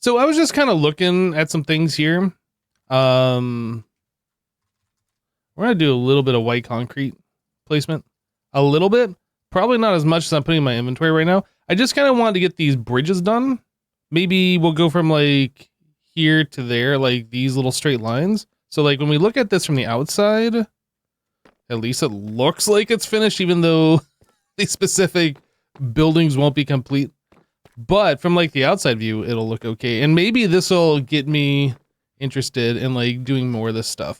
So I was just kind of looking at some things here. We're gonna do a little bit of white concrete placement. A little bit. Probably not as much as I'm putting in my inventory right now. I just kind of wanted to get these bridges done. Maybe we'll go from like here to there, like these little straight lines. So like when we look at this from the outside, at least it looks like it's finished, even though the specific buildings won't be complete. But from like the outside view, it'll look okay. And maybe this will get me interested in like doing more of this stuff,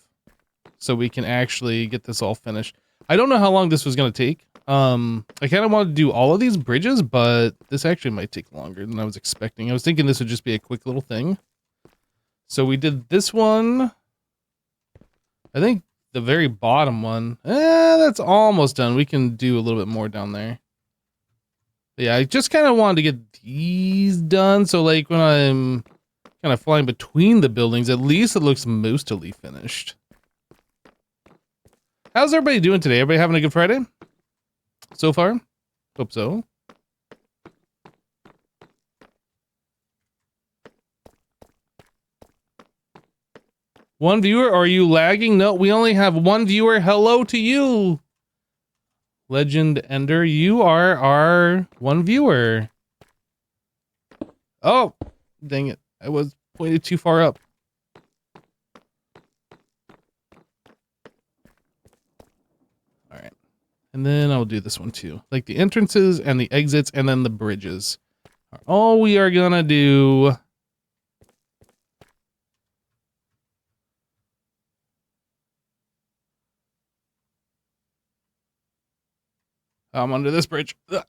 so we can actually get this all finished. I don't know how long this was going to take. I kind of wanted to do all of these bridges, but this actually might take longer than I was expecting. I was thinking this would just be a quick little thing. So we did this one. I think the very bottom one, that's almost done. We can do a little bit more down there. But yeah, I just kind of wanted to get these done. So like when I'm kind of flying between the buildings, at least it looks mostly finished. How's everybody doing today? Everybody having a good Friday so far? Hope so. One viewer, are you lagging? No, we only have one viewer. Hello to you, Legend Ender. You are our one viewer. Oh, dang it. I was pointed too far up. All right. And then I'll do this one too. Like the entrances and the exits and then the bridges are all we are gonna do. I'm under this bridge. It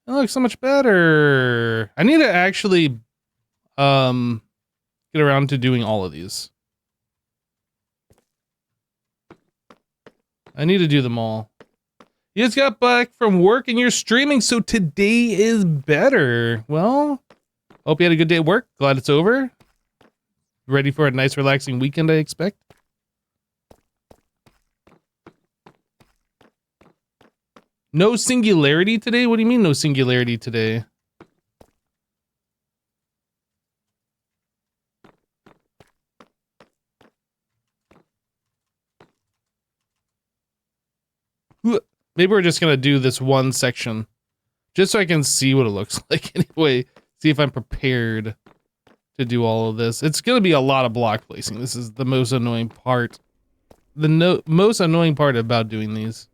looks so much better. I need to actually get around to doing all of these. I need to do them all. You just got back from work and you're streaming, so today is better. Well, hope you had a good day at work. Glad it's over. Ready for a nice relaxing weekend, I expect. No singularity today? What do you mean no singularity today? Maybe we're just gonna do this one section, just so I can see what it looks like anyway. See if I'm prepared to do all of this. It's gonna be a lot of block placing. This is the most annoying part. The most annoying part about doing these.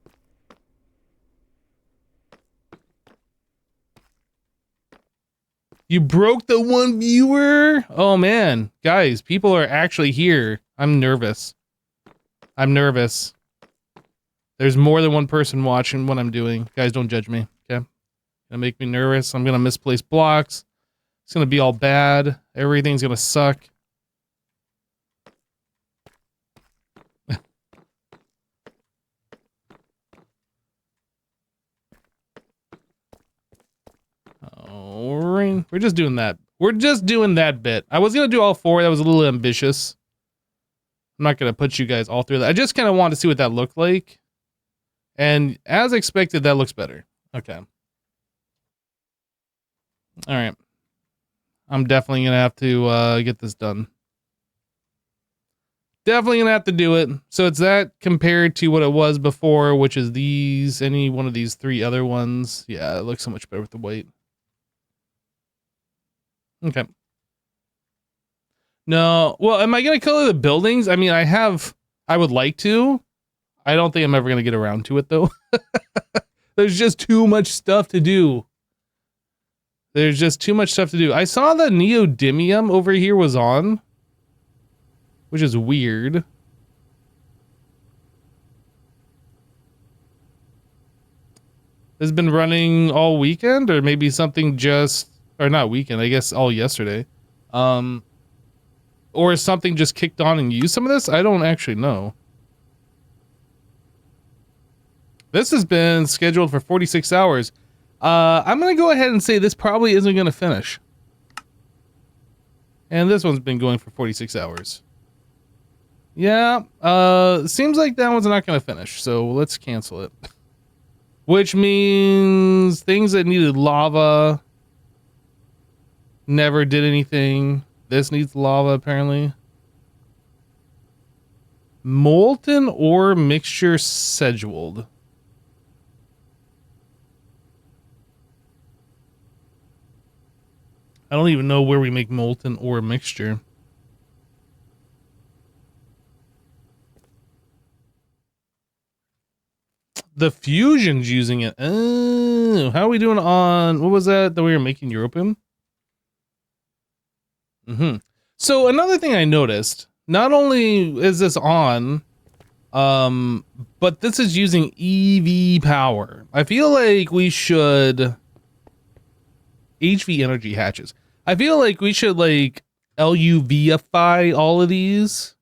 You broke the one viewer? Oh man, guys, people are actually here. I'm nervous. I'm nervous. There's more than one person watching what I'm doing. Guys, don't judge me, okay? Gonna make me nervous. I'm gonna misplace blocks. It's gonna be all bad. Everything's gonna suck. Oh, we're just doing that. We're just doing that bit. I was gonna do all four. That was a little ambitious. I'm not gonna put you guys all through that. I just kind of wanted to see what that looked like. And as expected, that looks better. Okay. All right. I'm definitely going to have to get this done. Definitely going to have to do it. So it's that compared to what it was before, which is these, any one of these three other ones. Yeah, it looks so much better with the white. Okay. No, well, am I going to color the buildings? I mean, I would like to. I don't think I'm ever going to get around to it, though. There's just too much stuff to do. There's just too much stuff to do. I saw the neodymium over here was on, which is weird. Has been running all weekend, or maybe something just, or not weekend, I guess all yesterday. Or something just kicked on and used some of this? I don't actually know. This has been scheduled for 46 hours. I'm going to go ahead and say this probably isn't going to finish. And this one's been going for 46 hours. Yeah, seems like that one's not going to finish, so let's cancel it. Which means things that needed lava Never did anything. This needs lava, apparently. Molten ore mixture scheduled. I don't even know where we make molten ore mixture. The fusion's using it. Oh, how are we doing on, what was that we were making European? So another thing I noticed, not only is this on, but this is using EV power. I feel like we should HV energy hatches. I feel like we should like LUVify all of these.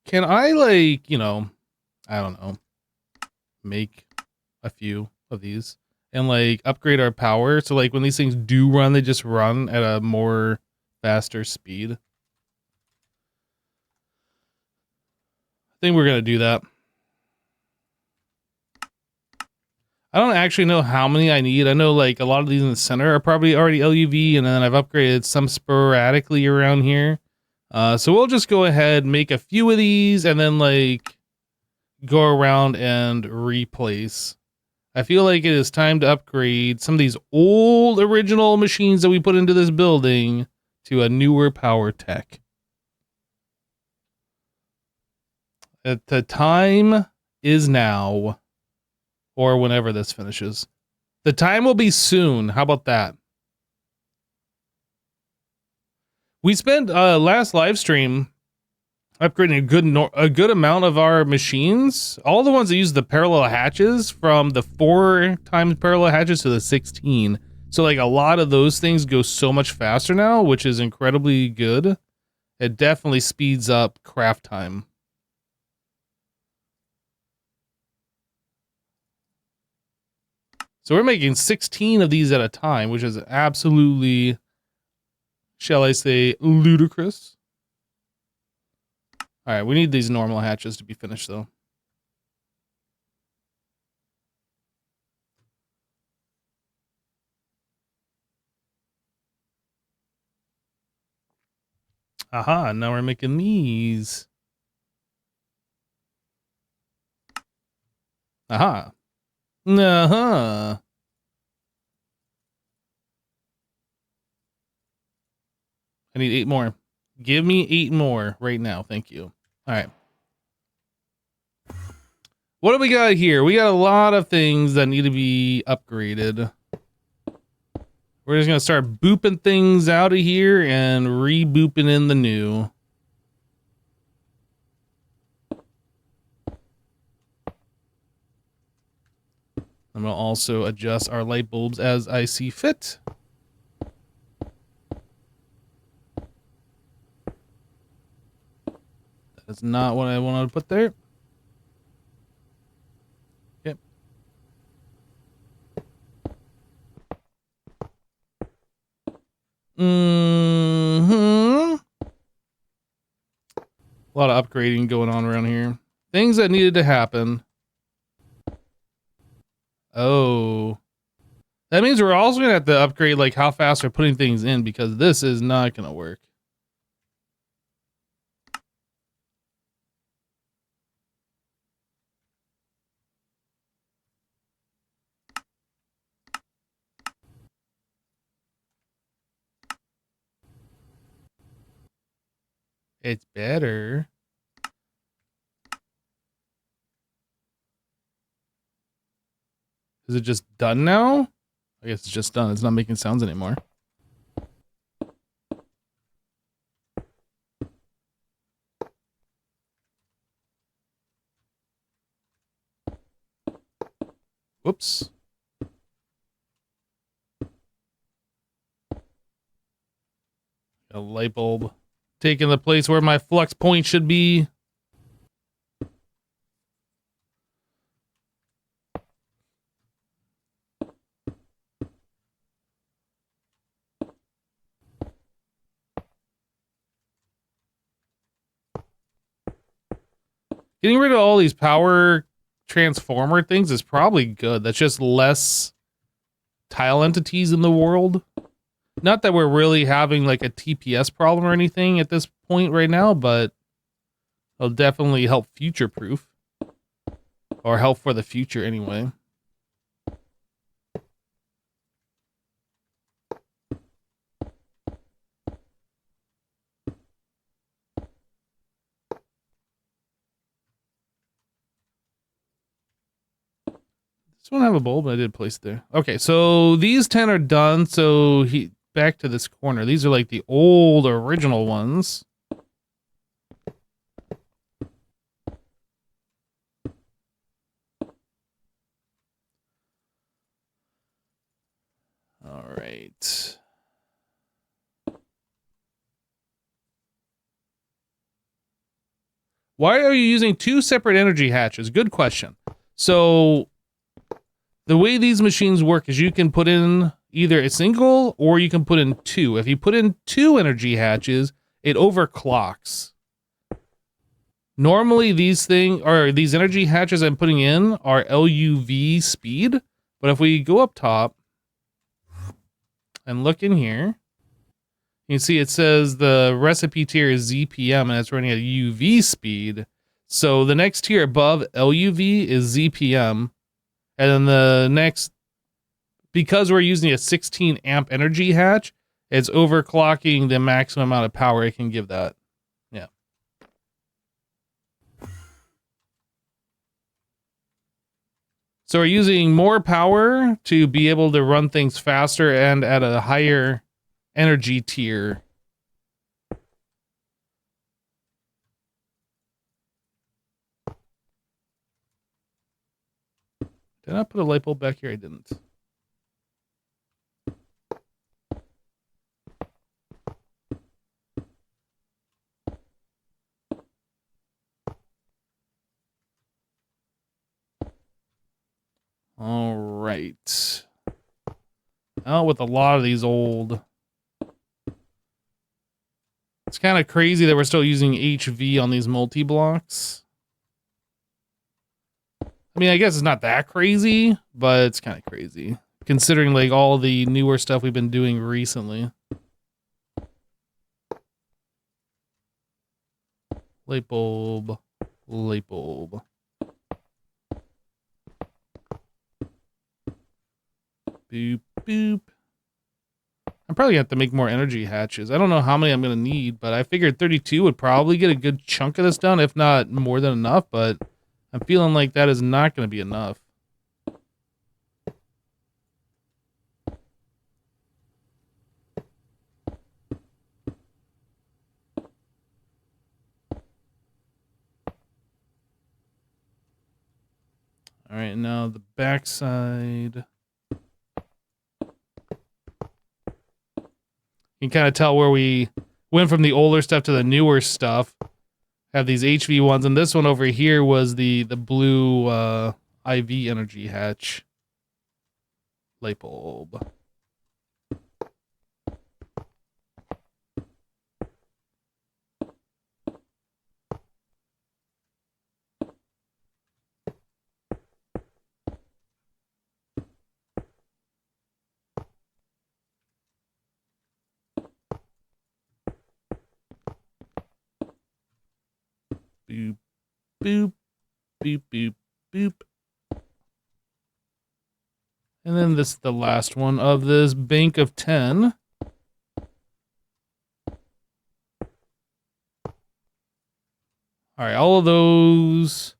Can I like, you know, I don't know, make a few of these and like upgrade our power so like when these things do run, they just run at a more faster speed? I think we're gonna do that. I don't actually know how many I need. I know like a lot of these in the center are probably already LUV, and then I've upgraded some sporadically around here. So we'll just go ahead, make a few of these, and then like go around and replace. I feel like it is time to upgrade some of these old original machines that we put into this building to a newer power tech. The time is now, or whenever this finishes. The time will be soon. How about that? We spent last live stream upgrading a good amount of our machines. All the ones that use the parallel hatches, from the 4 times parallel hatches to the 16. So like a lot of those things go so much faster now, which is incredibly good. It definitely speeds up craft time. So we're making 16 of these at a time, which is absolutely, shall I say, ludicrous. All right, we need these normal hatches to be finished, though. Aha, now we're making these. Aha. Uh-huh. I need 8 more. Give me 8 more right now. Thank you. All right. What do we got here? We got a lot of things that need to be upgraded. We're just going to start booping things out of here and re-booping in the new. I'm going to also adjust our light bulbs as I see fit. That's not what I wanted to put there. Okay. A lot of upgrading going on around here. Things that needed to happen. Oh. That means we're also going to have to upgrade like how fast we're putting things in, because this is not going to work. It's better. Is it just done now? I guess it's just done. It's not making sounds anymore. Whoops. A light bulb taking the place where my flux point should be. Getting rid of all these power transformer things is probably good. That's just less tile entities in the world. Not that we're really having like a TPS problem or anything at this point right now, but it'll definitely help future-proof. Or help for the future anyway. This one have a bulb, I did place it there. Okay, so these 10 are done, so back to this corner. These are like the old original ones. All right. Why are you using 2 separate energy hatches? Good question. So the way these machines work is you can put in either a single or you can put in 2. If you put in 2 energy hatches, it overclocks. Normally these energy hatches I'm putting in are LUV speed, but if we go up top and look in here, you can see it says the recipe tier is ZPM and it's running at UV speed. So the next tier above LUV is ZPM. And then the next, because we're using a 16 amp energy hatch, it's overclocking the maximum amount of power it can give that. Yeah. So we're using more power to be able to run things faster and at a higher energy tier. Did I put a light bulb back here? I didn't. All right. Out with a lot of these old. It's kind of crazy that we're still using HV on these multi-blocks. I mean, I guess it's not that crazy, but it's kind of crazy considering like all the newer stuff we've been doing recently. Light bulb, light bulb. Boop, boop. I'm probably gonna have to make more energy hatches. I don't know how many I'm gonna need, but I figured 32 would probably get a good chunk of this done, if not more than enough, but I'm feeling like that is not gonna be enough. All right, now the backside. You can kind of tell where we went from the older stuff to the newer stuff. Have these HV ones, and this one over here was the blue IV energy hatch. Light bulb. Boop, boop, boop, boop, boop. And then this is the last one of this bank of 10. All right, all of those.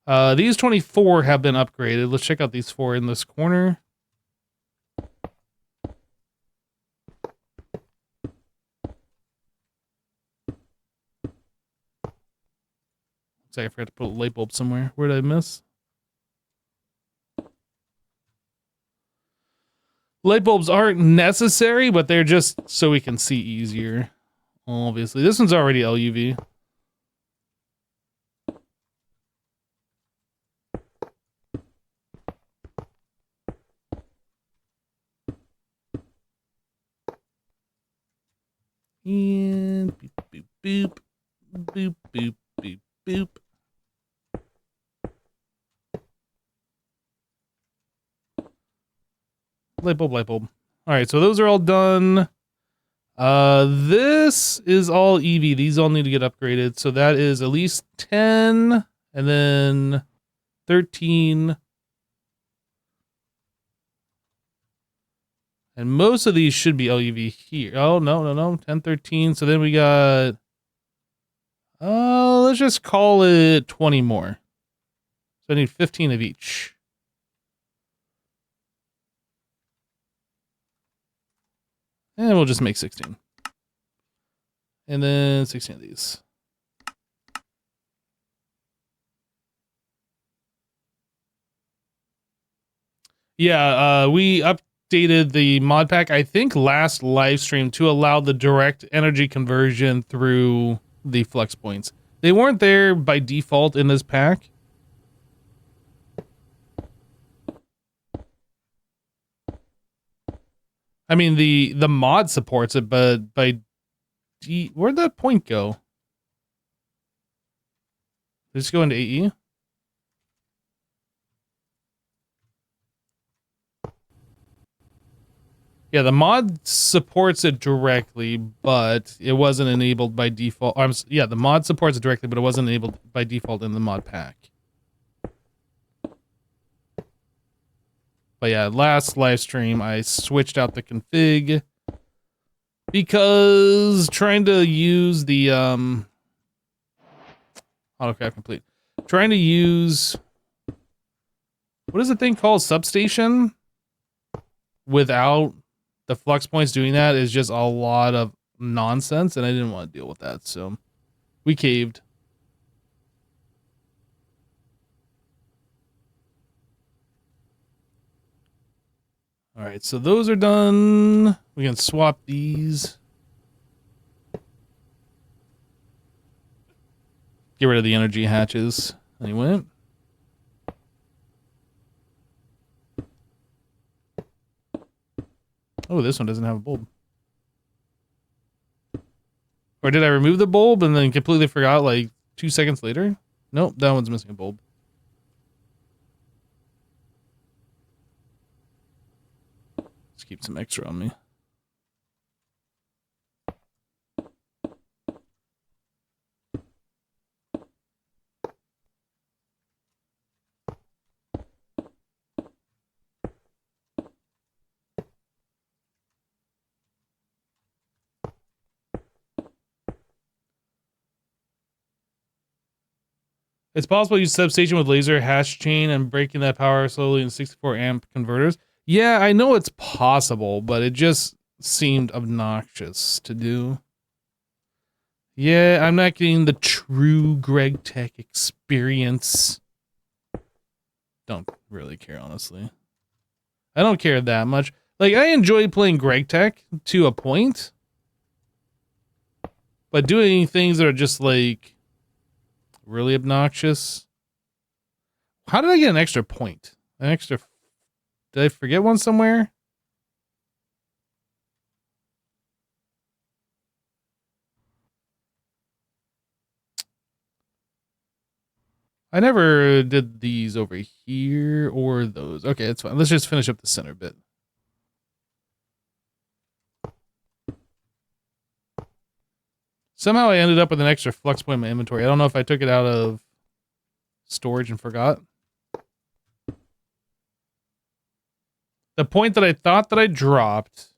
These 24 have been upgraded. Let's check out these 4 in this corner. Looks like I forgot to put a light bulb somewhere. Where did I miss? Light bulbs aren't necessary, but they're just so we can see easier. Obviously, this one's already LUV. And boop, boop, boop, boop, boop, boop, boop. Light bulb, light bulb. All right, so those are all done. This is all EV. These all need to get upgraded. So that is at least 10 and then 13. And most of these should be LUV here. Oh, no. 10, 13. So then we got, let's just call it 20 more. So I need 15 of each. And we'll just make 16. And then 16 of these. Yeah, we updated the mod pack, I think last live stream, to allow the direct energy conversion through the flex points. They weren't there by default in this pack. I mean, the mod supports it, but by where'd that point go? Did it just go into AE? Yeah, the mod supports it directly, but it wasn't enabled by default. Yeah, the mod supports it directly, but it wasn't enabled by default in the mod pack. But yeah, last live stream, I switched out the config because trying to use the AutoCraft complete. Trying to use, what is the thing called? Substation? Without the flux points doing that is just a lot of nonsense, and I didn't want to deal with that, so we caved. All right, so those are done. We can swap these. Get rid of the energy hatches. Anyway. Oh, this one doesn't have a bulb. Or did I remove the bulb and then completely forgot like 2 seconds later? Nope, that one's missing a bulb. Let's keep some extra on me. It's possible to use substation with laser hash chain and breaking that power slowly in 64 amp converters. Yeah, I know it's possible, but it just seemed obnoxious to do. Yeah, I'm not getting the true GregTech experience. Don't really care, honestly. I don't care that much. Like, I enjoy playing GregTech to a point, but doing things that are just like really obnoxious. How did I get an extra point? An extra... Did I forget one somewhere? I never did these over here or those. Okay, that's fine. Let's just finish up the center bit. Somehow I ended up with an extra flux point in my inventory. I don't know if I took it out of storage and forgot. The point that I thought that I dropped.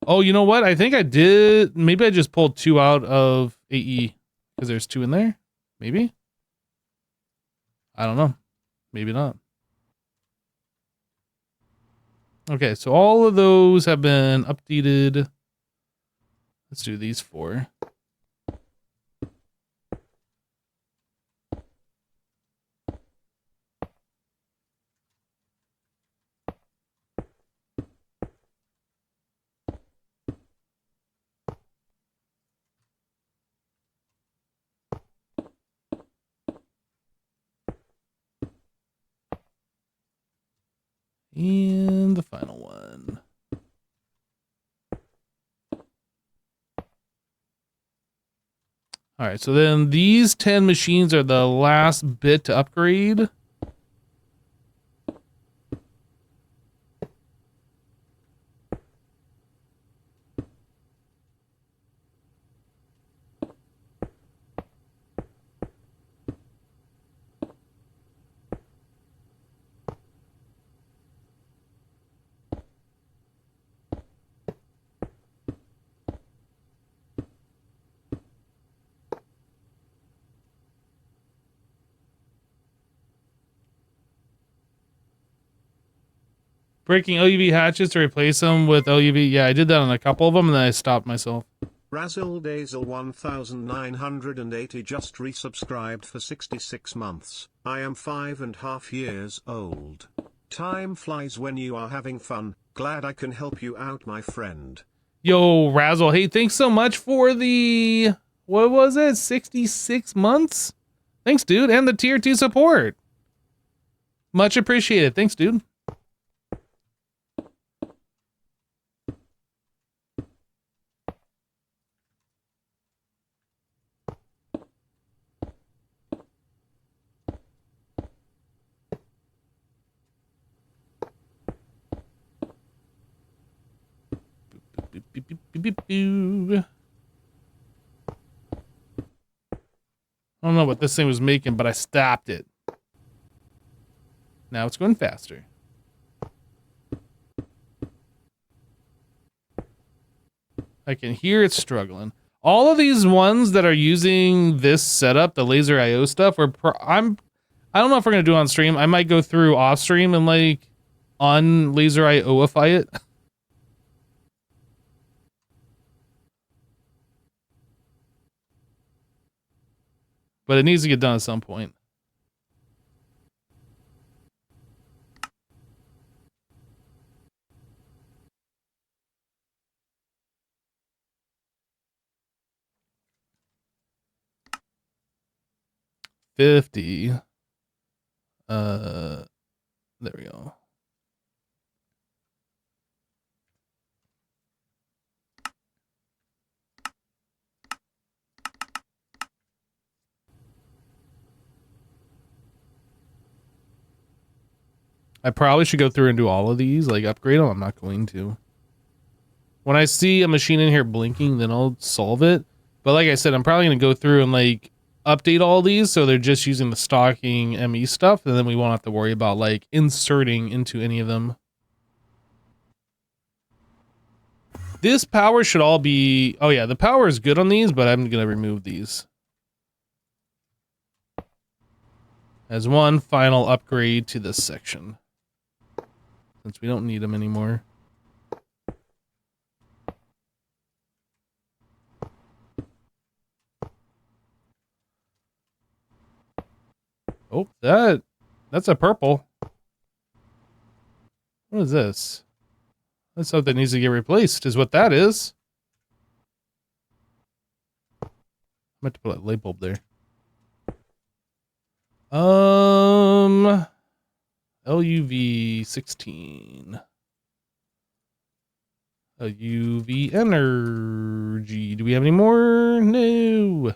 Oh, you know what? I think I did. Maybe I just pulled 2 out of AE because there's 2 in there. Maybe. I don't know. Maybe not. Okay, so all of those have been updated. Let's do these 4. And the final one. All right, so then these 10 machines are the last bit to upgrade. Breaking LUV hatches to replace them with LUV. Yeah, I did that on a couple of them, and then I stopped myself. Razzle Dazzle 1980 just resubscribed for 66 months. I am 5.5 years old. Time flies when you are having fun. Glad I can help you out, my friend. Yo, Razzle. Hey, thanks so much for the, what was it, 66 months? Thanks, dude. And the tier 2 support. Much appreciated. Thanks, dude. I don't know what this thing was making, but I stopped it. Now it's going faster. I can hear it struggling. All of these ones that are using this setup, the laser IO stuff, I don't know if we're gonna do it on stream. I might go through off stream and like laser IOify it. But it needs to get done at some point. There we go. I probably should go through and do all of these, like upgrade them. I'm not going to. When I see a machine in here blinking, then I'll solve it. But like I said, I'm probably going to go through and like update all these so they're just using the stocking ME stuff, and then we won't have to worry about like inserting into any of them. This power should all be... Oh yeah, the power is good on these, but I'm going to remove these. As one final upgrade to this section. Since we don't need them anymore. Oh, that's a purple. What is this? That's something that needs to get replaced, is what that is. I meant to put a light bulb there. LUV 16. UV energy. Do we have any more? No.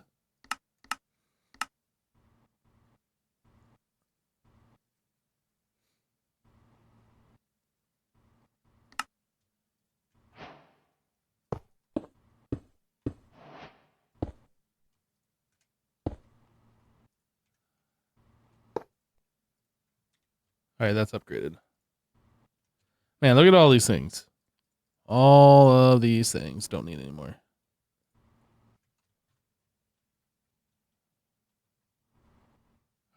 All right, that's upgraded. Man, look at all these things. All of these things don't need anymore.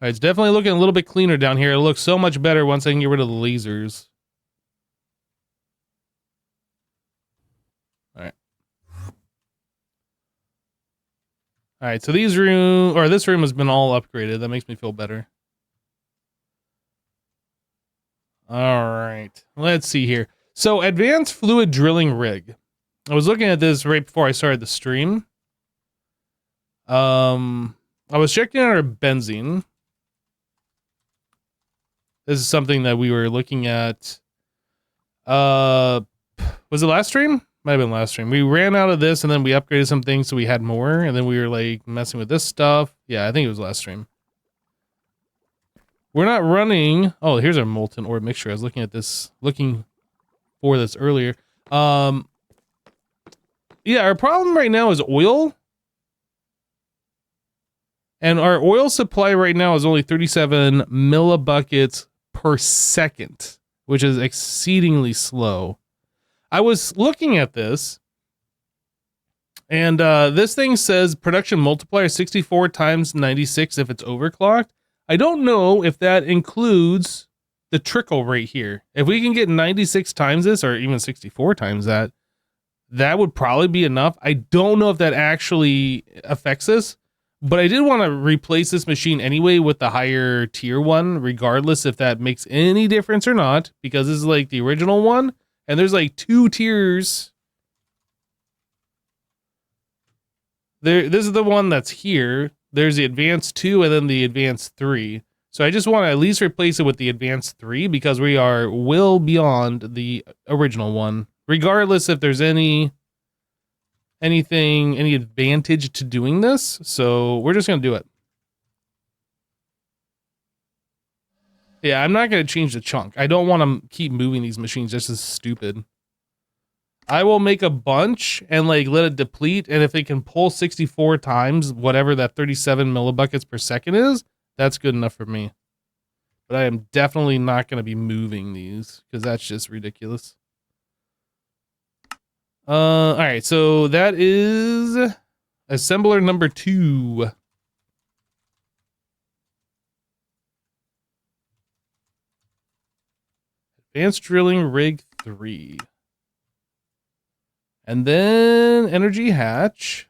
All right, it's definitely looking a little bit cleaner down here. It looks so much better once I can get rid of the lasers. All right. All right, so this room has been all upgraded. That makes me feel better. All right, let's see here. So advanced fluid drilling rig. I was looking at this right before I started the stream. I was checking out our benzene. This is something that we were looking at. Was it last stream? Might have been last stream. We ran out of this and then we upgraded some things so we had more, and then we were like messing with this stuff. Yeah, I think it was last stream. We're not running. Oh, here's our molten ore mixture. I was looking at this, looking for this earlier. Yeah, our problem right now is oil. And our oil supply right now is only 37 millibuckets per second, which is exceedingly slow. I was looking at this, and this thing says production multiplier 64 times 96 if it's overclocked. I don't know if that includes the trickle rate here. If we can get 96 times this, or even 64 times that, that would probably be enough. I don't know if that actually affects this, but I did want to replace this machine anyway with the higher tier one, regardless if that makes any difference or not, because this is like the original one, and there's like 2 tiers. This is the one that's here. There's the advanced 2 and then the advanced 3. So I just want to at least replace it with the advanced 3 because we are well beyond the original one. Regardless if there's any advantage to doing this. So we're just going to do it. Yeah, I'm not going to change the chunk. I don't want to keep moving these machines. This is stupid. I will make a bunch and like let it deplete. And if it can pull 64 times, whatever that 37 millibuckets per second is, that's good enough for me. But I am definitely not going to be moving these because that's just ridiculous. All right, so that is assembler number 2. Advanced drilling rig 3. And then energy hatch.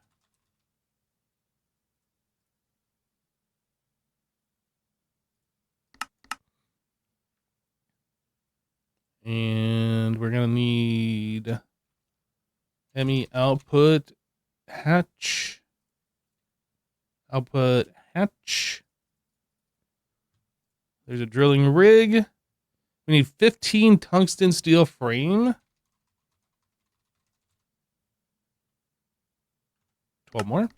And we're going to need ME output hatch. Output hatch. There's a drilling rig. We need 15 tungsten steel frame. 12 more.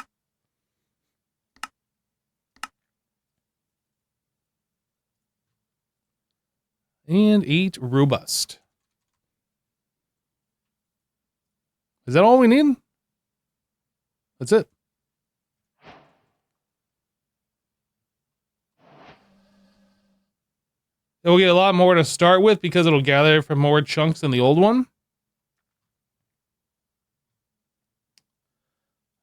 And 8 robust. Is that all we need? That's it. We'll get a lot more to start with because it'll gather from more chunks than the old one.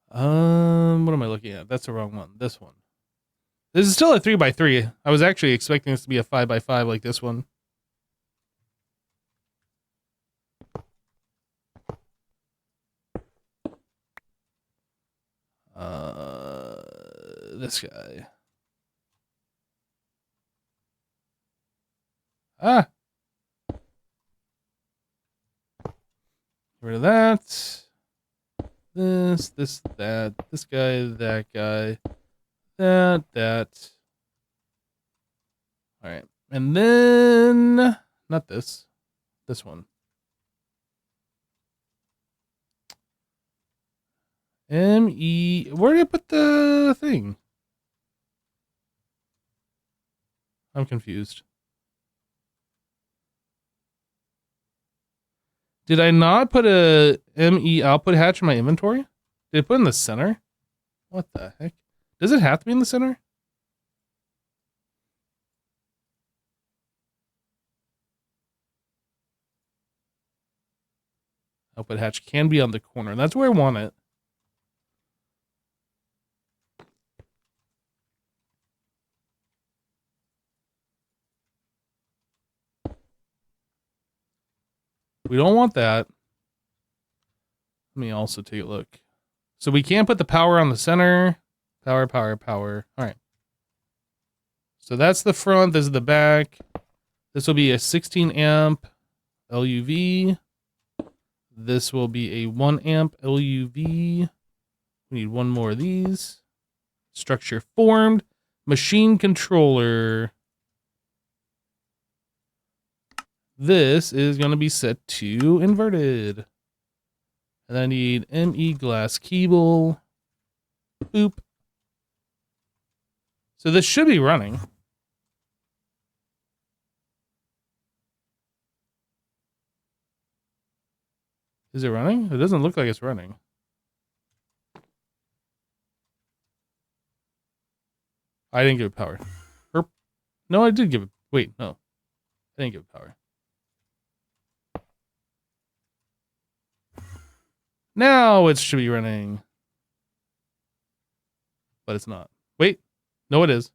What am I looking at? That's the wrong one. This one. This is still a 3x3. I was actually expecting this to be a 5x5 like this one. This guy. Ah. Get rid of that. This, that. This guy, that guy. That. All right. And then, not this. This one. ME. Where did I put the thing? I'm confused. Did I not put a ME output hatch in my inventory? Did I put it in the center? What the heck? Does it have to be in the center? Output hatch can be on the corner. That's where I want it. We don't want that. Let me also take a look. So we can't put the power on the center. Power. All right. So that's the front. This is the back. This will be a 16 amp LUV. This will be a 1 amp LUV. We need one more of these. Structure formed. Machine controller. This is going to be set to inverted. And I need ME glass cable. Boop. So this should be running. Is it running? It doesn't look like it's running. I didn't give it power. No, I did give it. Wait, no. I didn't give it power. Now it should be running. But it's not. Wait. No, it is.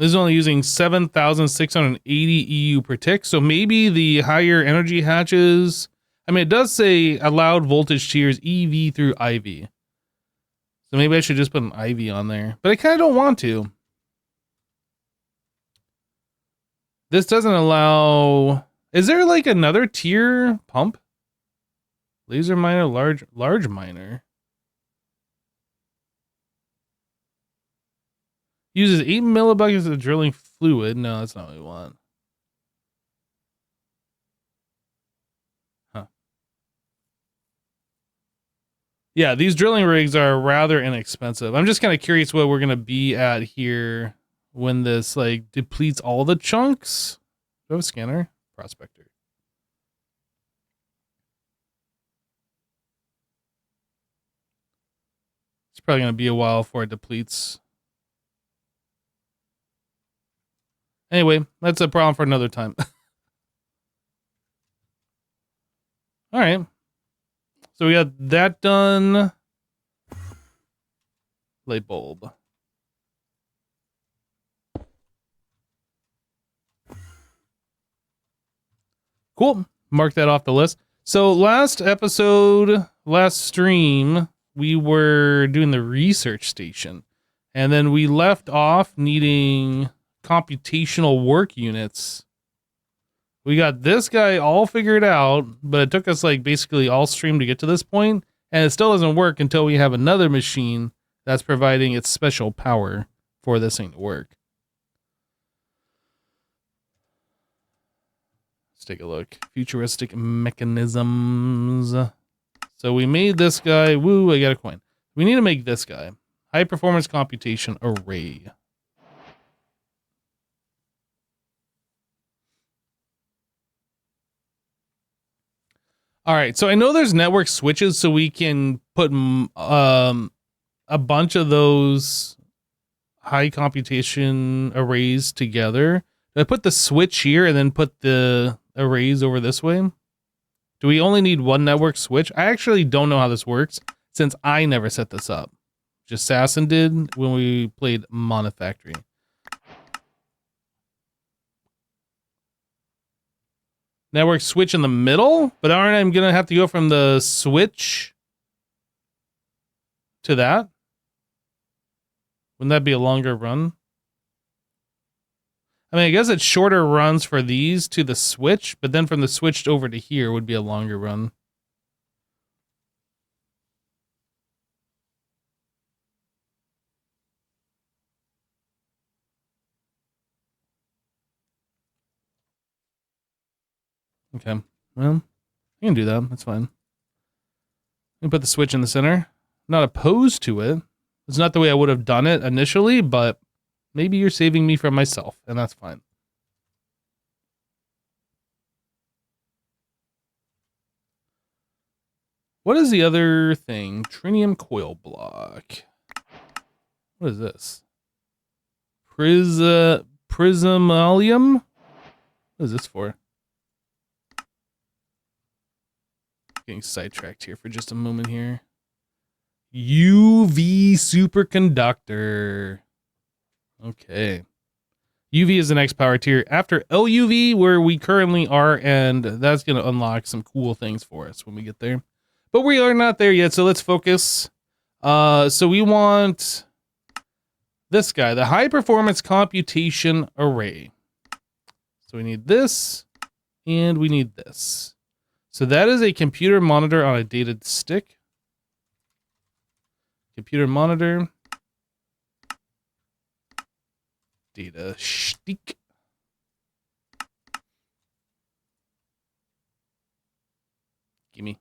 This is only using 7,680 EU per tick. So maybe the higher energy hatches. I mean, it does say allowed voltage tiers EV through IV. So maybe I should just put an IV on there. But I kind of don't want to. This doesn't allow... Is there like another tier pump? Laser miner, large miner. Uses 8 millibuckets of drilling fluid. No, that's not what we want. Huh. Yeah, these drilling rigs are rather inexpensive. I'm just kind of curious what we're going to be at here when this like depletes all the chunks. Do I have a scanner? Prospector. It's probably going to be a while before it depletes. Anyway, that's a problem for another time. All right. So we got that done. Light bulb. Cool. Mark that off the list. So last episode, last stream, we were doing the research station. And then we left off needing computational work units. We got this guy all figured out, but it took us like basically all stream to get to this point, and it still doesn't work until we have another machine that's providing its special power for this thing to work. Let's take a look. Futuristic mechanisms. So we made this guy. Woo, I got a coin. We need to make this guy. High performance computation array. All right, so I know there's network switches, so we can put a bunch of those high computation arrays together. Do I put the switch here and then put the arrays over this way? Do we only need one network switch? I actually don't know how this works since I never set this up. Just Sasson did when we played Monofactory. Network switch in the middle, but aren't I going to have to go from the switch to that? Wouldn't that be a longer run? I mean, I guess it's shorter runs for these to the switch, but then from the switch over to here would be a longer run. Okay, well, I can do that. That's fine. Let me put the switch in the center. Not opposed to it. It's not the way I would have done it initially, but maybe you're saving me from myself, and that's fine. What is the other thing? Trinium coil block. What is this? Prismalium? What is this for? Getting sidetracked here for just a moment here. UV superconductor. Okay. UV is the next power tier after LUV, where we currently are, and that's going to unlock some cool things for us when we get there. But we are not there yet, so let's focus. So we want this guy, the high performance computation array. So we need this, and we need this. So that is a computer monitor on a dated stick. Computer monitor. Data stick. Gimme.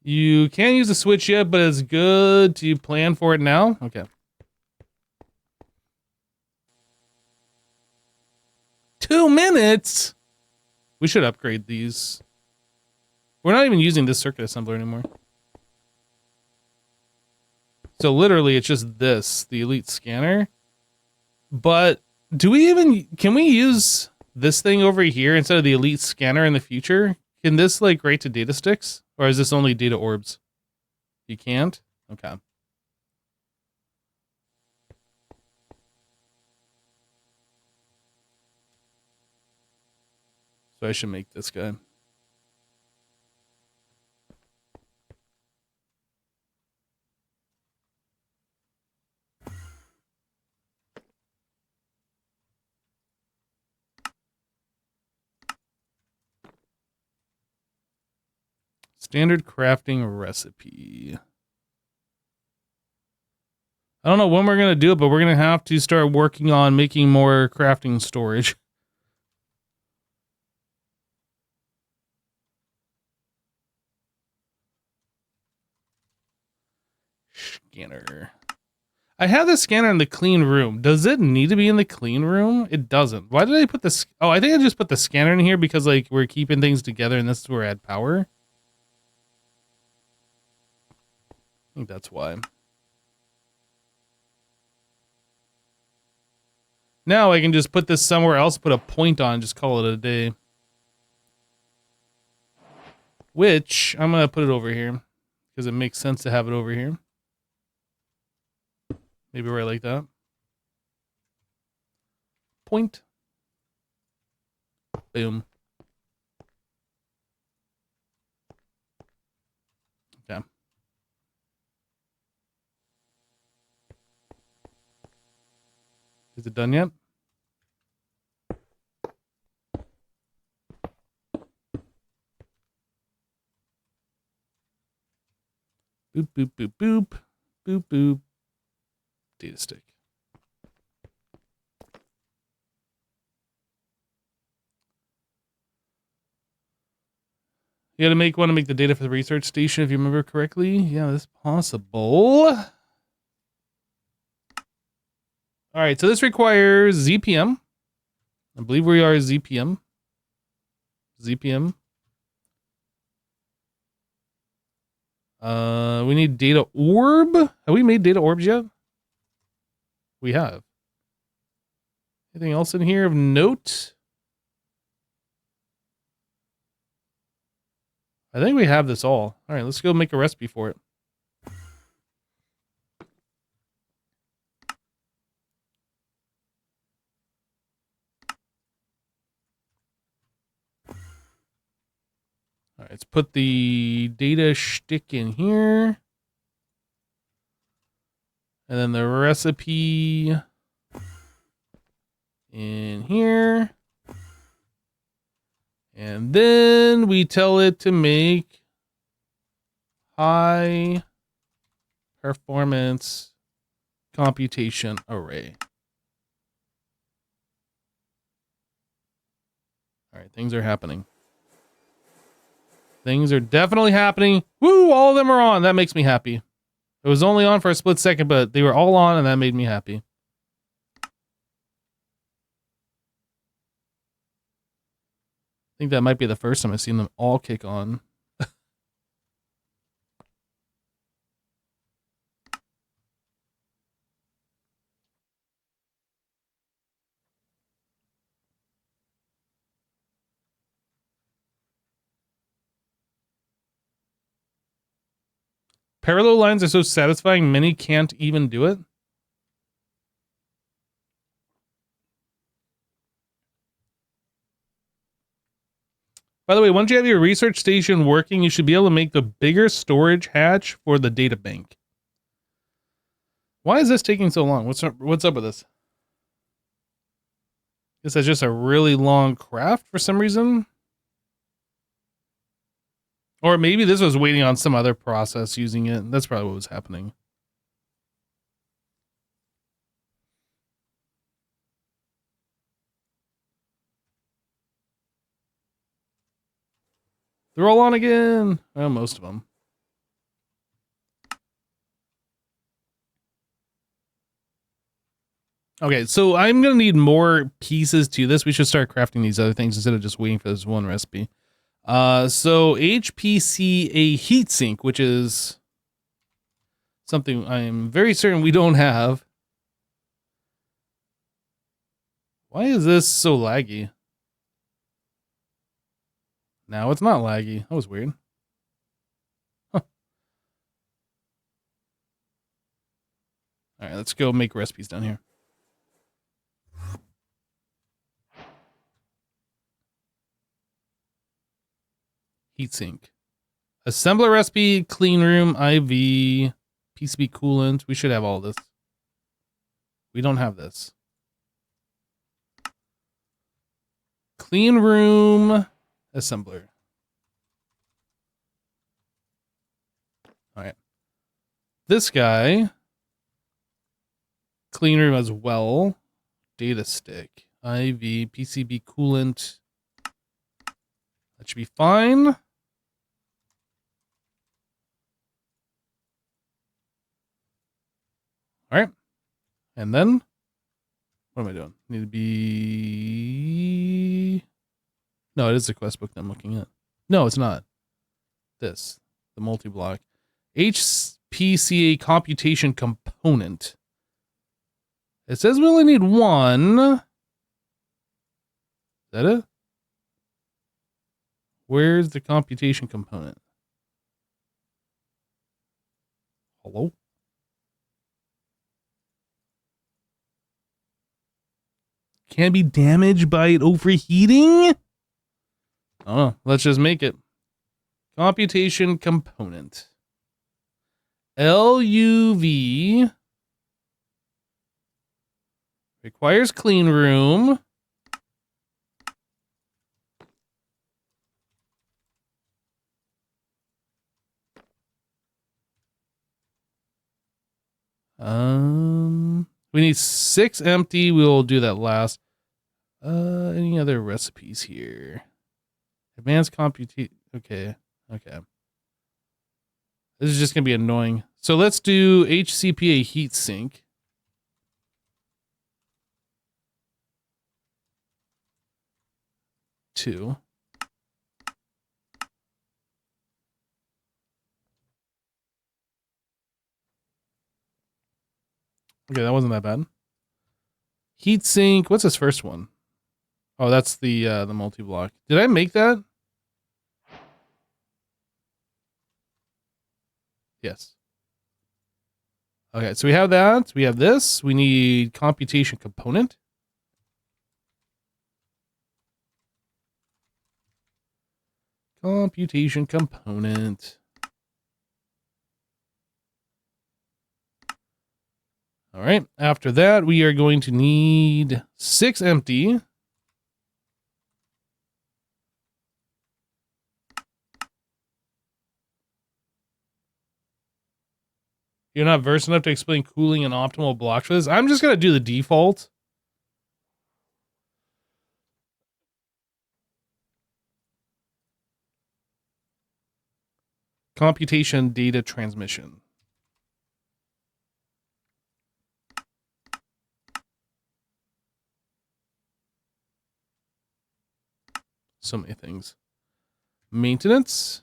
You can't use the switch yet, but it's good to plan for it now. Okay. 2 minutes? We should upgrade these. We're not even using this circuit assembler anymore. So literally it's just this, the Elite Scanner. But can we use this thing over here instead of the Elite Scanner in the future? Can this like write to data sticks? Or is this only data orbs? You can't? Okay. So I should make this guy. Standard crafting recipe. I don't know when we're going to do it, but we're going to have to start working on making more crafting storage. Scanner. I have the scanner in the clean room. Does it need to be in the clean room? It doesn't. Why did I put this? Oh, I think I just put the scanner in here because like we're keeping things together and this is where I add power. I think that's why. Now I can just put this somewhere else, put a point on, just call it a day. Which, I'm going to put it over here because it makes sense to have it over here. Maybe right like that. Point. Boom. Okay. Is it done yet? Boop, boop, boop, boop. Boop, boop. Data stick. You gotta want to make the data for the research station if you remember correctly. Yeah, that's possible. All right, so this requires ZPM. I believe we are ZPM. ZPM. We need data orb. Have we made data orbs yet? We have. Anything else in here of note? I think we have this all. All right, let's go make a recipe for it. All right, let's put the data shtick in here. And then the recipe in here. And then we tell it to make high performance computation array. All right, things are happening. Things are definitely happening. Woo, all of them are on. That makes me happy. It was only on for a split second, but they were all on and that made me happy. I think that might be the first time I've seen them all kick on. Parallel lines are so satisfying, many can't even do it. By the way, once you have your research station working, you should be able to make the bigger storage hatch for the data bank. Why is this taking so long? What's up with this? This is just a really long craft for some reason. Or maybe this was waiting on some other process using it. That's probably what was happening. They're all on again. Well, most of them. Okay, so I'm going to need more pieces to this. We should start crafting these other things instead of just waiting for this one recipe. So HPC a heatsink, which is something I am very certain we don't have. Why is this so laggy? Now it's not laggy. That was weird. Huh. All right, let's go make recipes down here. Heatsink. Assembler recipe, clean room, IV, PCB coolant. We should have all this. We don't have this. Clean room, assembler. All right. This guy, clean room as well. Data stick, IV, PCB coolant. That should be fine. All right. And then, what am I doing? Need to be... No, it is the quest book that I'm looking at. No, it's not. This, the multi-block. HPCA computation component. It says we only need one. Is that it? Where's the computation component? Hello? Can be damaged by it overheating? Oh, let's just make it. Computation component. LUV. Requires clean room. We need 6 empty. We'll do that last. Any other recipes here? Advanced computation. Okay. Okay. This is just going to be annoying. So let's do HCPA heatsink. Two. Okay, that wasn't that bad. Heatsink. What's this first one? Oh, that's the multi-block. Did I make that? Yes. Okay, so we have that. We have this. We need computation component. Computation component. All right. After that, we are going to need 6 empty. You're not versed enough to explain cooling and optimal blocks for this. I'm just going to do the default. Computation data transmission. So many things. Maintenance.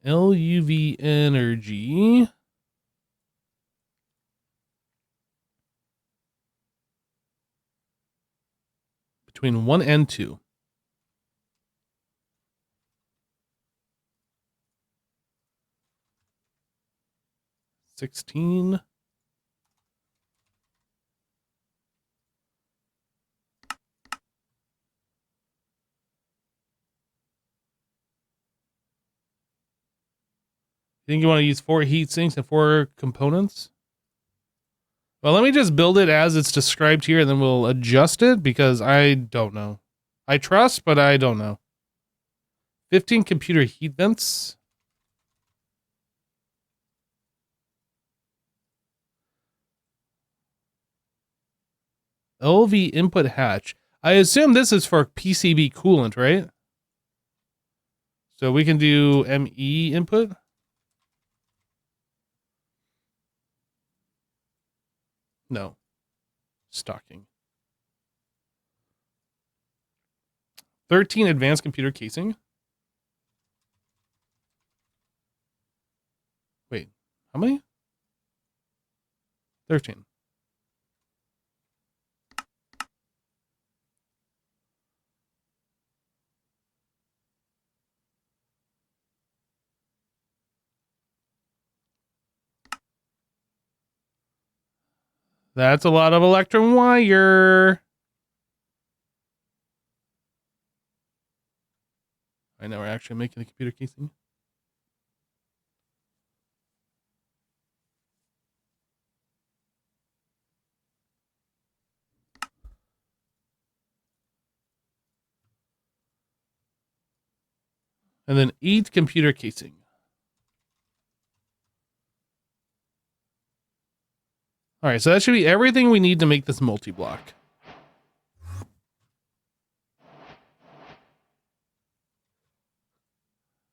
LUV energy. Between 1 and 2. $16. You think you want to use 4 heat sinks and 4 components? Well, let me just build it as it's described here, and then we'll adjust it, because I don't know. I trust, but I don't know. 15 computer heat vents. LV input hatch. I assume this is for PCB coolant, right? So we can do ME input. No. Stocking. 13 advanced computer casing. Wait, how many? 13. That's a lot of electron wire. I know we're actually making the computer casing. And then 8 computer casing. All right, so that should be everything we need to make this multi-block.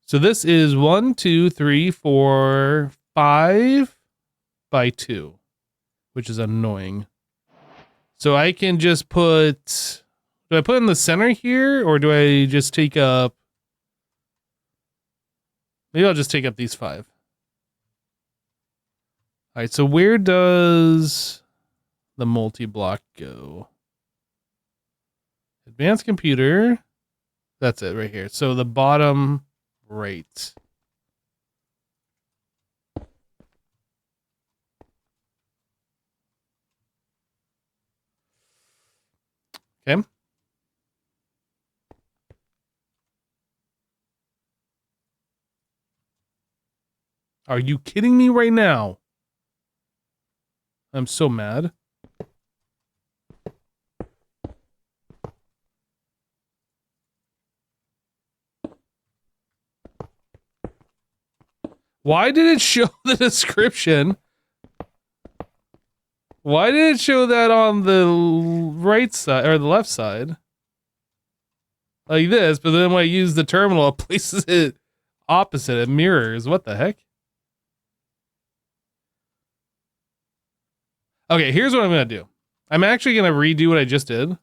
So this is 1, 2, 3, 4, 5 by 2, which is annoying. So I can just put, do I put in the center here, or do I just take up, maybe I'll just take up these 5. All right, so where does the multi-block go? Advanced computer. That's it right here. So the bottom right. Okay. Are you kidding me right now? I'm so mad. Why did it show the description? Why did it show that on the right side or the left side? Like this, but then when I use the terminal, it places it opposite. It mirrors. What the heck? Okay, here's what I'm going to do. I'm actually going to redo what I just did. And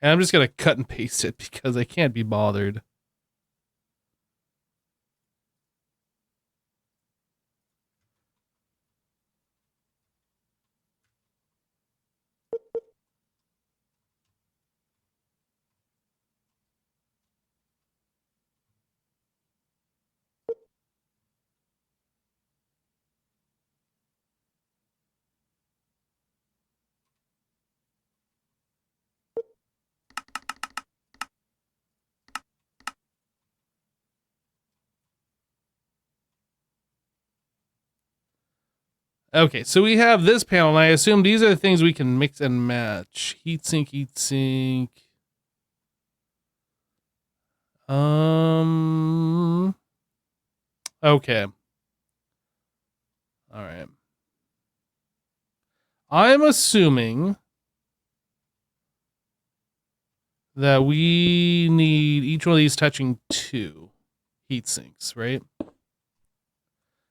I'm just going to cut and paste it because I can't be bothered. Okay, so we have this panel, and I assume these are the things we can mix and match. Heatsink, heatsink. Okay. All right. I'm assuming that we need each one of these touching 2 heat sinks, right?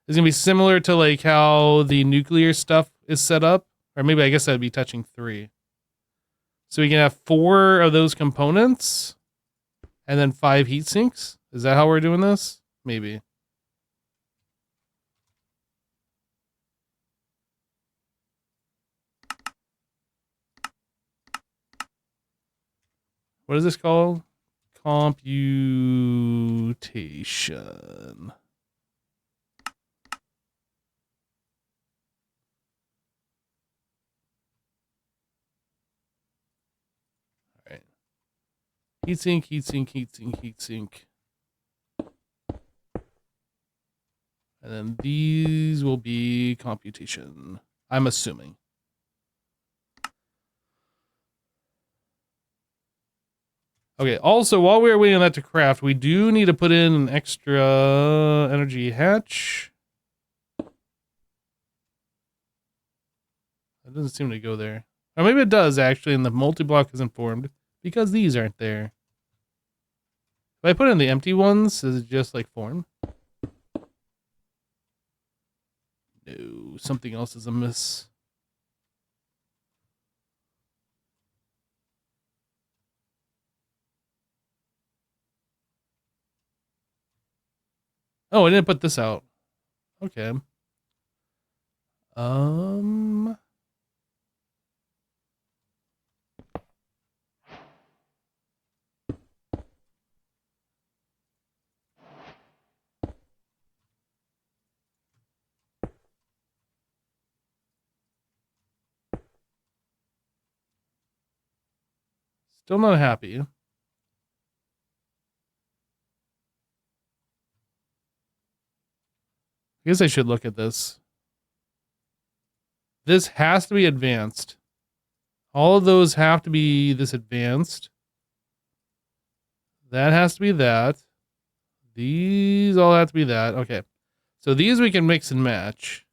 It's gonna be similar to like how the nuclear stuff is set up, or maybe I guess that'd be touching 3. So we can have 4 of those components, and then 5 heat sinks. Is that how we're doing this? Maybe. What is this called? Computation. All right. Heatsink, heatsink, heatsink, heatsink. And then these will be computation. I'm assuming. Okay, also, while we are waiting on that to craft, we do need to put in an extra energy hatch. That doesn't seem to go there. Or maybe it does, actually, and the multi-block isn't formed because these aren't there. If I put in the empty ones, does it just, like, form? No, something else is amiss. Oh, I didn't put this out. Okay. Still not happy. I guess I should look at this. This has to be advanced. All of those have to be this advanced. That has to be that. These all have to be that. Okay. So these we can mix and match.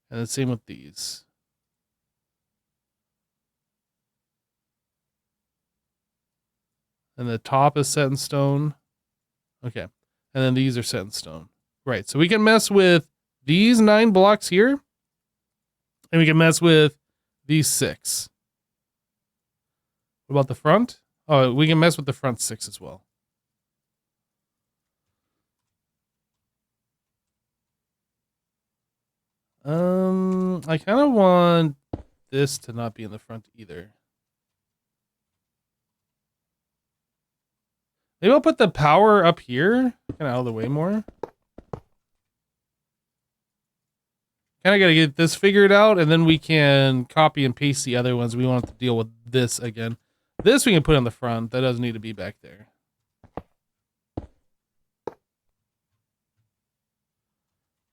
And the same with these. And the top is set in stone. Okay. And then these are set in stone. Right. So we can mess with these 9 blocks here. And we can mess with these 6. What about the front? Oh, we can mess with the front 6 as well. I kind of want this to not be in the front either. Maybe I'll put the power up here, kind of out of the way more. Kind of got to get this figured out, and then we can copy and paste the other ones. We won't have to deal with this again. This we can put on the front. That doesn't need to be back there.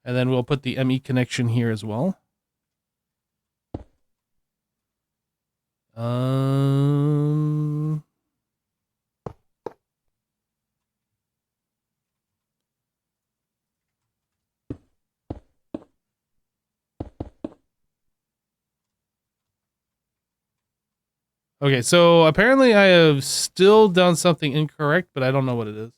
And then we'll put the ME connection here as well. Okay, so apparently I have still done something incorrect, but I don't know what it is.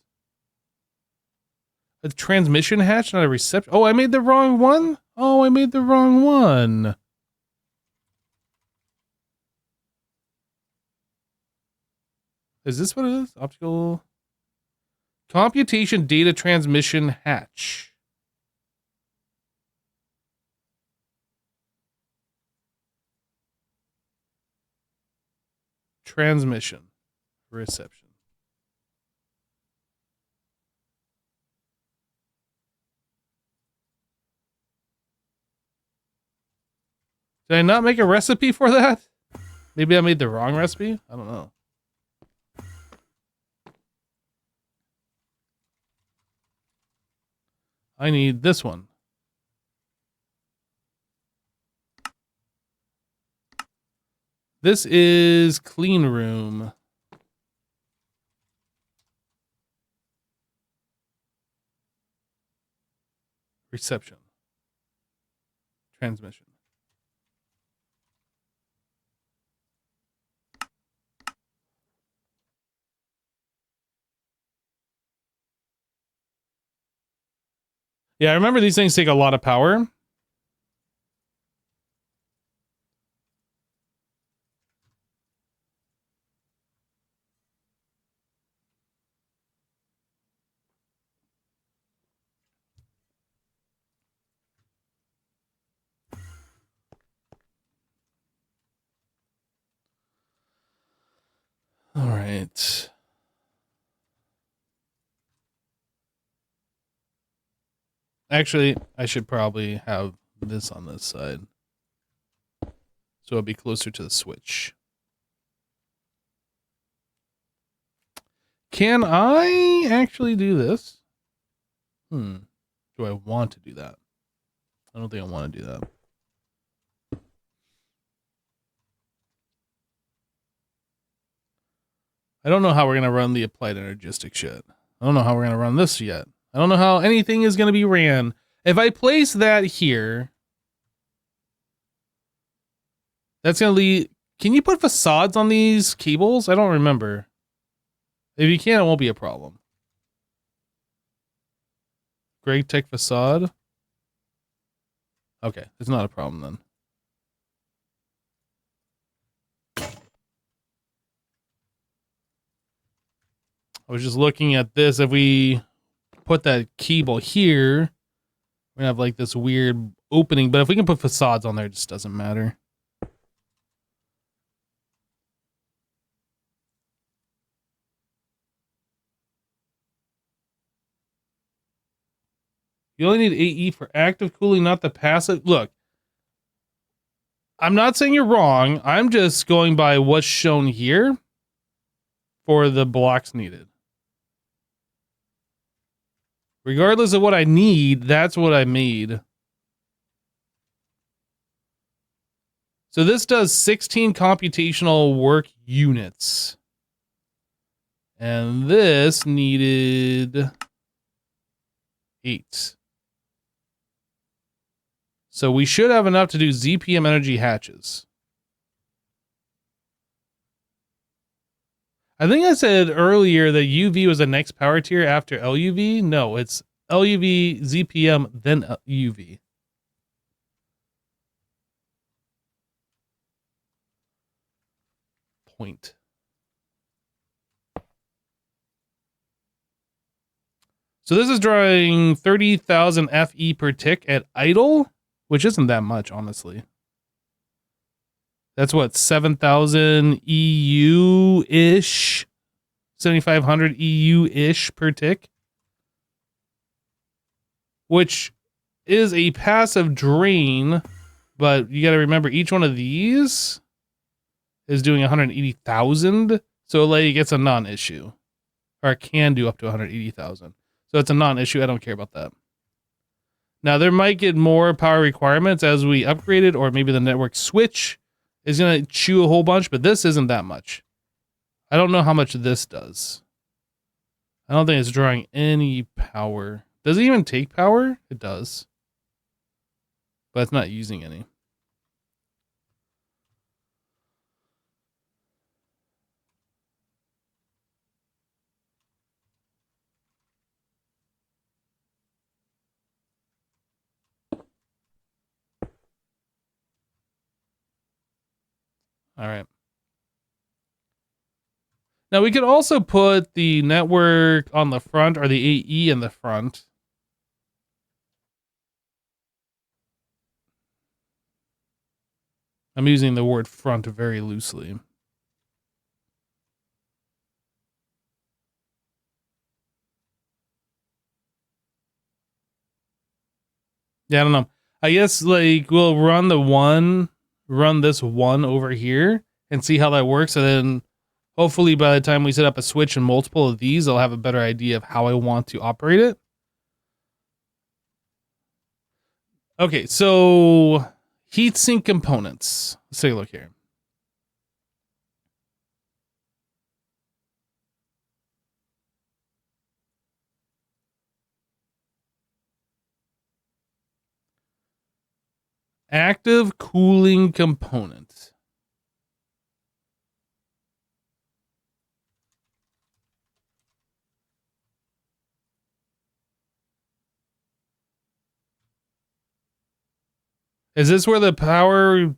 A transmission hatch, not a reception. Oh, I made the wrong one? Oh, I made the wrong one. Is this what it is? Optical computation data transmission hatch. Transmission. Reception. Did I not make a recipe for that? Maybe I made the wrong recipe? I don't know. I need this one. This is clean room. Reception. Transmission. Yeah, I remember these things take a lot of power. All right. Actually, I should probably have this on this side. So it'll be closer to the switch. Can I actually do this? Do I want to do that? I don't think I want to do that. I don't know how we're going to run the applied energistics yet. I don't know how we're going to run this yet. I don't know how anything is going to be ran. If I place that here, that's going to lead... Can you put facades on these cables? I don't remember. If you can, it won't be a problem. Greg Tech facade. Okay, it's not a problem then. I was just looking at this. If we put that cable here, we're gonna have like this weird opening. But if we can put facades on there, it just doesn't matter. You only need AE for active cooling, not the passive. Look, I'm not saying you're wrong. I'm just going by what's shown here for the blocks needed. Regardless of what I need, that's what I made. So this does 16 computational work units. And this needed 8. So we should have enough to do ZPM energy hatches. I think I said earlier that UV was the next power tier after LUV. No, it's LUV, ZPM, then UV. Point. So this is drawing 30,000 FE per tick at idle, which isn't that much, honestly. That's what, 7,000 EU-ish? 7,500 EU-ish per tick? Which is a passive drain, but you got to remember each one of these is doing 180,000, so like it gets a non-issue. Or it can do up to 180,000. So it's a non-issue, I don't care about that. Now there might get more power requirements as we upgrade it, or maybe the network switch is going to chew a whole bunch, but this isn't that much. I don't know how much this does. I don't think it's drawing any power. Does it even take power? It does. But it's not using any. All right. Now we could also put the network on the front, or the AE in the front. I'm using the word front very loosely. Yeah, I don't know. I guess like we'll run this one over here and see how that works, and then hopefully by the time we set up a switch and multiple of these, I'll have a better idea of how I want to operate it. Okay, so heatsink components. Let's take a look here. Active cooling component. Is this where the power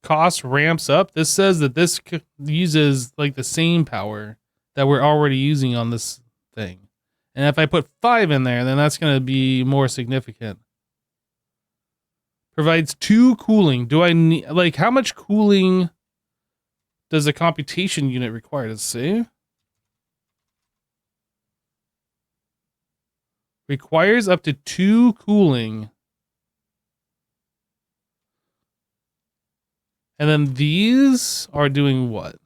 cost ramps up? This says that this uses like the same power that we're already using on this thing. And if I put 5 in there, then that's going to be more significant. Provides 2 cooling. Do I need, like, how much cooling does the computation unit require? Does it say? Requires up to 2 cooling. And then these are doing what?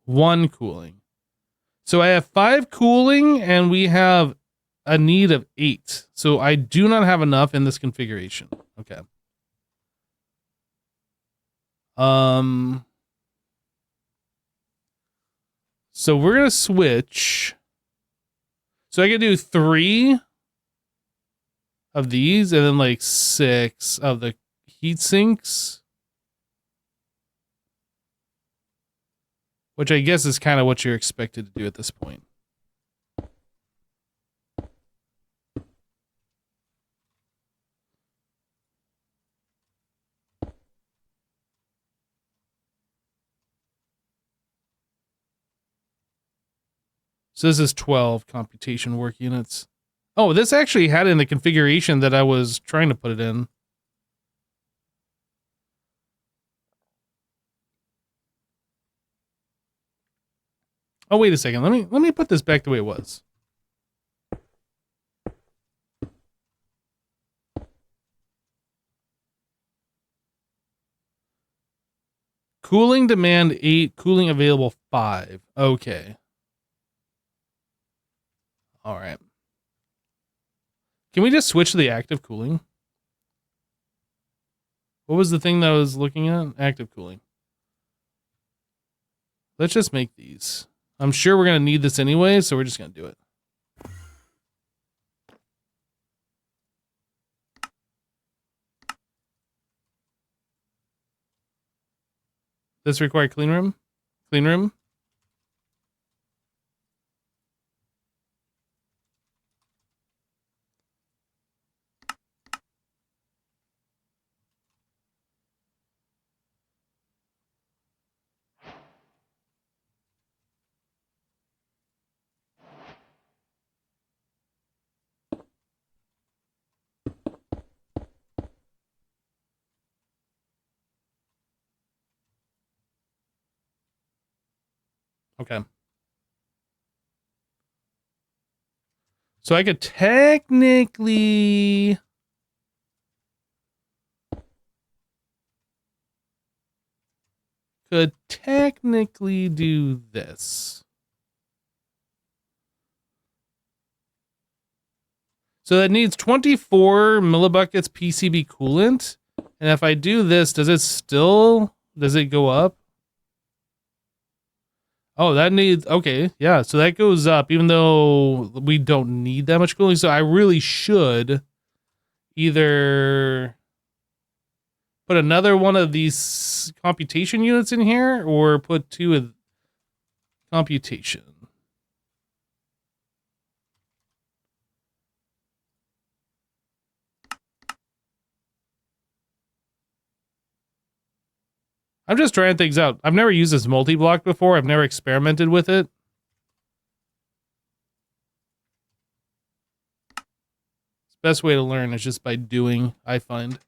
1 cooling. So I have 5 cooling and we have a need of 8. So I do not have enough in this configuration. Okay. So we're going to switch. So I can do 3 of these and then like 6 of the heat sinks. Which I guess is kind of what you're expected to do at this point. So this is 12 computation work units. Oh, this actually had in the configuration that I was trying to put it in. Oh, wait a second. Let me put this back the way it was. Cooling demand 8, cooling available 5. Okay. All right. Can we just switch to the active cooling? What was the thing that I was looking at? Active cooling. Let's just make these. I'm sure we're going to need this anyway, so we're just going to do it. This require clean room? Clean room? Okay. So I could technically do this. So that needs 24 millibuckets PCB coolant. And if I do this, does it go up? Oh, that needs, okay, yeah, so that goes up even though we don't need that much cooling. So I really should either put another one of these computation units in here or put 2 of computation. I'm just trying things out. I've never used this multi-block before. I've never experimented with it. Best way to learn is just by doing, I find.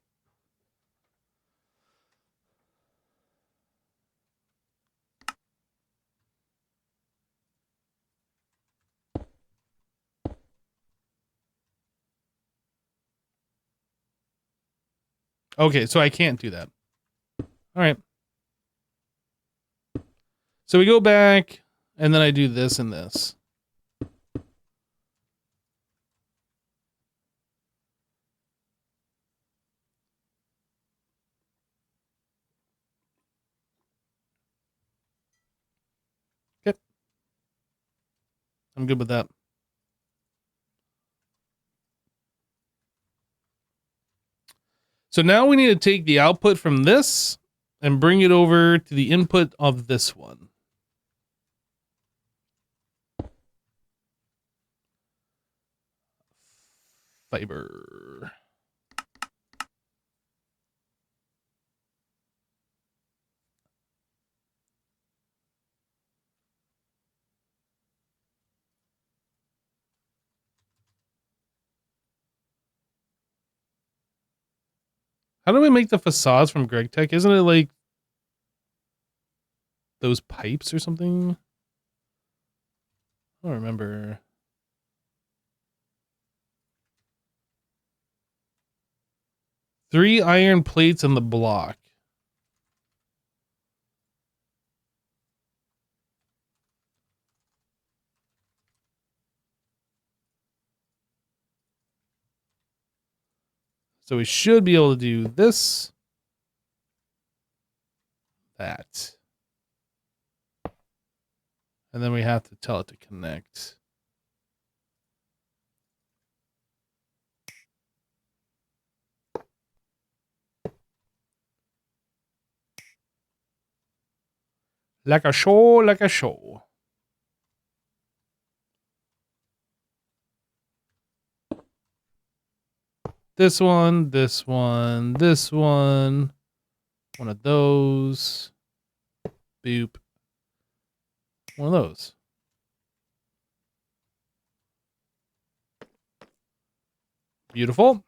Okay, so I can't do that. All right. So we go back, and then I do this and this. Okay. I'm good with that. So now we need to take the output from this and bring it over to the input of this one. Fiber. How do we make the facades from Greg Tech? Isn't it like those pipes or something? I don't remember. Three iron plates in the block. So we should be able to do this. That. And then we have to tell it to connect. Like a show, like a show. This one, this one, this one. One of those. Boop. One of those. Beautiful.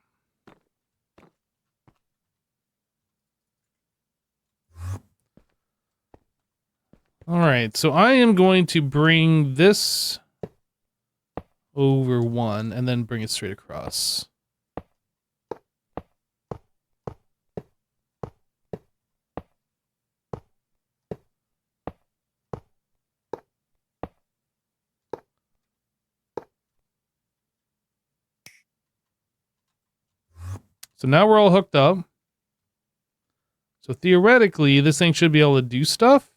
All right, so I am going to bring this over one and then bring it straight across. So now we're all hooked up. So theoretically, this thing should be able to do stuff.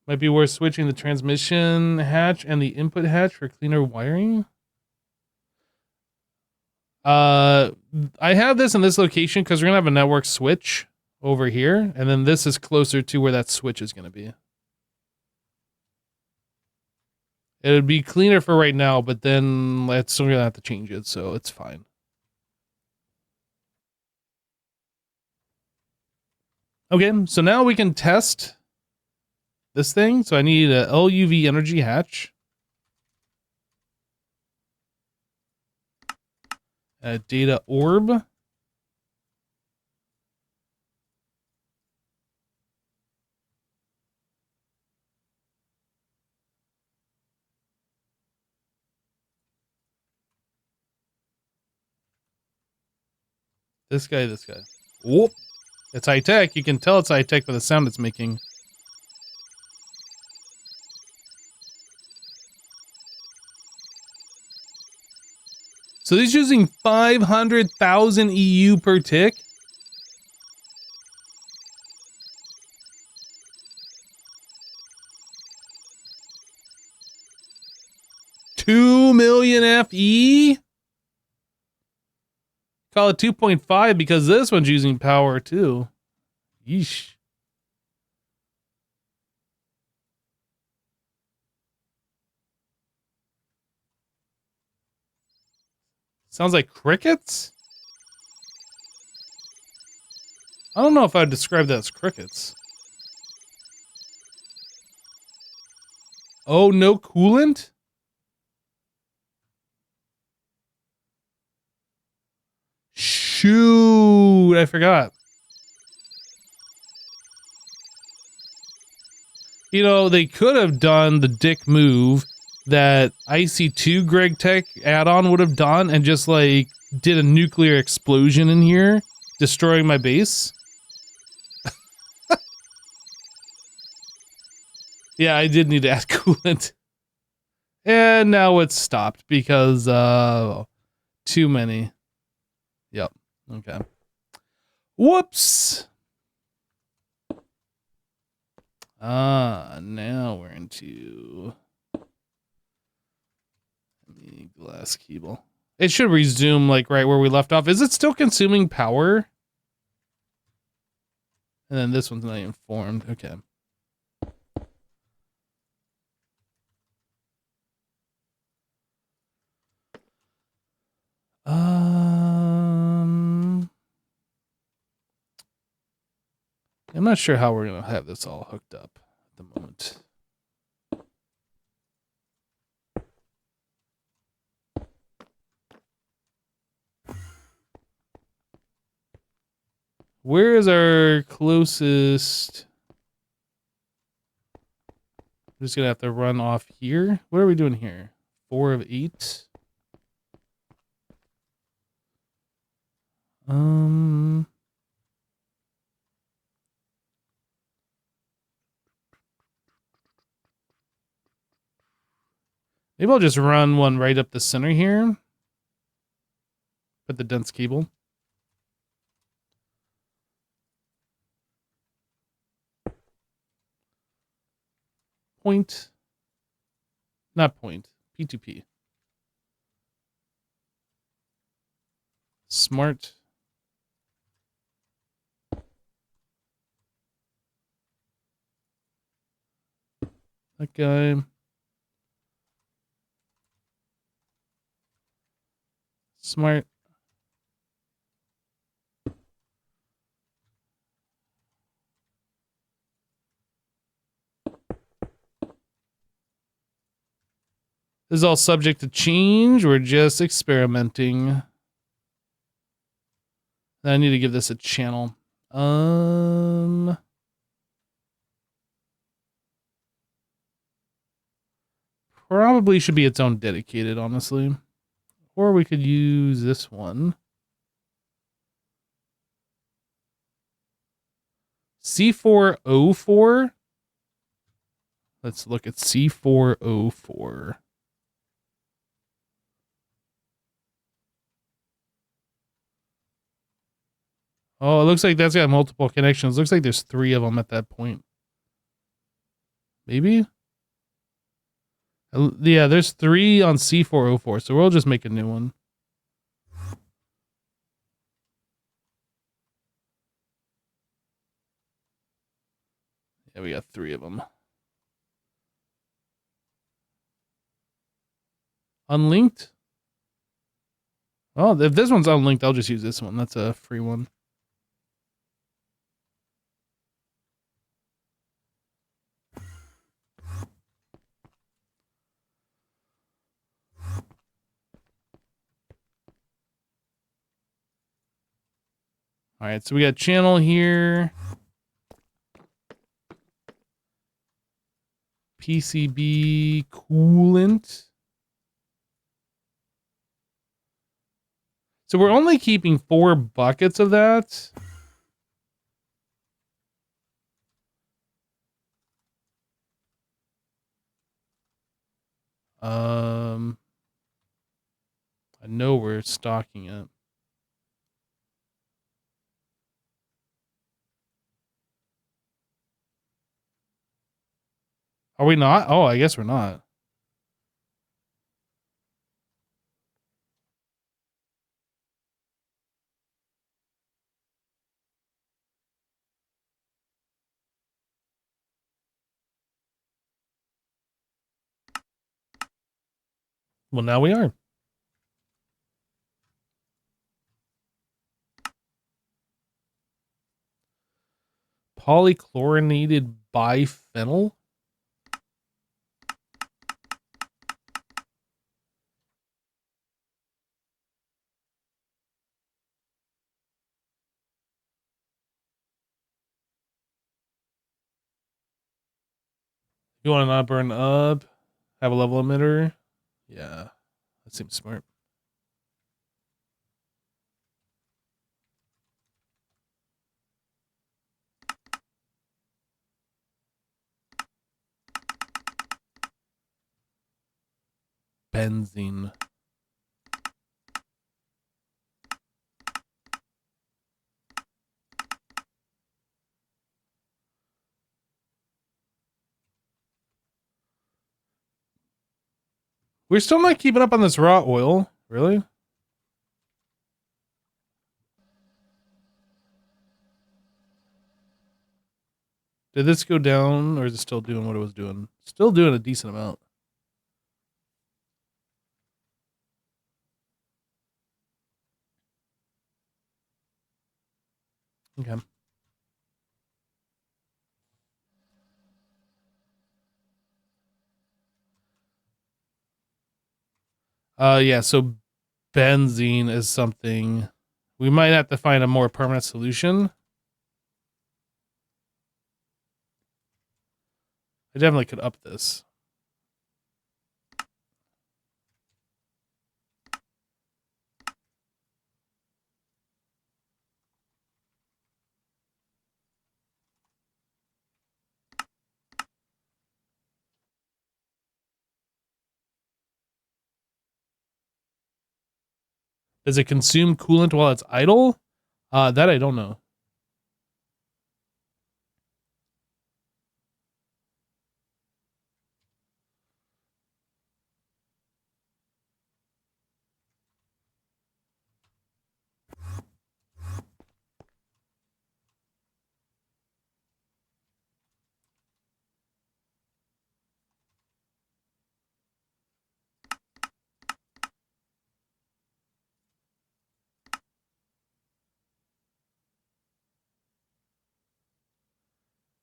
Might be worth switching the transmission hatch and the input hatch for cleaner wiring. I have this in this location because we're gonna have a network switch over here, and then this is closer to where that switch is gonna be. It would be cleaner for right now, but then it's still gonna have to change it, so it's fine. Okay, so now we can test this thing. So I need a LUV energy hatch. A data orb. This guy. Whoop. It's high tech. You can tell it's high tech by the sound it's making. So he's using 500,000 EU per tick. $2 million FE? Call it 2.5 because this one's using power too. Yeesh. Sounds like crickets? I don't know if I'd describe that as crickets. Oh, no coolant? Shoot, I forgot. You know, they could have done the dick move that IC2 Greg Tech add-on would have done and just like did a nuclear explosion in here, destroying my base. Yeah, I did need to add coolant. And now it's stopped because too many. Yep. Okay. Whoops. Now we're into the glass cable. It should resume like right where we left off. Is it still consuming power? And then this one's not even formed. Okay. I'm not sure how we're gonna have this all hooked up at the moment. Where is our closest? I'm just gonna have to run off here. What are we doing here? 4 of 8. Maybe I'll just run one right up the center here. Put the dense cable. Point. Not point. P2P. Smart. That guy. Smart. This is all subject to change. We're just experimenting. I need to give this a channel. Probably should be its own dedicated, honestly. Or we could use this one. C404. Let's look at C404. Oh, it looks like that's got multiple connections. Looks like there's 3 of them at that point. Maybe? Yeah, there's 3 on C404, so we'll just make a new one. Yeah, we got 3 of them. Unlinked? Oh, if this one's unlinked, I'll just use this one. That's a free one. All right, so we got channel here. PCB coolant. So we're only keeping 4 buckets of that. I know we're stocking it. Are we not? Oh, I guess we're not. Well, now we are. Polychlorinated biphenyl. You want to not burn up? Have a level emitter? Yeah, that seems smart. Benzene. We're still not keeping up on this raw oil. Really? Did this go down, or is it still doing what it was doing? Still doing a decent amount. Okay. Yeah, so benzene is something we might have to find a more permanent solution. I definitely could up this. Does it consume coolant while it's idle? That I don't know.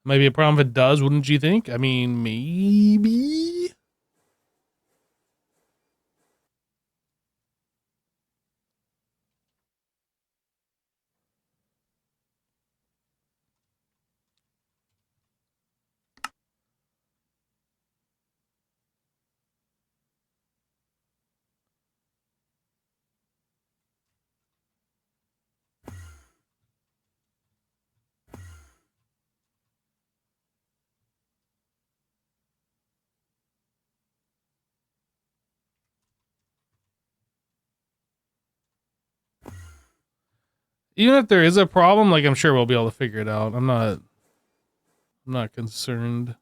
Might be a problem if it does, wouldn't you think? I mean, maybe. Even if there is a problem, like I'm sure we'll be able to figure it out. I'm not concerned.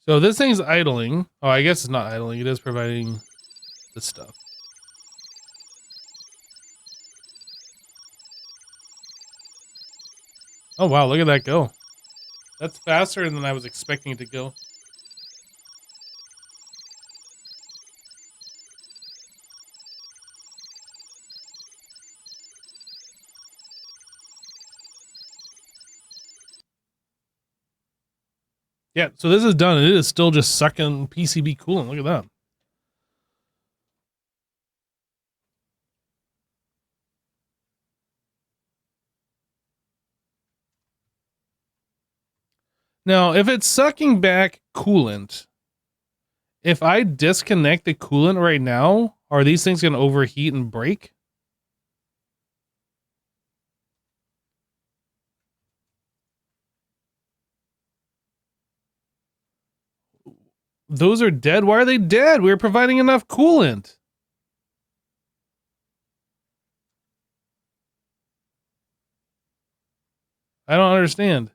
So this thing's idling. Oh, I guess it's not idling. It is providing the stuff. Oh, wow. Look at that go. That's faster than I was expecting it to go. Yeah, so this is done. It is still just sucking PCB coolant. Look at that. Now, if it's sucking back coolant, if I disconnect the coolant right now, are these things going to overheat and break? Those are dead. Why are they dead? We were providing enough coolant. I don't understand.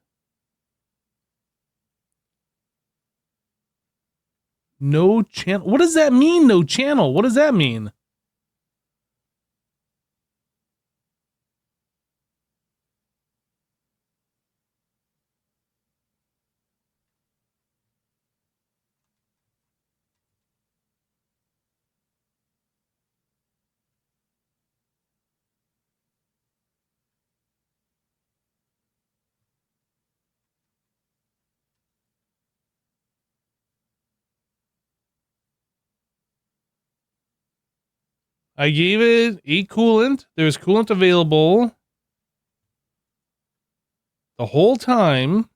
No channel. What does that mean? No channel. What does that mean? I gave it a coolant. There's coolant available the whole time.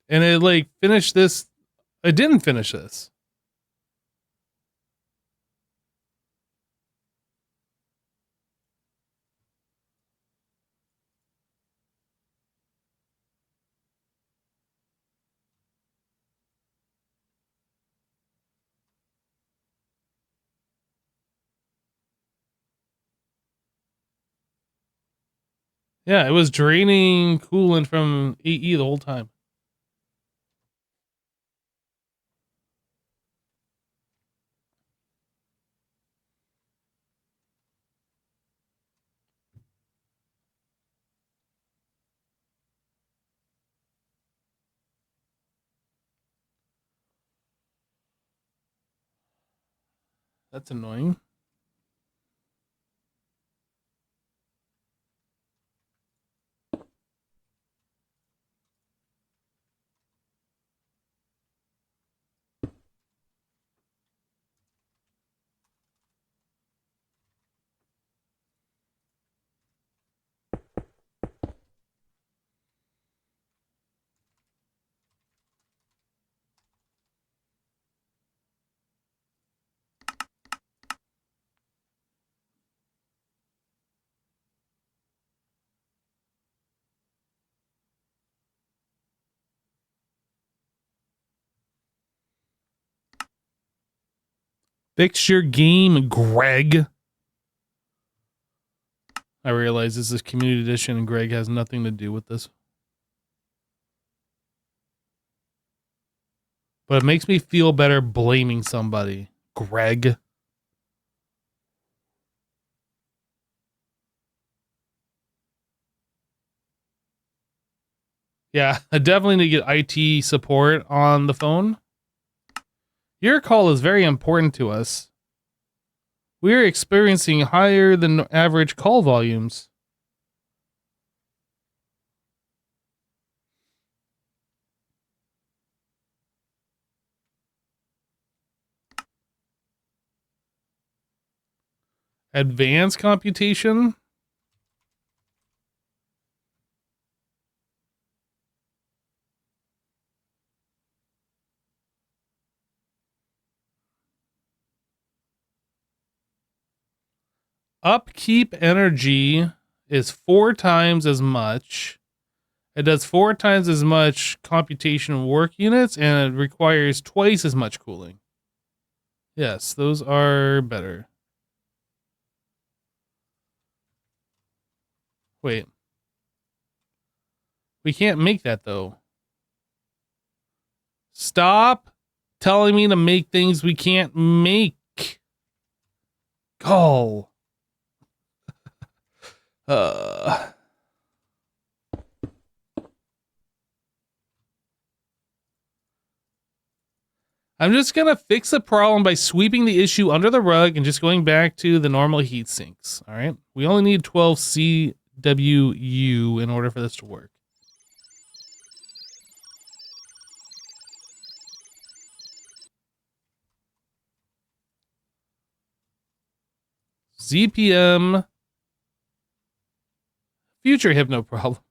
And it like finished this. It didn't finish this. Yeah, it was draining coolant from AE the whole time. That's annoying. Fix your game, Greg. I realize this is community edition and Greg has nothing to do with this. But it makes me feel better blaming somebody. Greg. Yeah, I definitely need to get IT support on the phone. Your call is very important to us. We are experiencing higher than average call volumes. Advanced computation. upkeep energy is 4 times as much. It does 4 times as much computation work units, and it requires twice as much cooling. Yes, those are better. Wait. We can't make that, though. Stop telling me to make things we can't make. Go. I'm just going to fix the problem by sweeping the issue under the rug and just going back to the normal heat sinks. All right. We only need 12 CWU in order for this to work. ZPM. Future Hypno problem.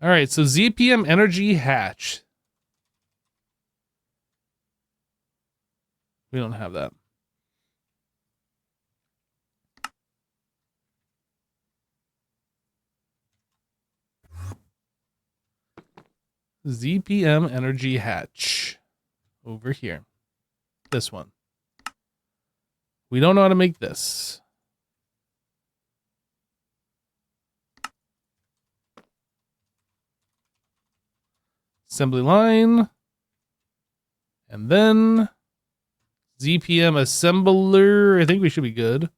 All right, so ZPM Energy Hatch. We don't have that. ZPM Energy Hatch. Over here. This one. We don't know how to make this. Assembly line. And then ZPM assembler. I think we should be good.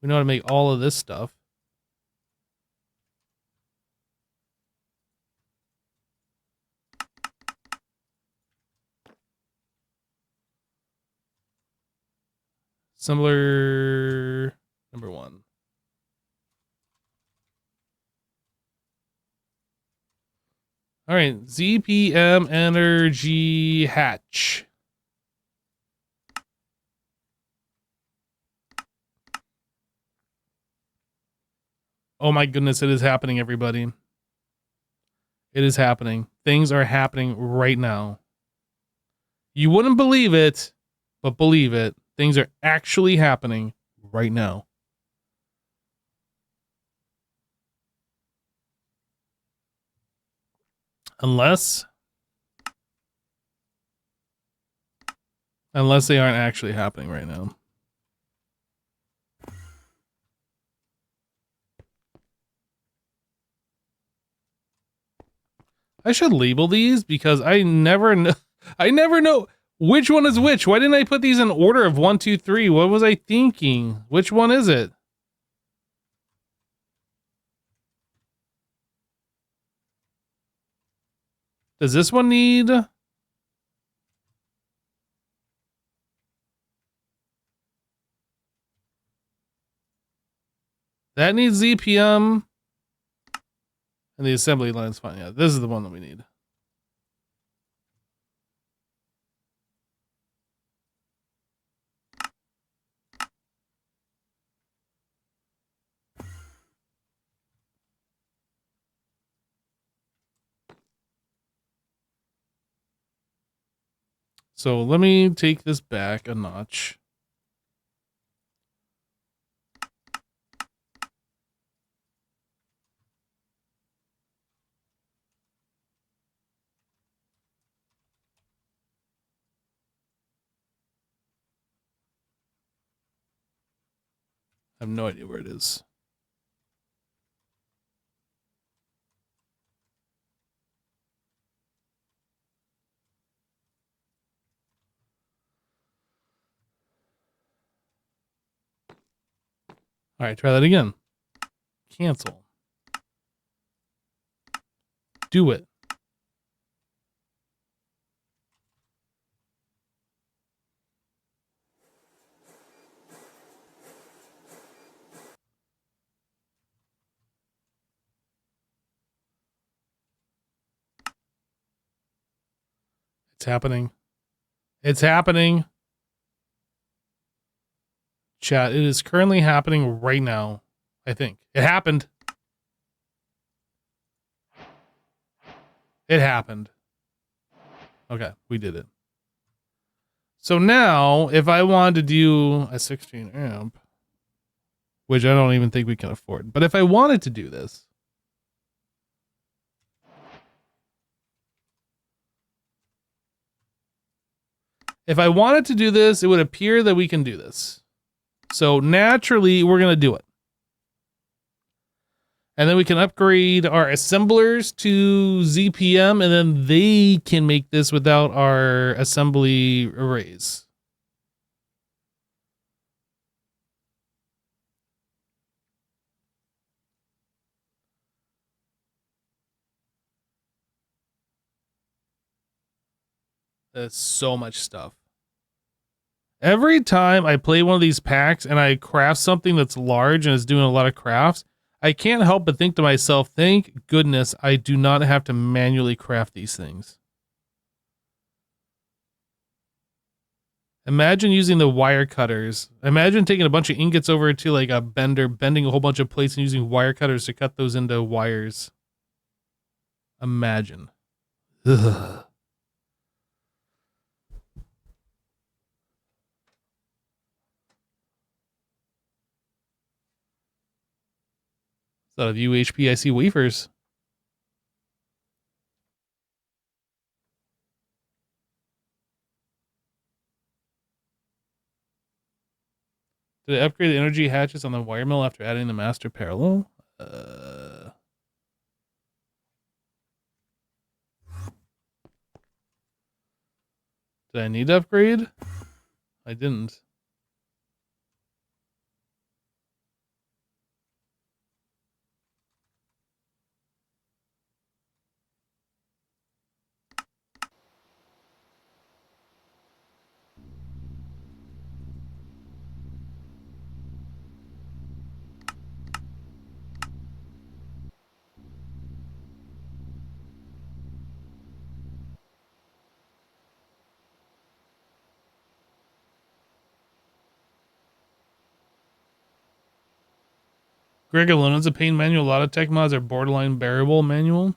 We know how to make all of this stuff. Assembler number 1. All right, ZPM Energy Hatch. Oh my goodness, it is happening, everybody. It is happening. Things are happening right now. You wouldn't believe it, but believe it. Things are actually happening right now. Unless they aren't actually happening right now. I should label these because I never know which one is which. Why didn't I put these in order of 1, 2, 3? What was I thinking? Which one is it? Does this one need... That needs ZPM. And the assembly line's fine. Yeah, this is the one that we need. So let me take this back a notch. I have no idea where it is. All right, try that again. Cancel. Do it. It's happening. It's happening. Chat, it is currently happening right now. I think. It happened. It happened. Okay, we did it. So now, if I wanted to do a 16 amp, which I don't even think we can afford, but if I wanted to do this, it would appear that we can do this. So naturally, we're going to do it. And then we can upgrade our assemblers to ZPM, and then they can make this without our assembly arrays. That's so much stuff. Every time I play one of these packs and I craft something that's large and is doing a lot of crafts, I can't help but think to myself, thank goodness I do not have to manually craft these things. Imagine using the wire cutters. Imagine taking a bunch of ingots over to like a bender, bending a whole bunch of plates and using wire cutters to cut those into wires. Imagine. Ugh. Out of UHP, I see wafers. Did I upgrade the energy hatches on the wire mill after adding the master parallel? Did I need to upgrade? I didn't. Greg Alona's a pain manual. A lot of tech mods are borderline bearable manual.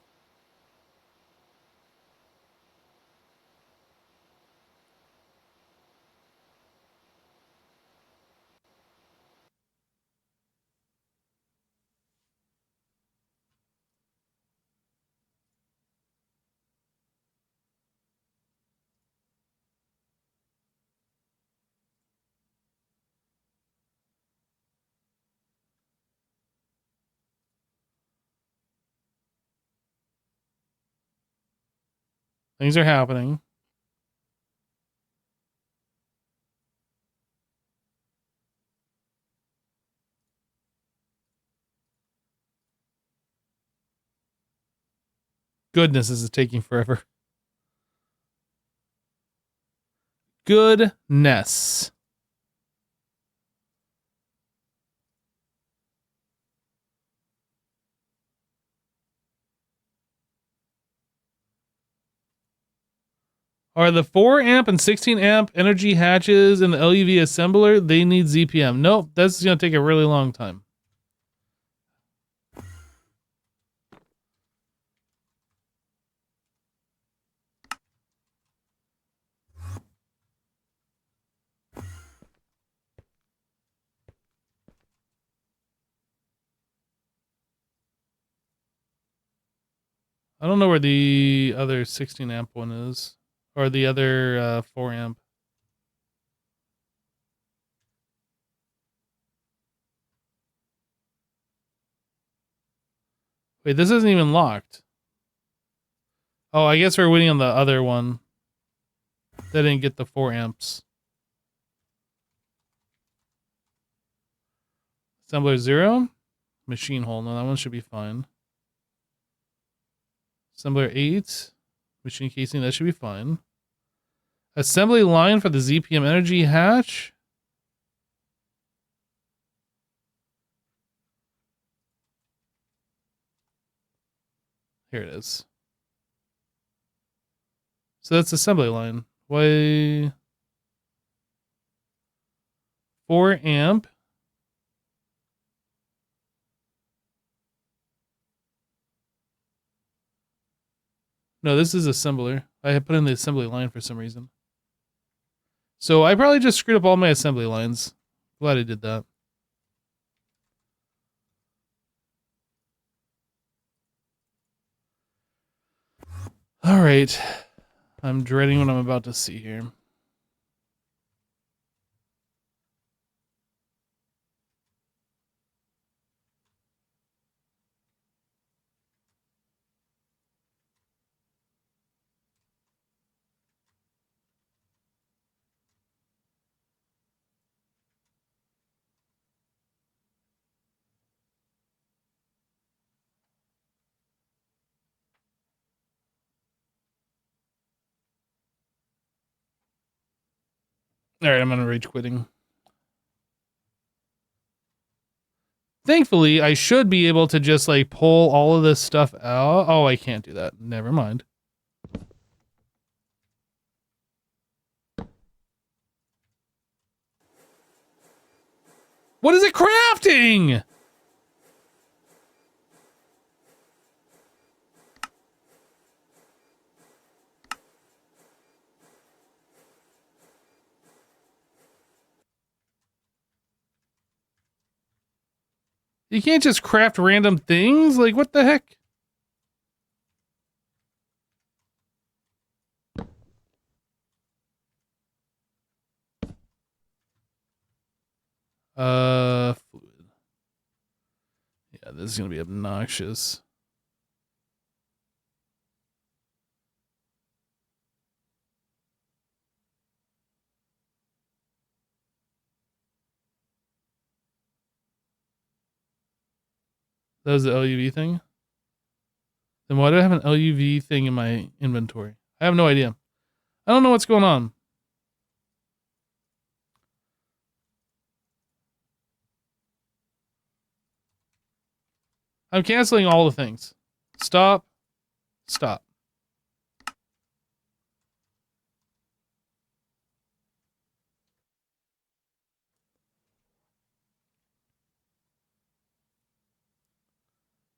Things are happening. Goodness, this is taking forever. Goodness. Are the 4 amp and 16 amp energy hatches in the LUV assembler? They need ZPM. Nope, that's going to take a really long time. I don't know where the other 16 amp one is. Or the other 4 amp. Wait, this isn't even locked. Oh, I guess we're waiting on the other one. They didn't get the 4 amps. Assembler 0. Machine hole. No, that one should be fine. Assembler 8. Machine casing. That should be fine. Assembly line for the ZPM energy hatch. Here it is. So that's assembly line. Why? 4 amp. No, this is assembler. I had put in the assembly line for some reason. So I probably just screwed up all my assembly lines. Glad I did that. All right. I'm dreading what I'm about to see here. All right, I'm gonna rage quitting. Thankfully, I should be able to just like pull all of this stuff out. Oh, I can't do that. Never mind. What is it crafting? You can't just craft random things? Like, what the heck? Fluid. Yeah, this is gonna be obnoxious. That was the LUV thing? Then why do I have an LUV thing in my inventory? I have no idea. I don't know what's going on. I'm canceling all the things. Stop. Stop.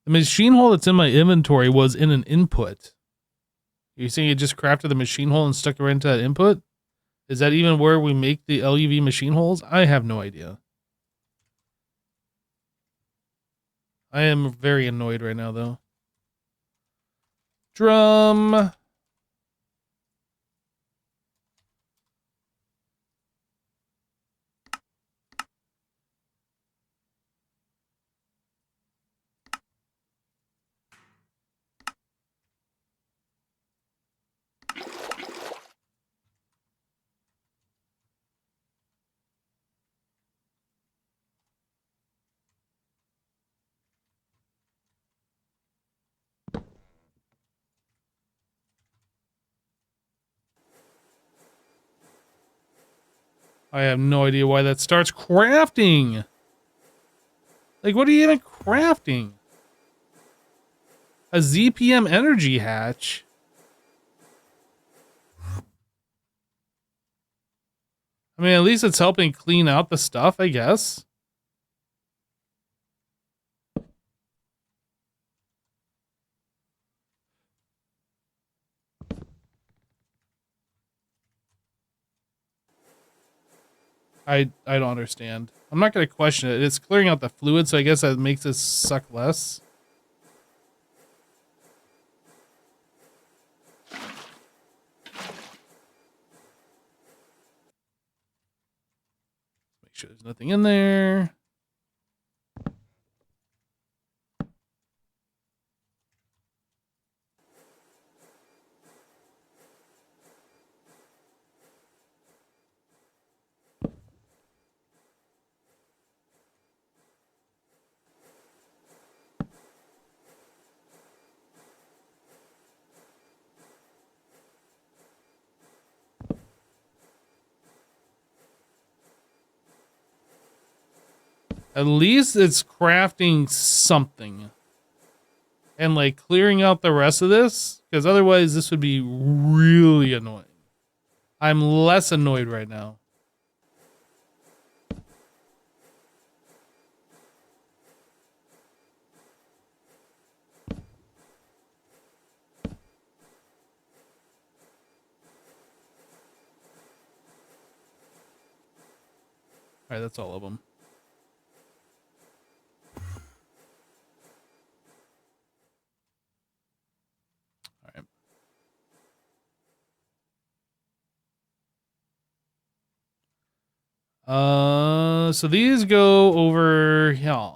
The machine hole that's in my inventory was in an input. You're saying it just crafted the machine hole and stuck it right into that input? Is that even where we make the LUV machine holes? I have no idea. I am very annoyed right now, though. Drum. I have no idea why that starts crafting. Like, what are you even crafting? A ZPM energy hatch? I mean, at least it's helping clean out the stuff, I guess. I don't understand. I'm not going to question it. It's clearing out the fluid, so I guess that makes it suck less. Make sure there's nothing in there. At least it's crafting something. And like clearing out the rest of this, because otherwise this would be really annoying. I'm less annoyed right now. All right, that's all of them. All right. So these go over here.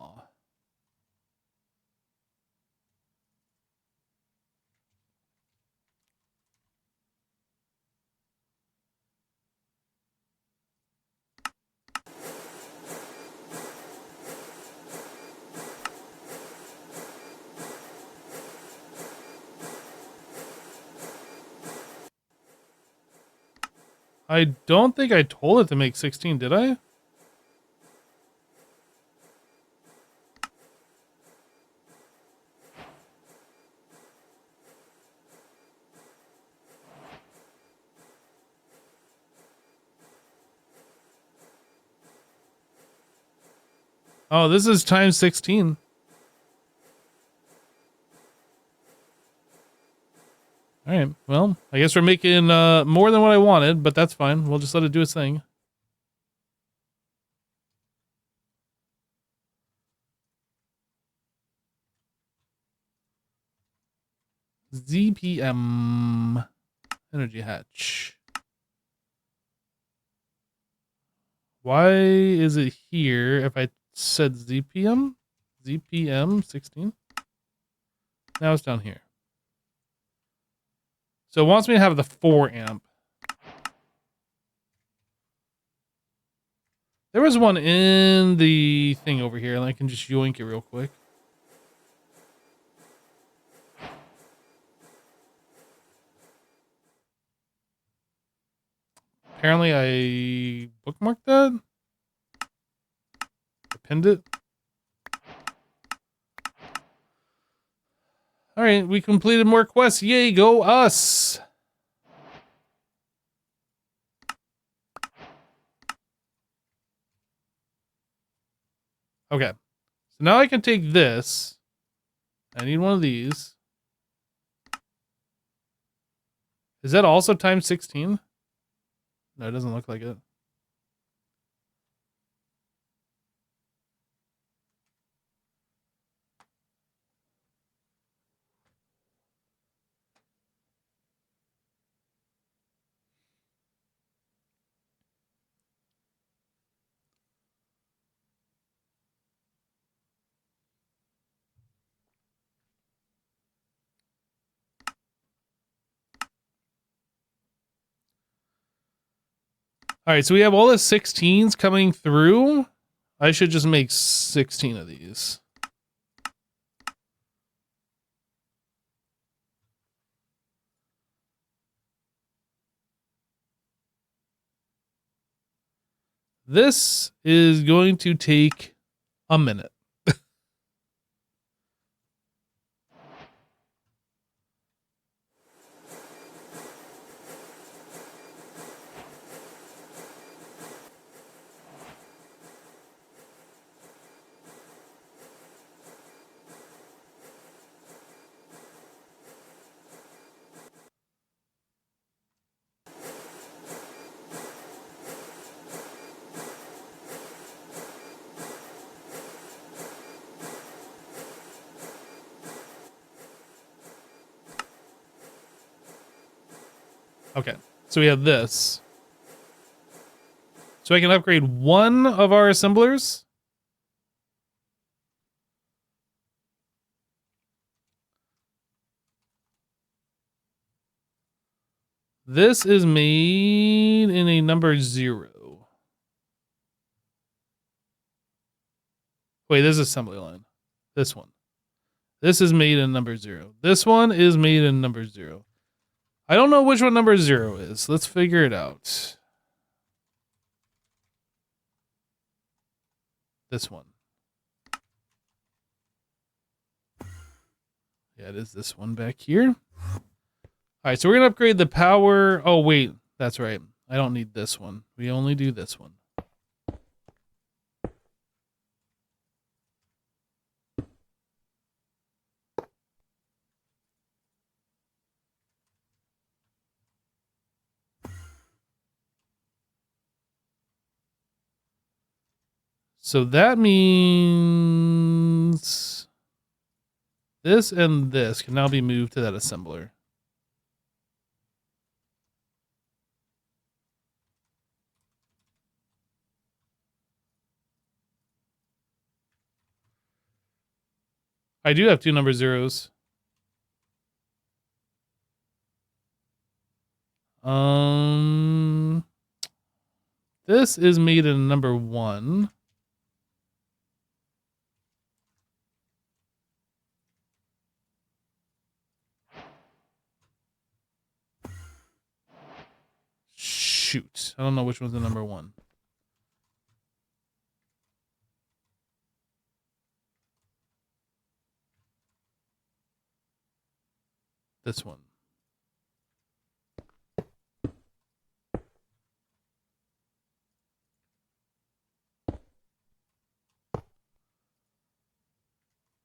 I don't think I told it to make 16, did I? Oh, this is times 16. All right. Well, I guess we're making more than what I wanted, but that's fine. We'll just let it do its thing. ZPM energy hatch. Why is it here if I said ZPM? ZPM 16? Now it's down here. So it wants me to have the 4 amp. There was one in the thing over here, and I can just yoink it real quick. Apparently I bookmarked that. I pinned it. All right, we completed more quests. Yay, go us! Okay, so now I can take this. I need one of these. Is that also times 16? No, it doesn't look like it. All right, so we have all the 16s coming through. I should just make 16 of these. This is going to take a minute. Okay, so we have this. So I can upgrade one of our assemblers. This is made in a number 0. Wait, this is assembly line. This one. This is made in number 0. This one is made in number 0. I don't know which one number 0 is. Let's figure it out. This one. Yeah, it is this one back here. All right, so we're going to upgrade the power. Oh, wait. That's right. I don't need this one. We only do this one. So that means this and this can now be moved to that assembler. I do have two number zeros. This is made in number 1. Shoot. I don't know which one's the number 1. This one.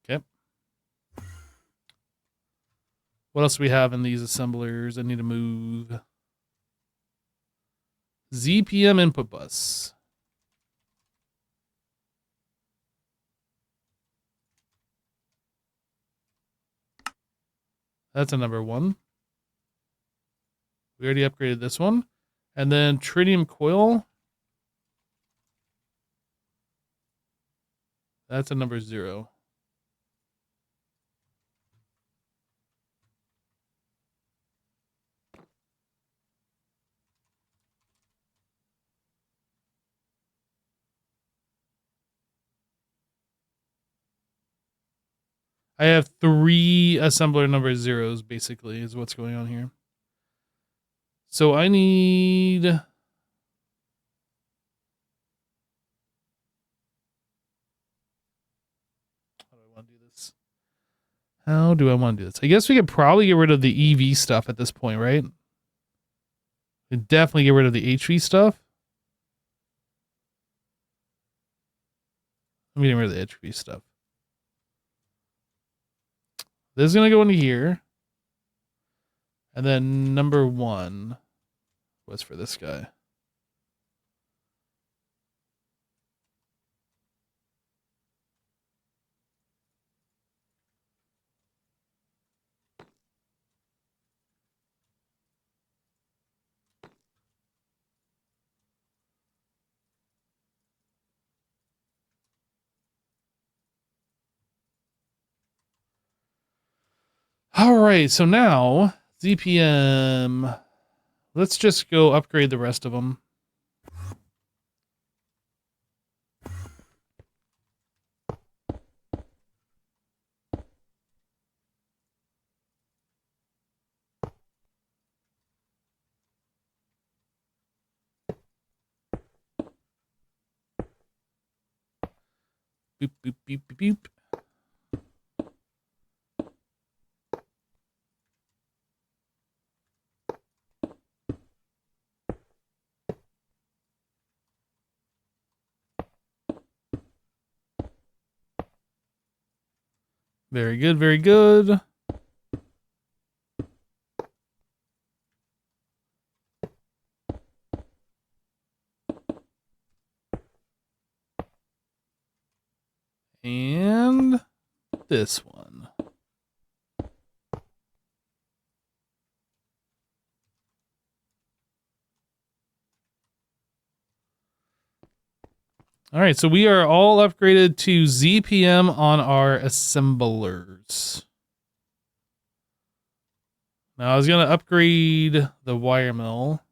Okay. What else do we have in these assemblers? I need to move ZPM input bus. That's a number 1. We already upgraded this one. And then tritium coil. That's a number 0. I have 3 assembler number 0s, basically, is what's going on here. So I need... How do I want to do this? How do I want to do this? I guess we could probably get rid of the EV stuff at this point, right? We'd definitely get rid of the HV stuff. I'm getting rid of the HV stuff. This is going to go into here. And then number 1 was for this guy. All right, so now ZPM. Let's just go upgrade the rest of them. Boop, boop, boop, boop, boop. Very good, very good. And this one. All right, so we are all upgraded to ZPM on our assemblers. Now I was going to upgrade the wire mill.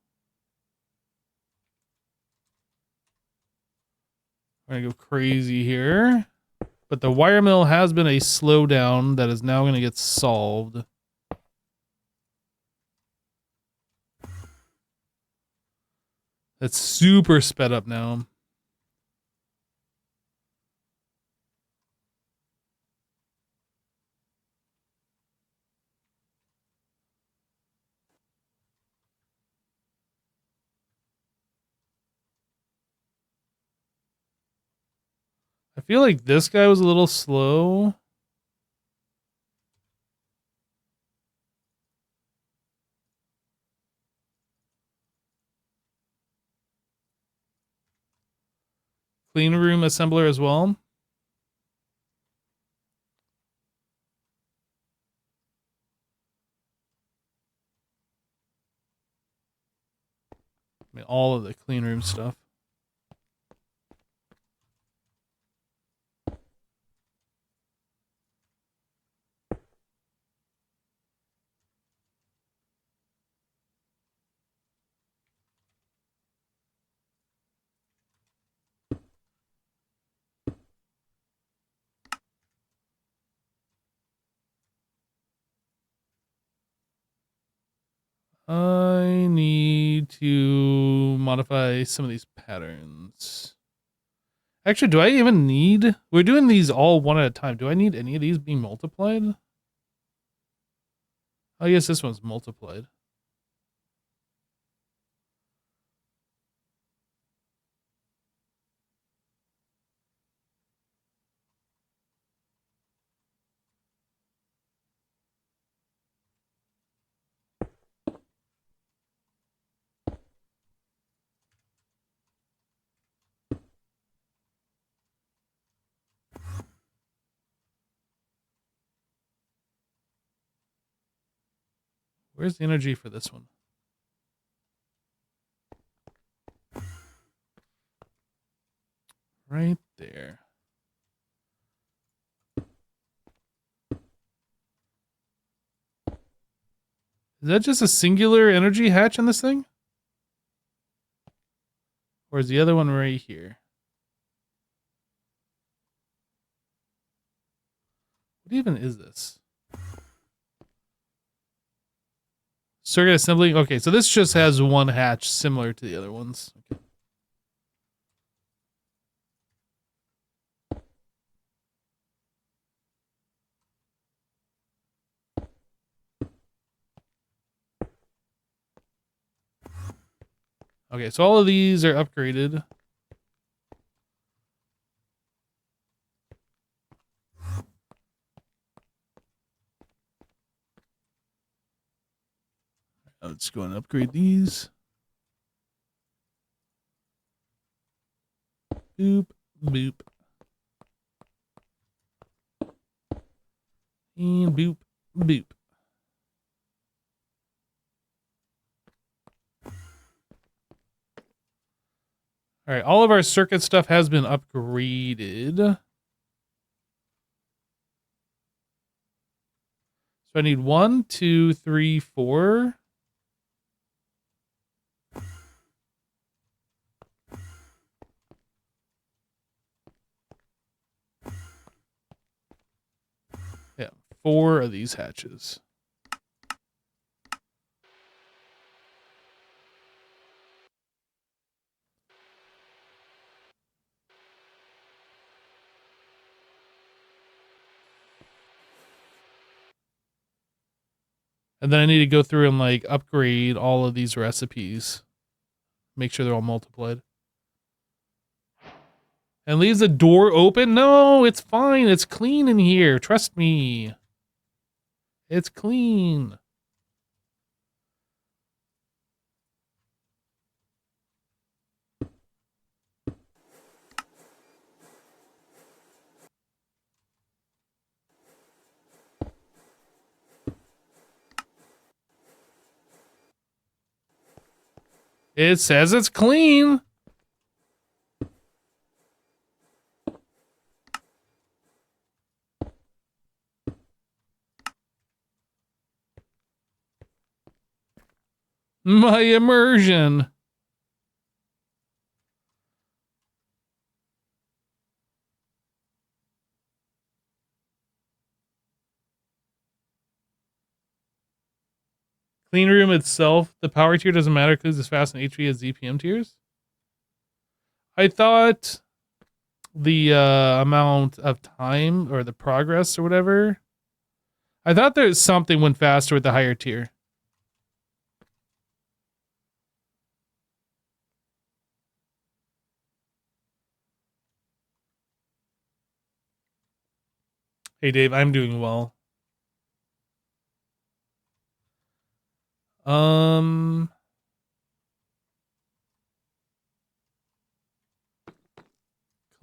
We're going to go crazy here. But the wire mill has been a slowdown that is now going to get solved. It's super sped up now. I feel like this guy was a little slow. clean room assembler as well. I mean, all of the clean room stuff. I need to modify some of these patterns. Actually, do I even need... We're doing these all one at a time. Do I need any of these being multiplied? Oh, yes, this one's multiplied. Where's the energy for this one? Right there. Is that just a singular energy hatch on this thing? Or is the other one right here? What even is this? Circuit assembly. Okay, so this just has one hatch similar to the other ones. Okay. Okay, so all of these are upgraded. Let's go and upgrade these. Boop, boop. And boop, boop. All right, all of our circuit stuff has been upgraded. So I need 1, 2, 3, 4. Yeah, 4 of these hatches. And then I need to go through and like upgrade all of these recipes. Make sure they're all multiplied. And leaves the door open? No, it's fine. It's clean in here. Trust me. It's clean. It says it's clean. My immersion. Clean room itself, the power tier doesn't matter because it's fast and HP as ZPM tiers. I thought the amount of time or the progress or whatever. I thought there's something went faster with the higher tier. Hey Dave, I'm doing well.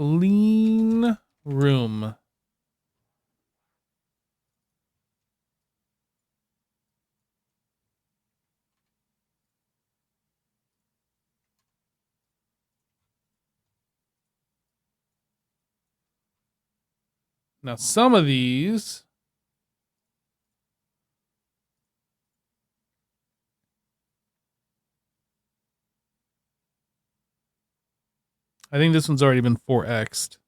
Clean room. Now, some of these I think this one's already been 4x'd.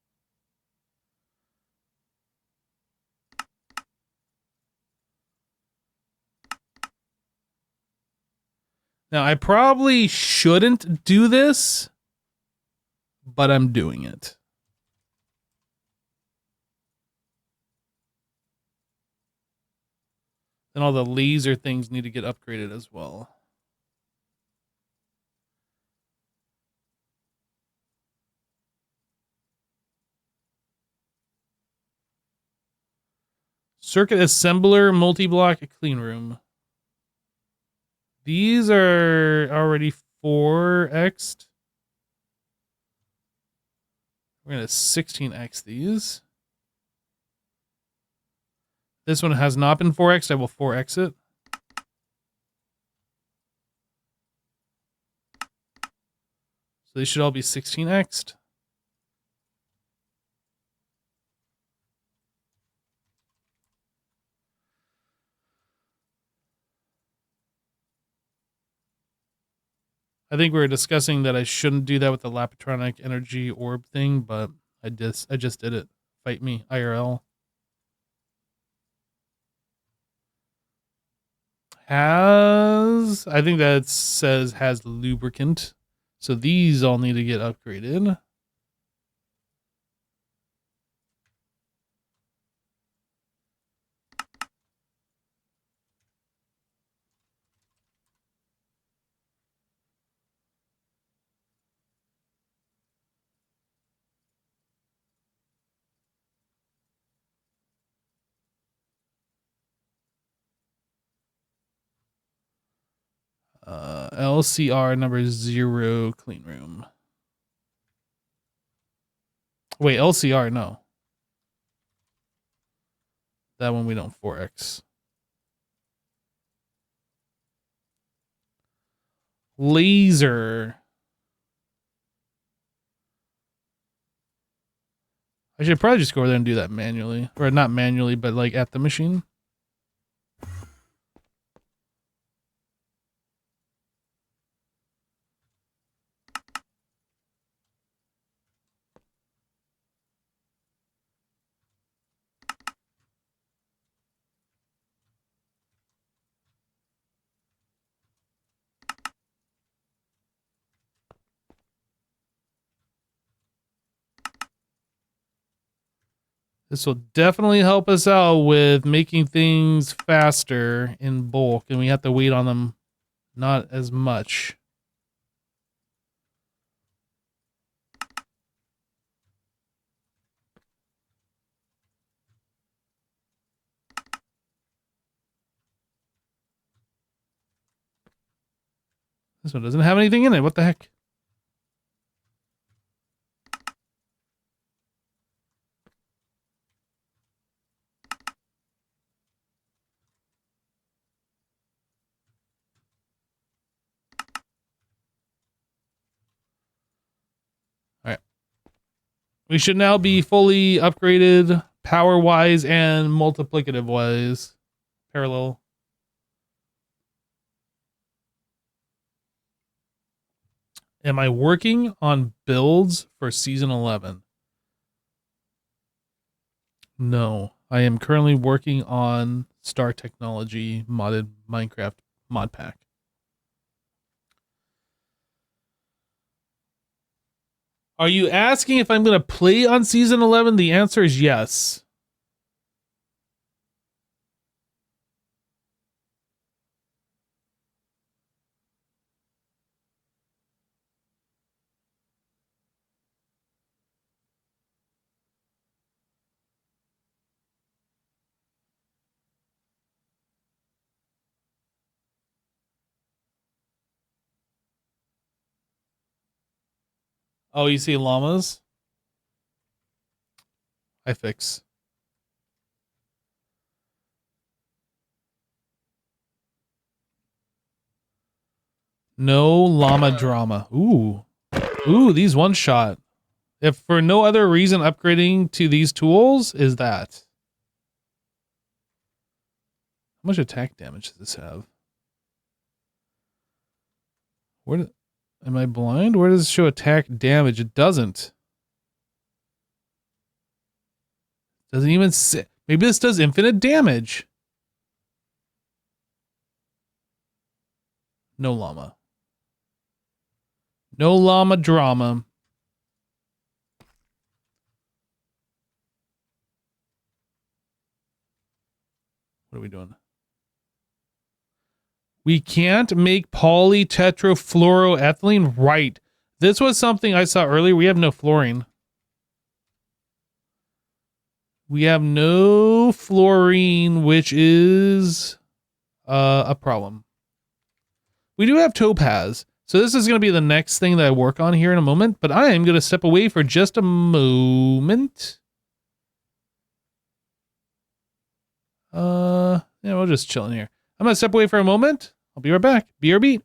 Now, I probably shouldn't do this, but I'm doing it. Then all the laser things need to get upgraded as well. Circuit assembler, multi-block, clean room. These are already 4x'd. We're going to 16x these. This one has not been 4x'd. I will 4x it. So they should all be 16x'd. I think we were discussing that I shouldn't do that with the Lapitronic energy orb thing, but I just did it. Fight me, IRL. I think that says has lubricant. So these all need to get upgraded. LCR number 0 clean room. Wait, LCR, no. That one we don't 4x. Laser. I should probably just go over there and do that manually. Or not manually, but like at the machine. This will definitely help us out with making things faster in bulk, and we have to wait on them not as much. This one doesn't have anything in it. What the heck? All right. We should now be fully upgraded power-wise and multiplicative-wise. Parallel. Am I working on builds for season 11? No. I am currently working on Star Technology modded Minecraft mod pack. Are you asking if I'm going to play on season 11? The answer is yes. Oh, you see llamas? I fix. No llama drama. Ooh. Ooh, these one shot. If for no other reason upgrading to these tools is that. How much attack damage does this have? Where am I blind? Where does it show attack damage? It doesn't. Doesn't even say. Maybe this does infinite damage. No llama. No llama drama. What are we doing? We can't make polytetrafluoroethylene. Right. This was something I saw earlier. We have no fluorine. We have no fluorine, which is a problem. We do have topaz. So this is going to be the next thing that I work on here in a moment. But I am going to step away for just a moment. Yeah, we'll just chill in here. I'm going to step away for a moment. I'll be right back. BRB.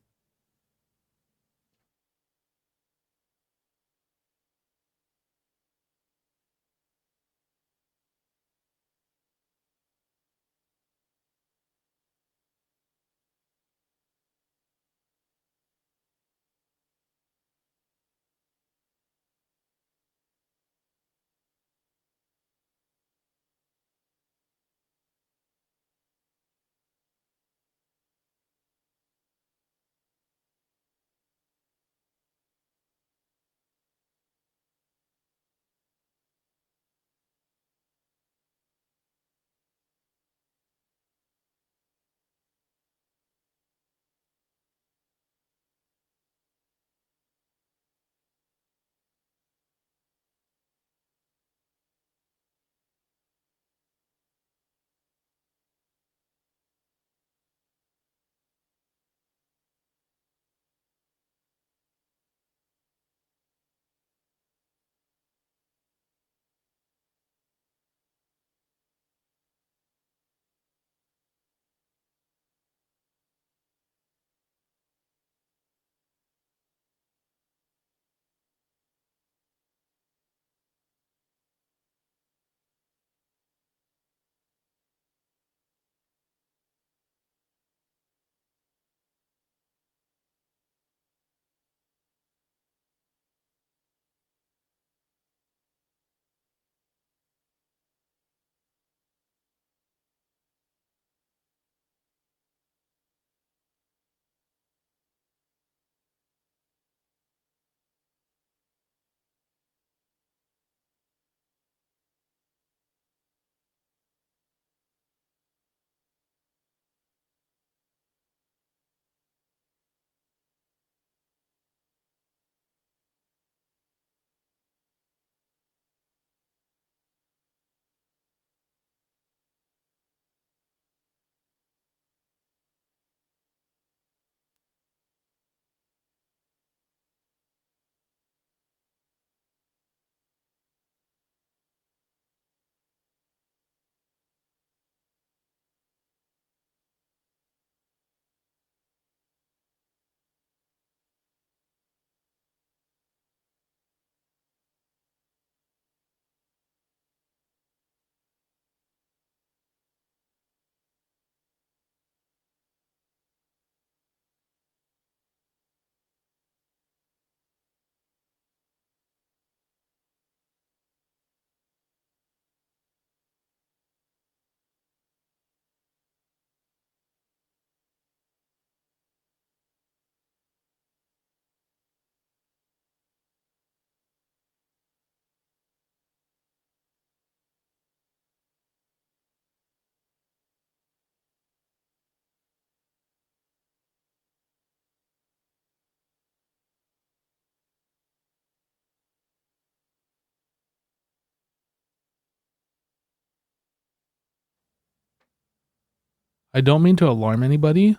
I don't mean to alarm anybody,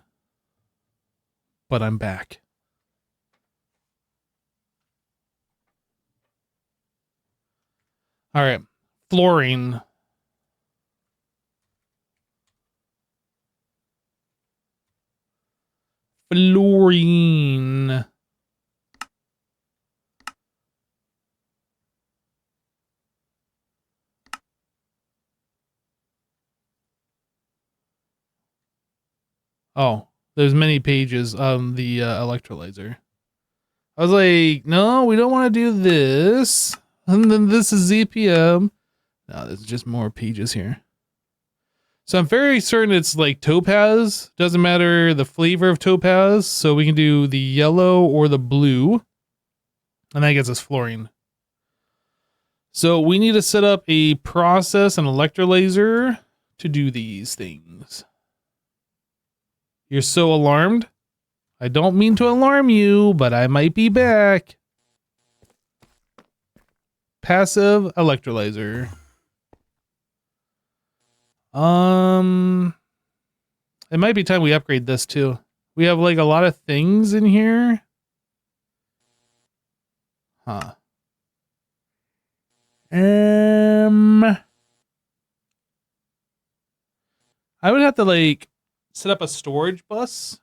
but I'm back. All right. fluorine. Fluorine. Oh, there's many pages on the electrolyzer. I was like, no, we don't want to do this. And then this is ZPM. No, there's just more pages here. So I'm very certain it's like topaz. Doesn't matter the flavor of topaz. So we can do the yellow or the blue. And that gets us fluorine. So we need to set up a process, an electrolyzer to do these things. You're so alarmed? I don't mean to alarm you, but I might be back. Passive electrolyzer. It might be time we upgrade this too. We have like a lot of things in here. Huh. I would have to like set up a storage bus.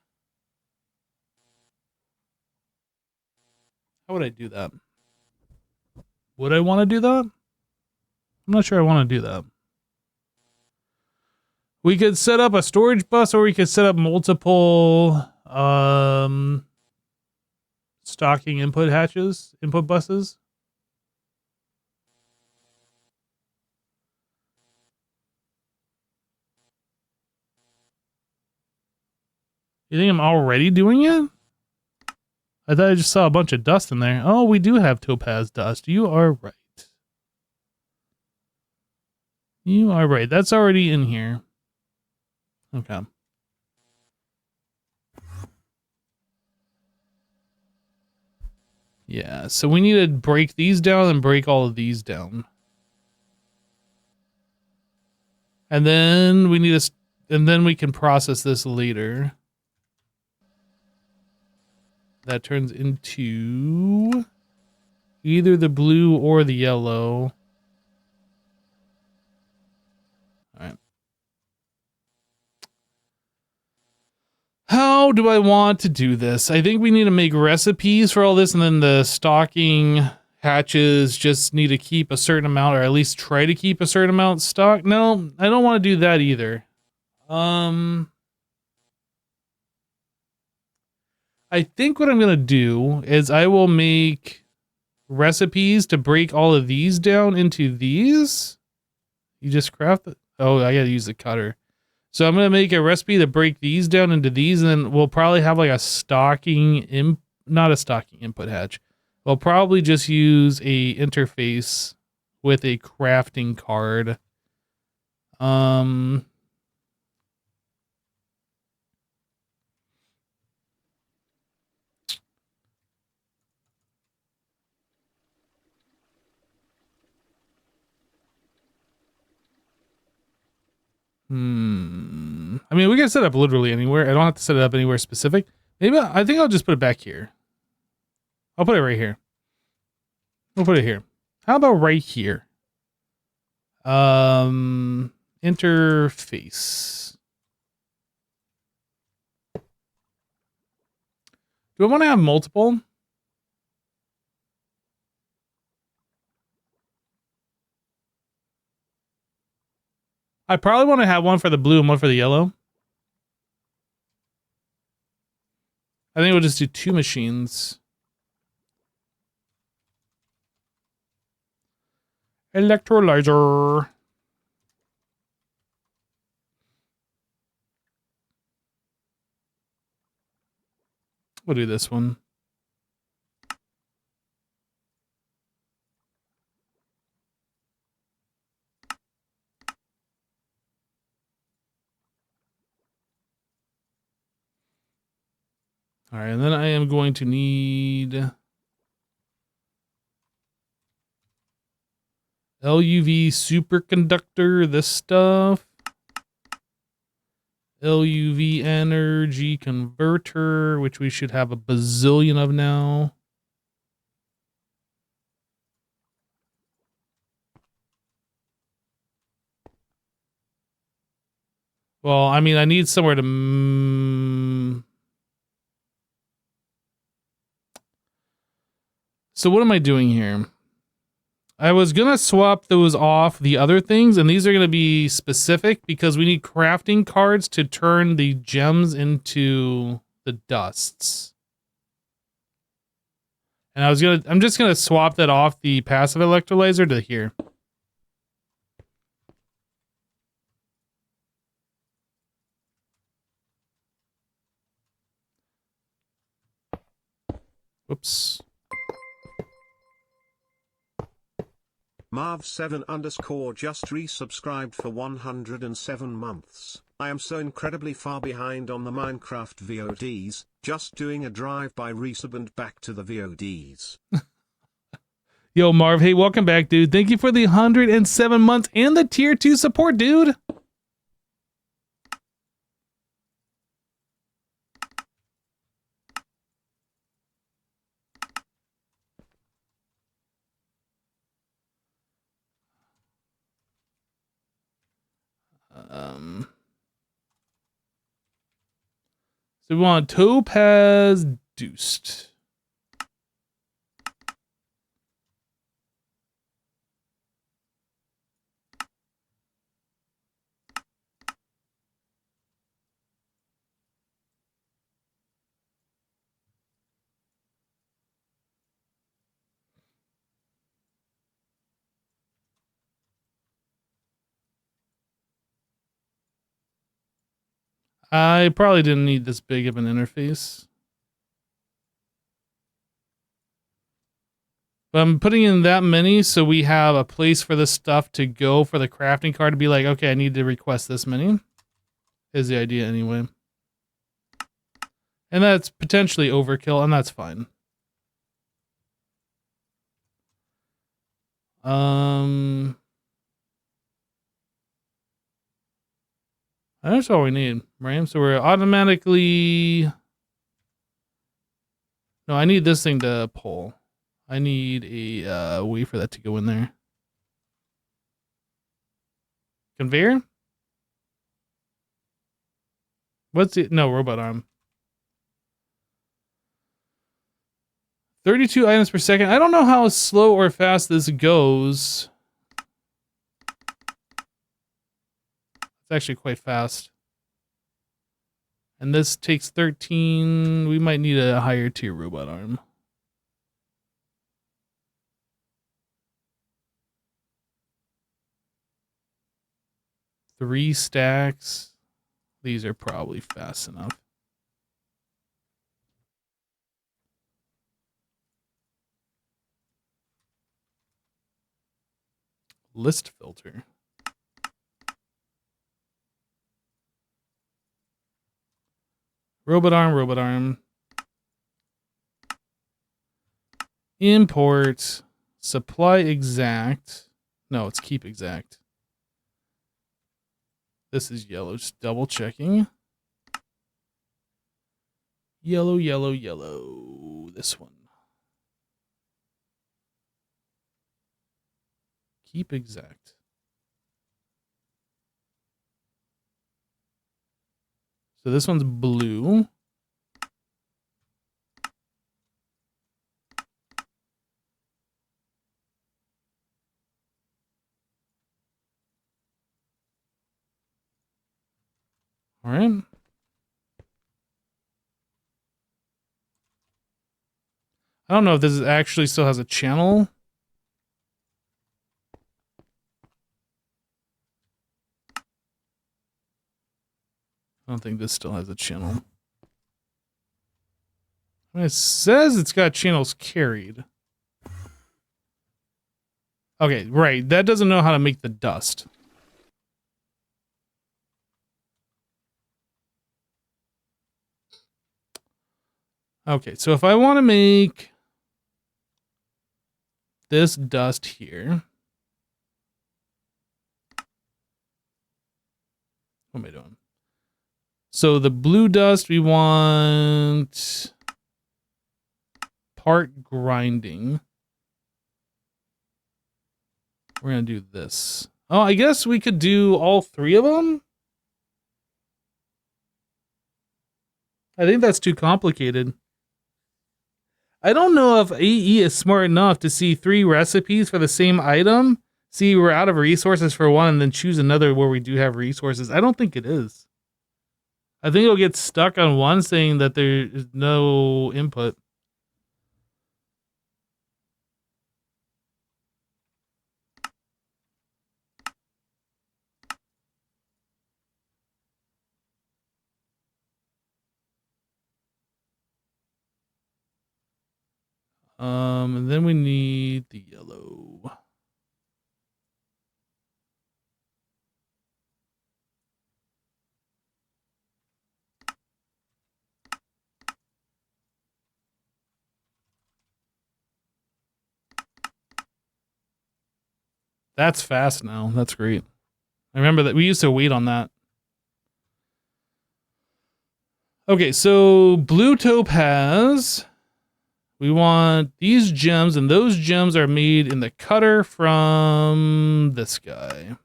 How would I do that? Would I want to do that? I'm not sure I want to do that. We could set up a storage bus, or we could set up multiple stocking input buses. You think I'm already doing it? I thought I just saw a bunch of dust in there. Oh, we do have topaz dust. You are right. You are right. That's already in here. Okay. Yeah, so we need to break these down and break all of these down. And then we need to, and then we can process this later. That turns into either the blue or the yellow. All right. How do I want to do this? I think we need to make recipes for all this, and then the stocking hatches just need to keep a certain amount, or at least try to keep a certain amount stocked. No, I don't want to do that either. I think what I'm going to do is I will make recipes to break all of these down into these. You just craft it. Oh, I got to use the cutter. So I'm going to make a recipe to break these down into these, and then we'll probably have like a not a stocking input hatch. We'll probably just use a interface with a crafting card. I mean, we can set up literally anywhere. I don't have to set it up anywhere specific. Maybe I think I'll just put it back here. I'll put it right here. We'll put it here. How about right here? Interface. Do I want to have multiple? I probably want to have one for the blue and one for the yellow. I think we'll just do 2 machines. Electrolyzer. We'll do this one. All right, and then I am going to need LUV superconductor, this stuff. LUV energy converter, which we should have a bazillion of now. Well, I mean, I need somewhere to... So what am I doing here? I was going to swap those off the other things, and these are going to be specific because we need crafting cards to turn the gems into the dusts. And I'm just going to swap that off the passive electrolyzer to here. Whoops. Marv7_ just resubscribed for 107 months. I am so incredibly far behind on the Minecraft VODs, just doing a drive-by resub and back to the VODs. Yo, Marv, hey, welcome back, dude. Thank you for the 107 months and the tier 2 support, dude. So we want Topaz Deuced. I probably didn't need this big of an interface. But I'm putting in that many so we have a place for this stuff to go for the crafting card to be like, okay, I need to request this many. Is the idea anyway. And that's potentially overkill, and that's fine. That's all we need, right? So we're automatically... No, I need this thing to pull. I need a way for that to go in there. Conveyor? What's it? No, robot arm. 32 items per second. I don't know how slow or fast this goes. It's actually quite fast. And this takes 13. We might need a higher tier robot arm. Three stacks. These are probably fast enough. List filter. Robot arm, robot arm. Import. Supply exact. No, it's keep exact. This is yellow. Just double checking. Yellow, yellow, yellow. This one. Keep exact. So this one's blue. All right. I don't know if this actually still has a channel. I don't think this still has a channel. I mean, it says it's got channels carried. Okay, right. That doesn't know how to make the dust. Okay, so if I want to make this dust here. What am I doing? So the blue dust, we want part grinding. We're going to do this. Oh, I guess we could do all three of them. I think that's too complicated. I don't know if AE is smart enough to see 3 recipes for the same item, see we're out of resources for one, and then choose another where we do have resources. I don't think it is. I think it'll get stuck on one saying that there is no input. And then we need the yellow. That's fast now. That's great. I remember that we used to wait on that. Okay, so blue topaz. We want these gems, and those gems are made in the cutter from this guy.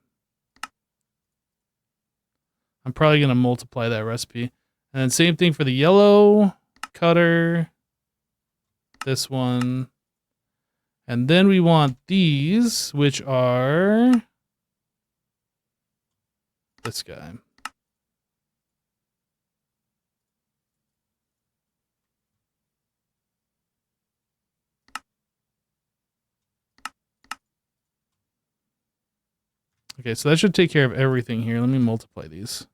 I'm probably going to multiply that recipe. And then same thing for the yellow cutter. This one. And then we want these, which are this guy. Okay, so that should take care of everything here. Let me multiply these.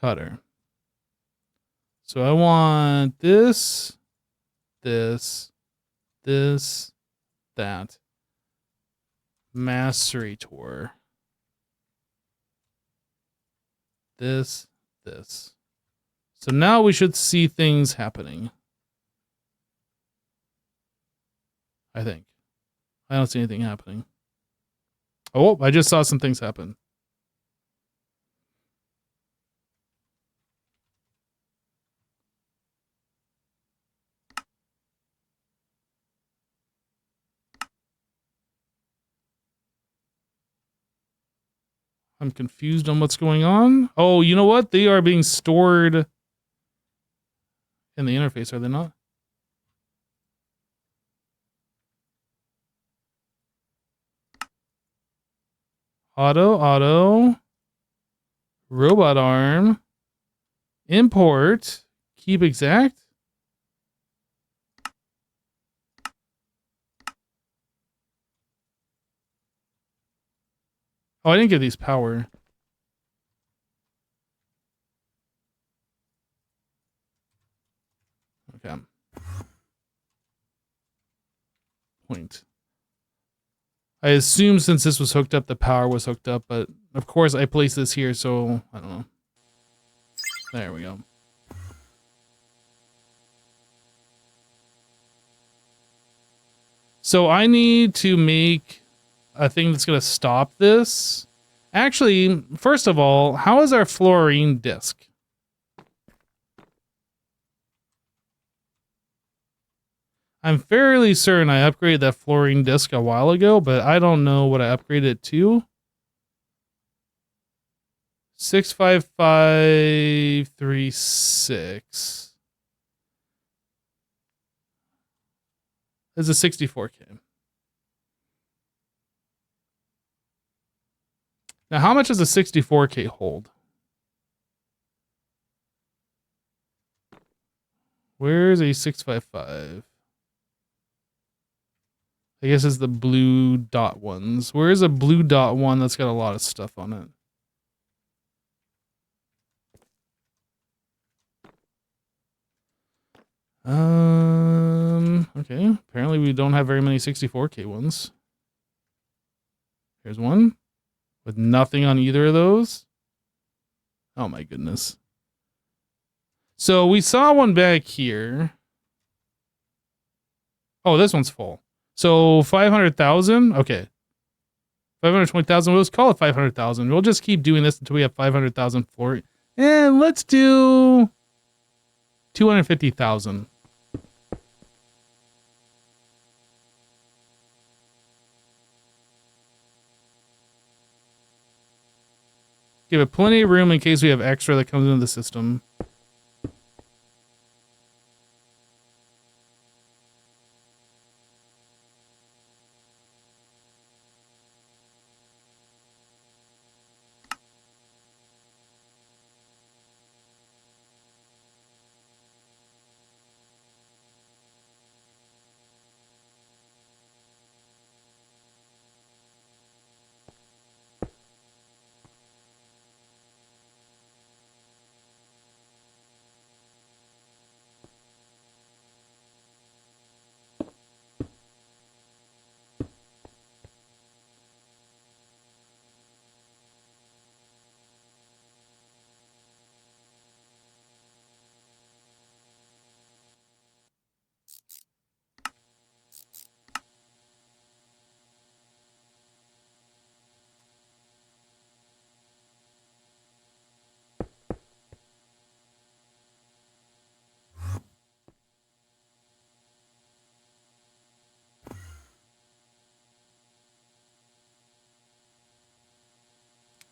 Cutter. So I want this, this, this, that. Macerator. This. So now we should see things happening. I think. I don't see anything happening. Oh, I just saw some things happen. I'm confused on what's going on. Oh, you know what? They are being stored in the interface, are they not? Auto, robot arm, import, keep exact. Oh, I didn't give these power. Okay. Point. I assume since this was hooked up, the power was hooked up, but of course I placed this here, so I don't know. There we go. So I need to make a thing that's going to stop this. Actually, first of all, how is our fluorine disc? I'm fairly certain I upgraded that fluorine disc a while ago, but I don't know what I upgraded it to. 65536. It's a 64K. Now, how much does a 64K hold? Where's a 655? I guess it's the blue dot ones. Where's a blue dot one that's got a lot of stuff on it? Okay. Apparently we don't have very many 64K ones. Here's one with nothing on either of those. Oh my goodness. So we saw one back here. Oh, this one's full. So 500,000. Okay. 520,000. We'll just call it 500,000. We'll just keep doing this until we have 500,000 for it. And let's do 250,000. Give it plenty of room in case we have extra that comes into the system.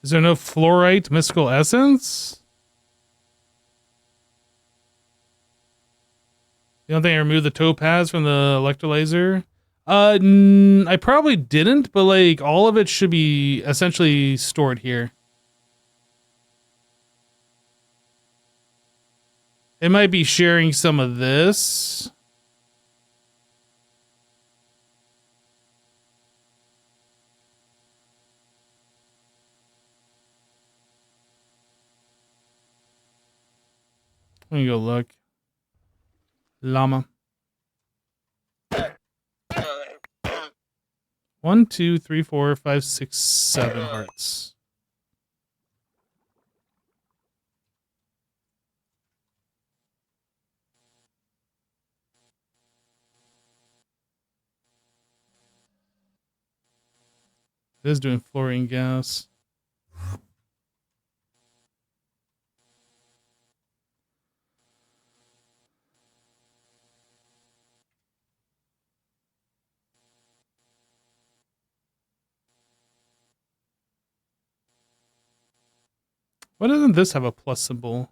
Is there no fluorite mystical essence? You don't think I removed the topaz from the electrolyzer? I probably didn't, but like all of it should be essentially stored here. It might be sharing some of this. Let me go look. Llama. 1, 2, 3, 4, 5, 6, 7 hearts. It is doing fluorine gas. Why doesn't this have a plus symbol?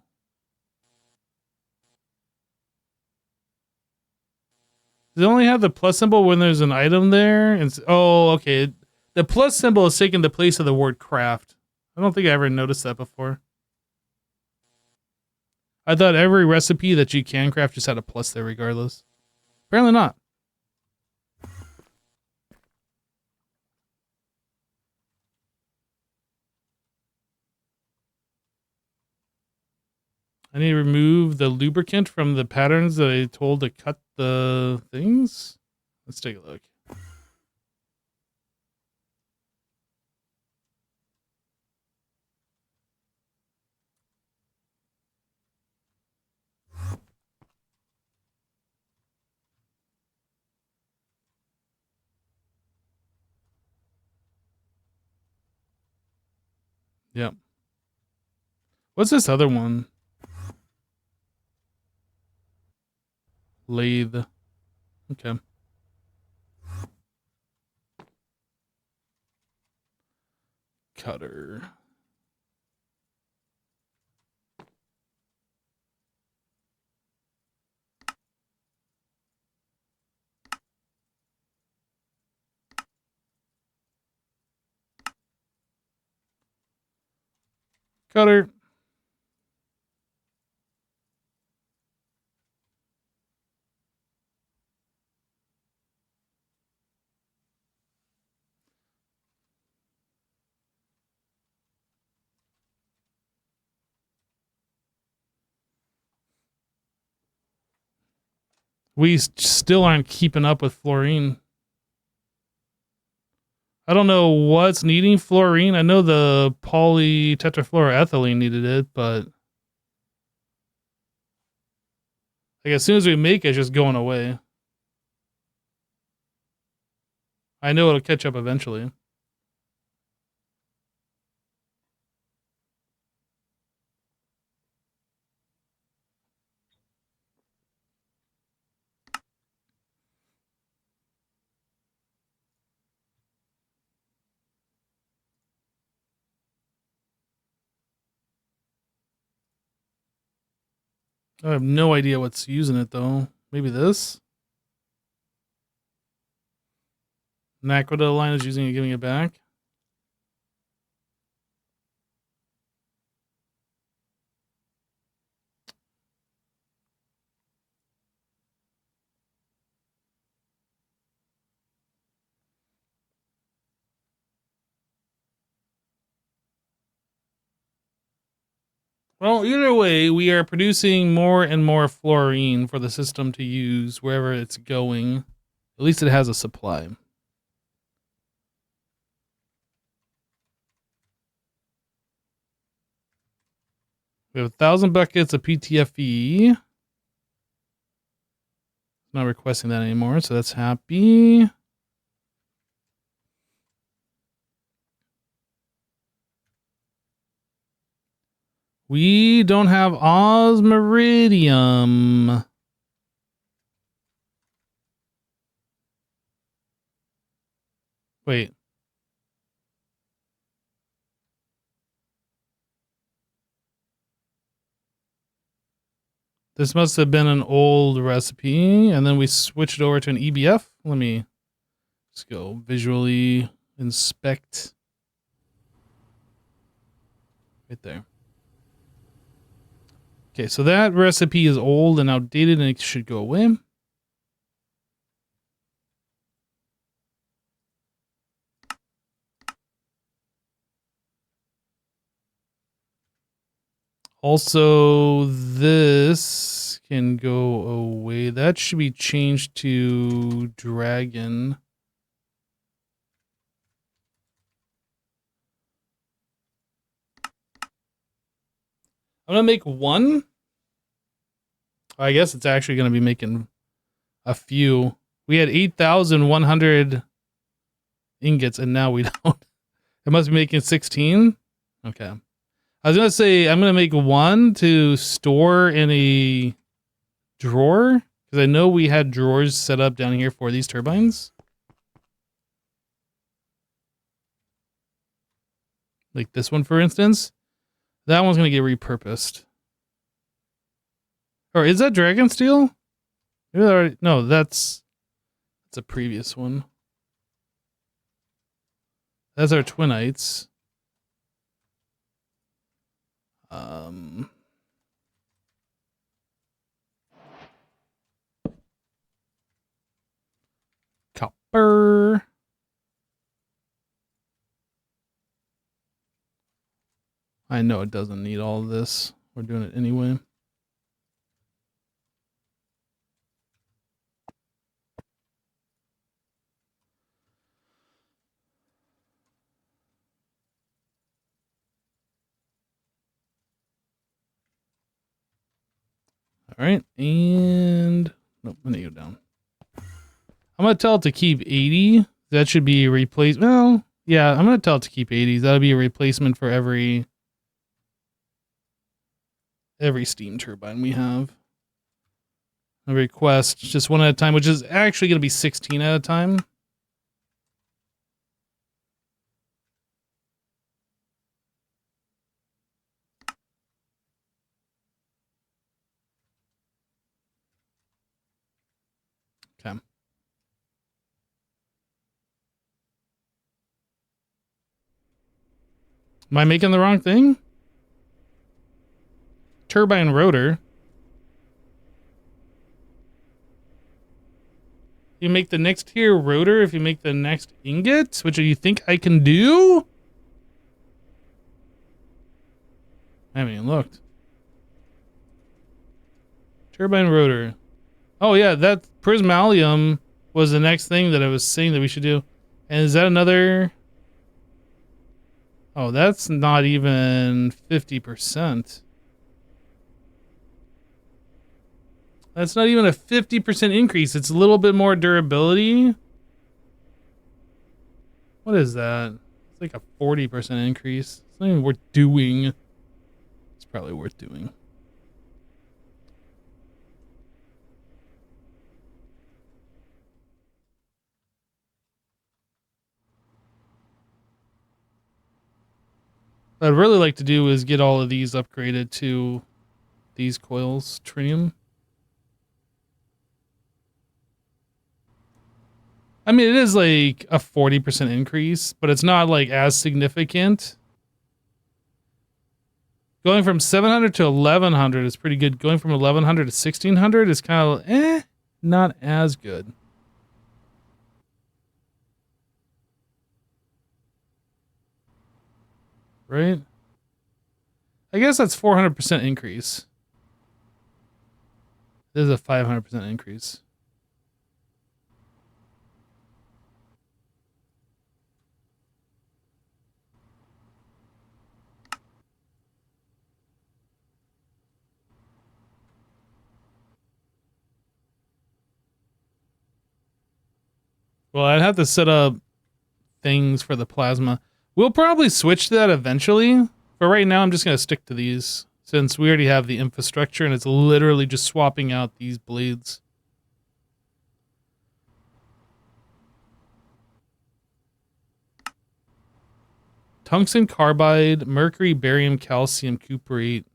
Does it only have the plus symbol when there's an item there? And oh, okay. The plus symbol is taking the place of the word craft. I don't think I ever noticed that before. I thought every recipe that you can craft just had a plus there regardless. Apparently not. I need to remove the lubricant from the patterns that I told to cut the things. Let's take a look. Yep. What's this other one? Lathe. Okay. Cutter. Cutter. We still aren't keeping up with fluorine. I don't know what's needing fluorine. I know the polytetrafluoroethylene needed it, but like as soon as we make it, it's just going away. I know it'll catch up eventually. I have no idea what's using it though. Maybe this? Naquita line is using it, giving it back. Well, either way, we are producing more and more fluorine for the system to use wherever it's going. At least it has a supply. We have 1,000 buckets of PTFE. Not requesting that anymore, so that's happy. We don't have osmiridium. Wait. This must have been an old recipe, and then we switched over to an EBF. Let me just go visually inspect. Right there. Okay, so that recipe is old and outdated, and it should go away. Also, this can go away. That should be changed to dragon. I'm going to make one. I guess it's actually going to be making a few. We had 8,100 ingots, and now we don't. It must be making 16. Okay. I was going to say, I'm going to make one to store in a drawer, because I know we had drawers set up down here for these turbines. Like this one, for instance. That one's going to get repurposed. Or is that dragon steel? No, that's a previous one. That's our twinites. Copper. I know it doesn't need all of this. We're doing it anyway. All right, and nope, I'm gonna go down. I'm gonna tell it to keep 80. That should be a replacement. Well, yeah, I'm gonna tell it to keep 80. That'll be a replacement for every steam turbine we have. A request just one at a time, which is actually gonna be 16 at a time. Okay. Am I making the wrong thing? Turbine rotor. You make the next tier rotor if you make the next ingot, which you think I can do? I haven't even looked. Turbine rotor. Oh yeah, that prismalium was the next thing that I was saying that we should do. And is that another? Oh, that's not even 50%. That's not even a 50% increase. It's a little bit more durability. What is that? It's like a 40% increase. It's not even worth doing. It's probably worth doing. What I'd really like to do is get all of these upgraded to these coils, tritium. I mean, it is like a 40% increase, but it's not like as significant. Going from 700 to 1100 is pretty good. Going from 1100 to 1600 is kind of not as good. Right? I guess that's 400% increase. This is a 500% increase. Well, I'd have to set up things for the plasma. We'll probably switch to that eventually. But right now, I'm just going to stick to these since we already have the infrastructure and it's literally just swapping out these blades. Tungsten carbide, mercury, barium, calcium, cuprate,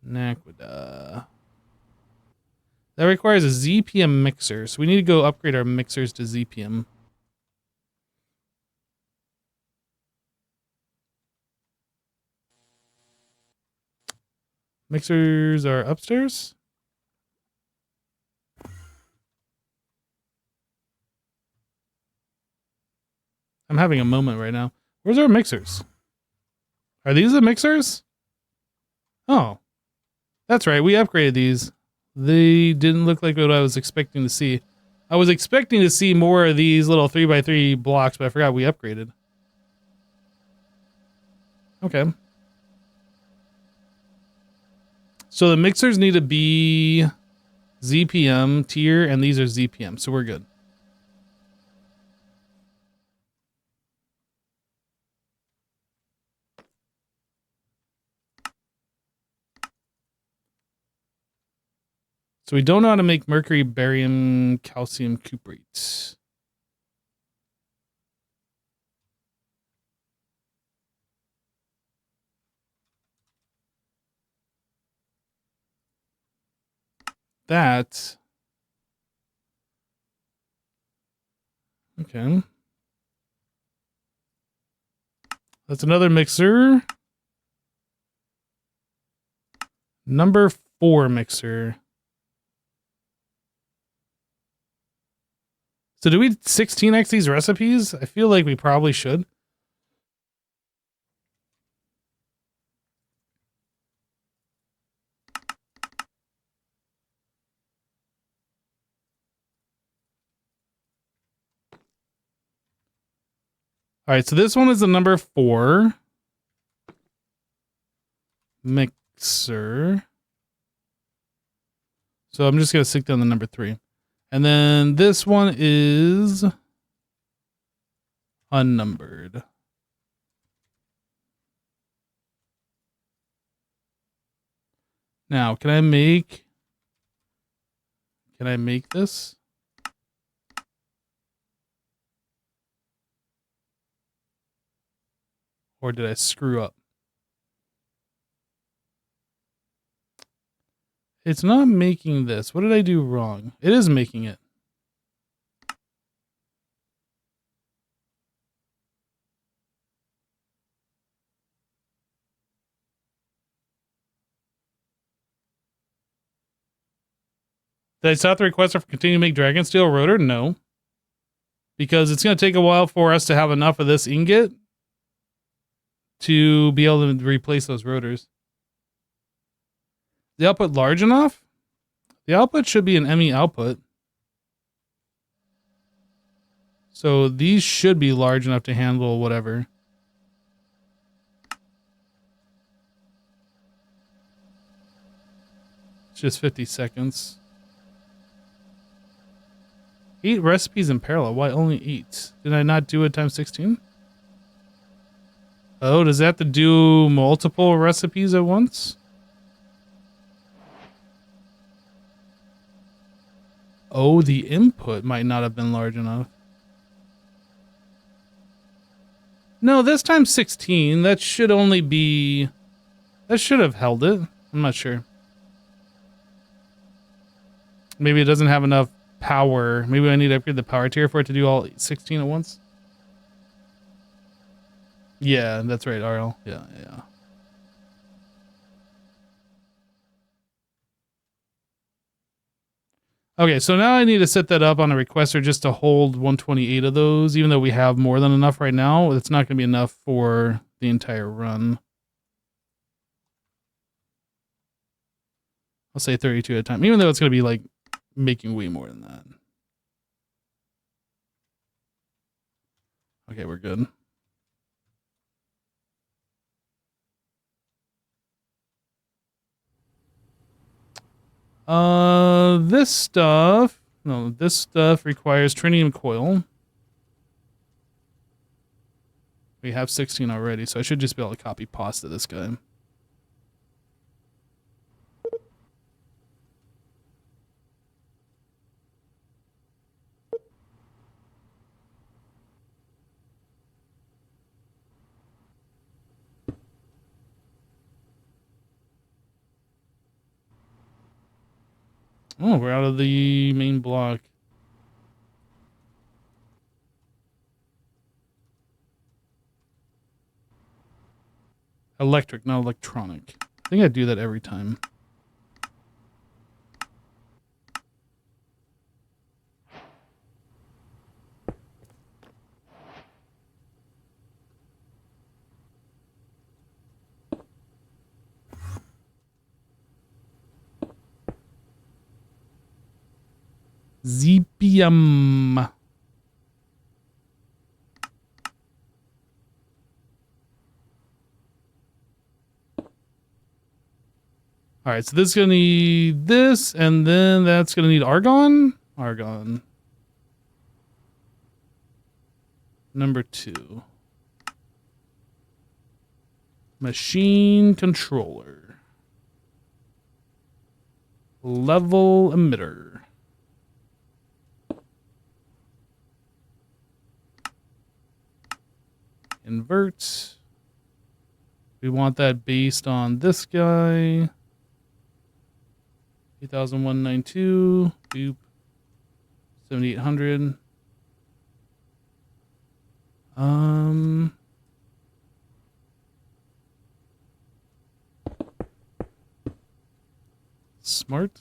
naquita. That requires a ZPM mixer, so we need to go upgrade our mixers to ZPM. Mixers are upstairs. I'm having a moment right now. Where's our mixers? Are these the mixers? Oh, that's right. We upgraded these. They didn't look like what I was expecting to see. I was expecting to see more of these little 3x3 blocks, but I forgot we upgraded. Okay. So the mixers need to be ZPM tier, and these are ZPM, so we're good. So we don't know how to make mercury, barium, calcium, cuprate. That. Okay. That's another mixer. Number 4 mixer. So do we 16x these recipes? I feel like we probably should. All right, so this one is the number 4 mixer. So I'm just going to stick down the number 3. And then this one is unnumbered. Now, can I make this? Or did I screw up? It's not making this. What did I do wrong? It is making it. Did I stop the request for continue to make dragon steel rotor? No. Because it's going to take a while for us to have enough of this ingot to be able to replace those rotors. The output large enough? The output should be an ME output. So these should be large enough to handle whatever. It's just 50 seconds. 8 recipes in parallel. Why only 8? Did I not do it times 16? Oh, does that have to do multiple recipes at once? Oh, the input might not have been large enough. No, this time 16. That should only be... That should have held it. I'm not sure. Maybe it doesn't have enough power. Maybe I need to upgrade the power tier for it to do all 16 at once. Yeah, that's right, RL. Yeah. Okay, so now I need to set that up on a requester just to hold 128 of those, even though we have more than enough right now. It's not going to be enough for the entire run. I'll say 32 at a time, even though it's going to be like making way more than that. Okay, we're good. This stuff requires tritium coil. We have 16 already, so I should just be able to copy pasta this guy. Oh, we're out of the main block. Electric, not electronic. I think I do that every time. Zepium. All right, so this is going to need this, and then that's going to need argon. Argon. Number 2. Machine controller. Level emitter. Invert. We want that based on this guy. 8192. Boop. 7800. Smart.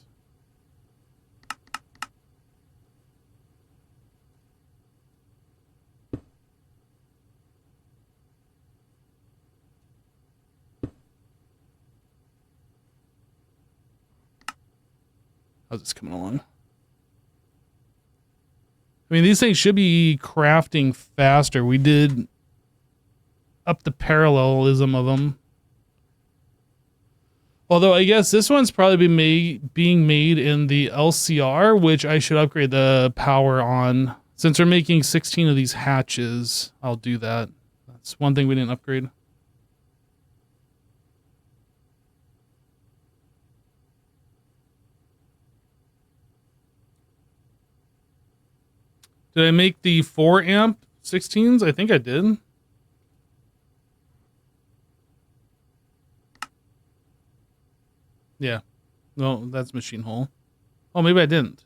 How's this coming along? I mean, these things should be crafting faster. We did up the parallelism of them. Although I guess this one's probably being made in the LCR, which I should upgrade the power on. Since we're making 16 of these hatches, I'll do that. That's one thing we didn't upgrade. Did I make the 4 amp 16s? I think I did. Yeah. No, that's machine hole. Oh, maybe I didn't.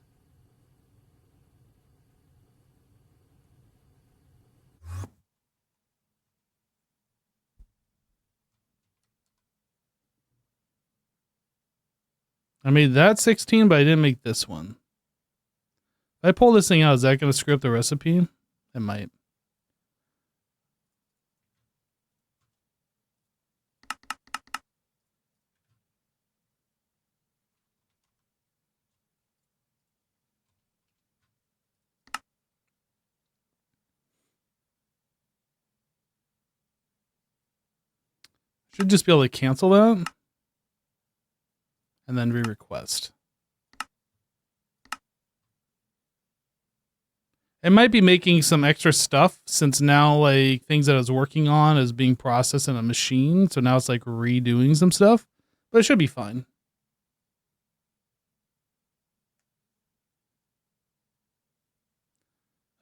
I made that 16, but I didn't make this one. If I pull this thing out, is that going to screw up the recipe? It might. Should just be able to cancel that. And then re-request. It might be making some extra stuff since now like things that I was working on is being processed in a machine. So now it's like redoing some stuff, but it should be fine.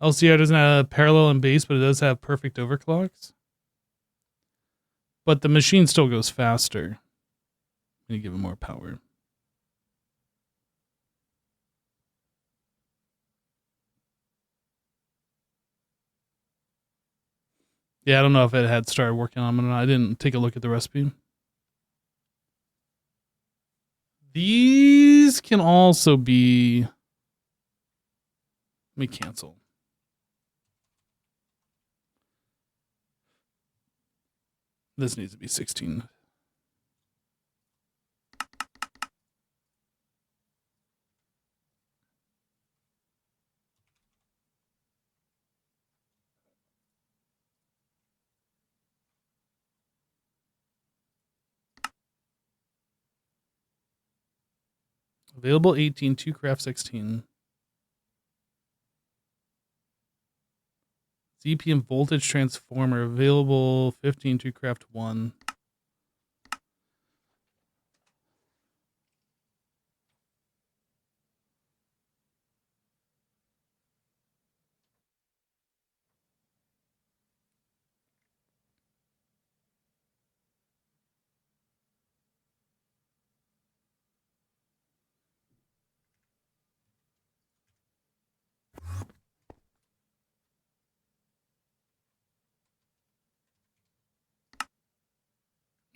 LCR doesn't have parallel and base, but it does have perfect overclocks. But the machine still goes faster when you give it more power. Yeah, I don't know if it had started working on them or not. I didn't take a look at the recipe. These can also be... Let me cancel. This needs to be 16. Available 18, 2 craft 16. ZPM voltage transformer available 15, 2 craft 1.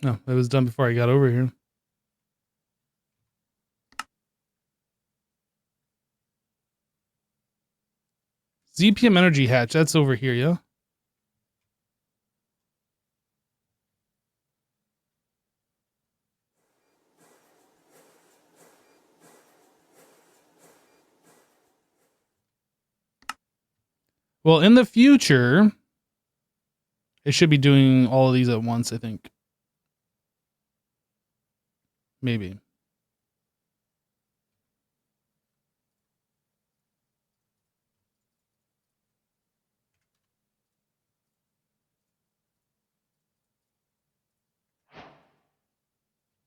No, that was done before I got over here. ZPM energy hatch, that's over here, yeah? Well, in the future, it should be doing all of these at once, I think. Maybe.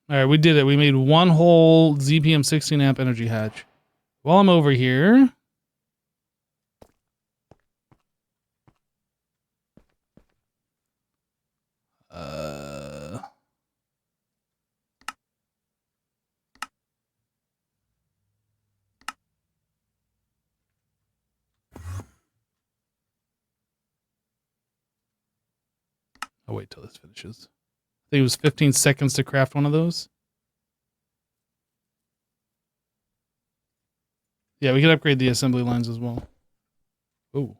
All right, we did it. We made one whole ZPM 16 amp energy hatch. While I'm over here, I'll wait till this finishes. I think it was 15 seconds to craft one of those. Yeah, we could upgrade the assembly lines as well. Oh.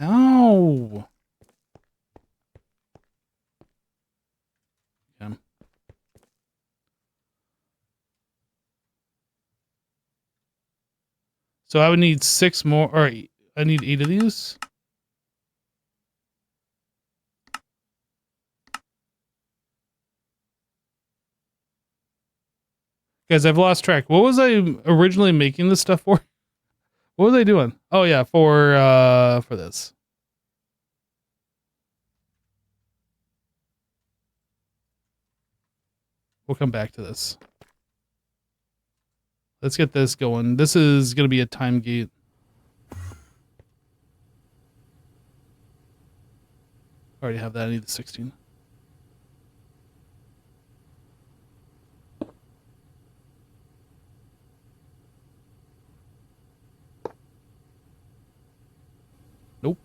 Ow. Yeah. So I would need 6 more, or I need 8 of these. Guys, I've lost track. What was I originally making this stuff for? What was I doing? Oh yeah, for this. We'll come back to this. Let's get this going. This is going to be a time gate. Already have that. I need the 16. Nope.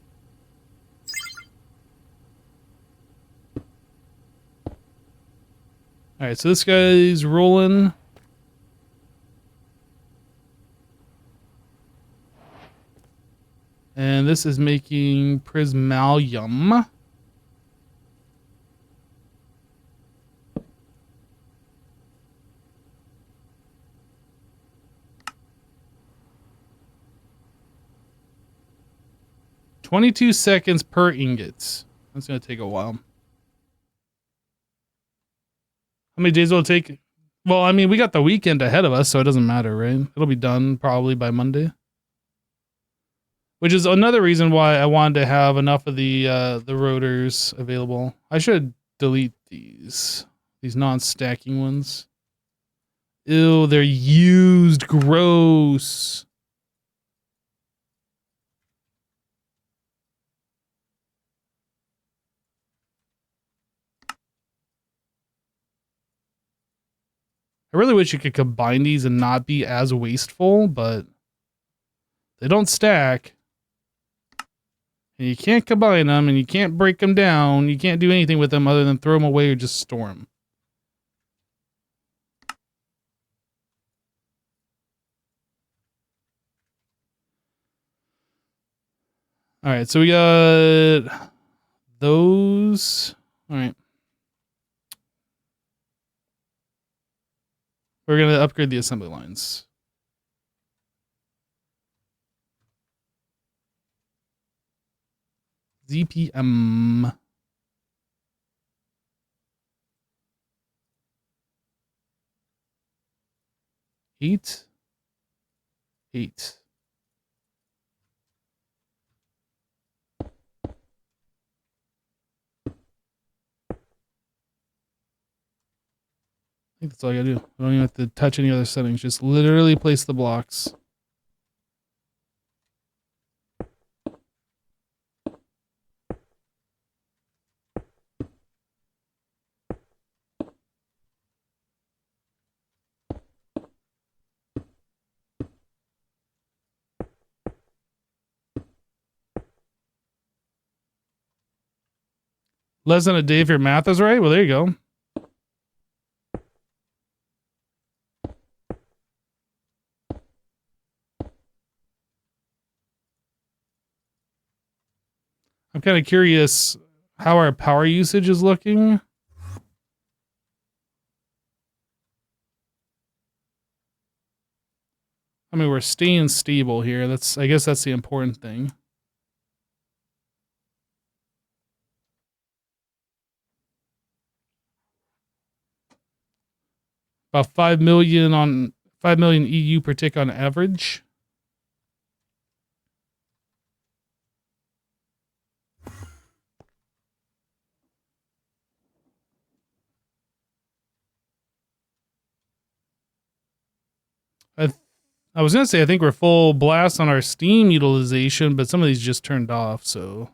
All right, so this guy's rolling. And this is making prismalium. $22 seconds per ingots. That's going to take a while. How many days will it take? Well, I mean, we got the weekend ahead of us, so it doesn't matter, right? It'll be done probably by Monday. Which is another reason why I wanted to have enough of the rotors available. I should delete these non-stacking ones. Ew, they're used. Gross. I really wish you could combine these and not be as wasteful, but they don't stack. And you can't combine them, and you can't break them down. You can't do anything with them other than throw them away or just store them. All right, so we got those. All right. We're going to upgrade the assembly lines. ZPM. Eight. I think that's all I gotta do. I don't even have to touch any other settings. Just literally place the blocks. Less than a day if your math is right? Well, there you go. I'm kind of curious how our power usage is looking. I mean, we're staying stable here. I guess that's the important thing. About 5 million EU per tick on average. I was going to say, I think we're full blast on our Steam utilization, but some of these just turned off, so.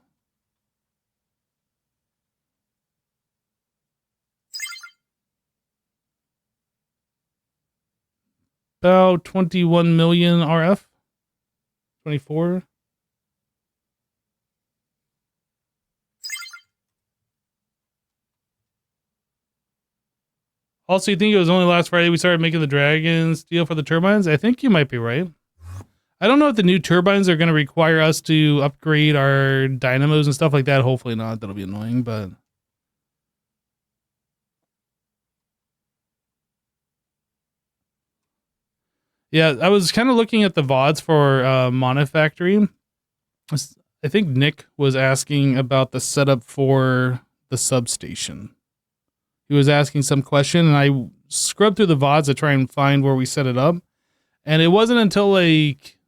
About 21 million RF. 24. Also, you think it was only last Friday we started making the Dragon steel for the turbines? I think you might be right. I don't know if the new turbines are going to require us to upgrade our dynamos and stuff like that. Hopefully not. That'll be annoying, but... Yeah, I was kind of looking at the VODs for Monofactory. I think Nick was asking about the setup for the substation. He was asking some question, and I scrubbed through the VODs to try and find where we set it up. And it wasn't until like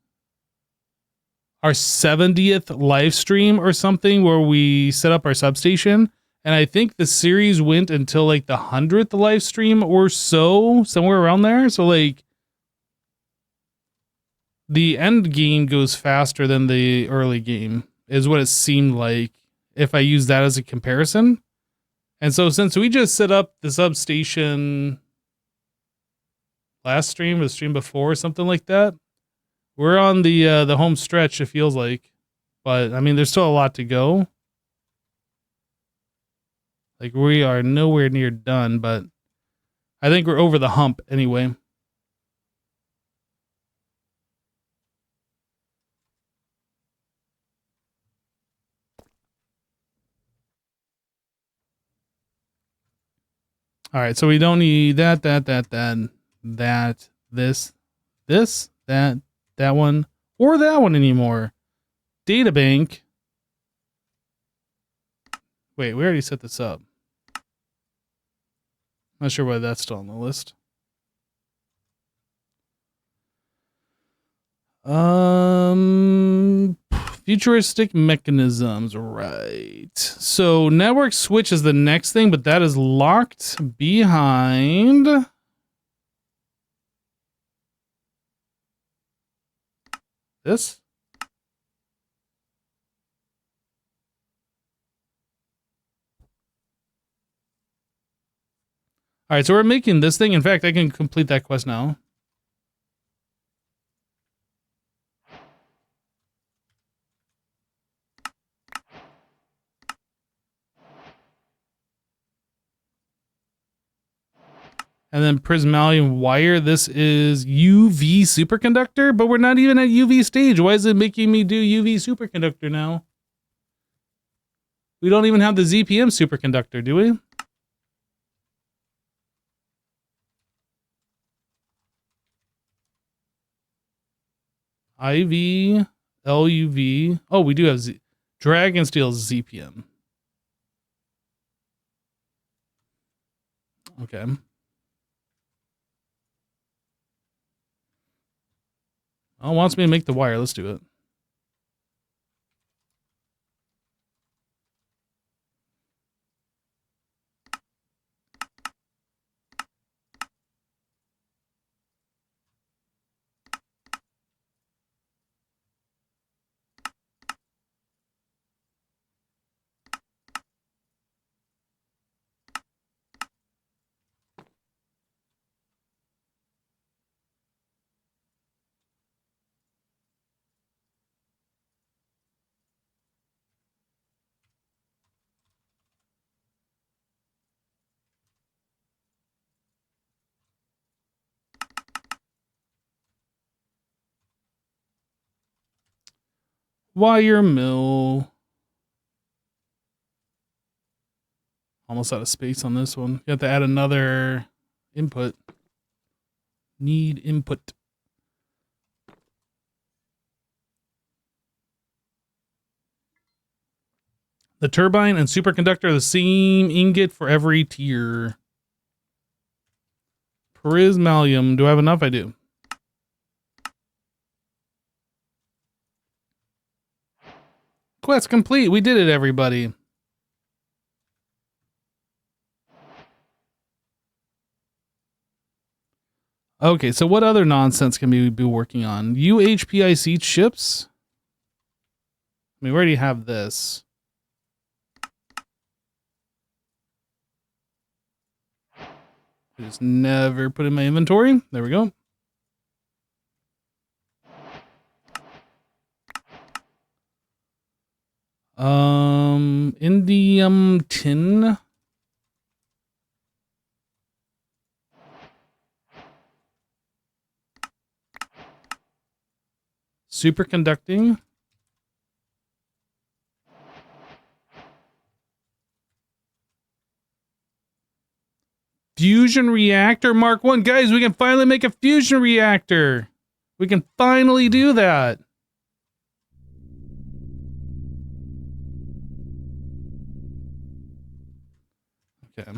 our 70th live stream or something where we set up our substation. And I think the series went until like the 100th live stream or so, somewhere around there. So like the end game goes faster than the early game is what it seemed like if I use that as a comparison. And so since we just set up the substation last stream or the stream before, something like that, we're on the home stretch, it feels like. But I mean, there's still a lot to go. Like we are nowhere near done, but I think we're over the hump anyway. All right, so we don't need that, this, that one, or that one anymore. Data bank. Wait, we already set this up. Not sure why that's still on the list. Futuristic mechanisms, right. So network switch is the next thing, but that is locked behind this. All right, so we're making this thing. In fact, I can complete that quest now. And then Prismalium wire. This is UV superconductor, but we're not even at UV stage. Why is it making me do UV superconductor now? We don't even have the ZPM superconductor, do we? IV, LUV. Oh, we do have Dragonsteel ZPM. Okay. Oh, wants me to make the wire. Let's do it. Wire mill. Almost out of space on this one. You have to add another input. Need input. The turbine and superconductor are the same ingot for every tier. Prismalium. Do I have enough? I do. Quest complete. We did it, everybody. Okay, so what other nonsense can we be working on? UHPIC chips? I mean, we already have this. I just never put in my inventory. There we go. Indium tin. Superconducting. Fusion reactor Mark 1. Guys, we can finally make a fusion reactor. We can finally do that. Okay.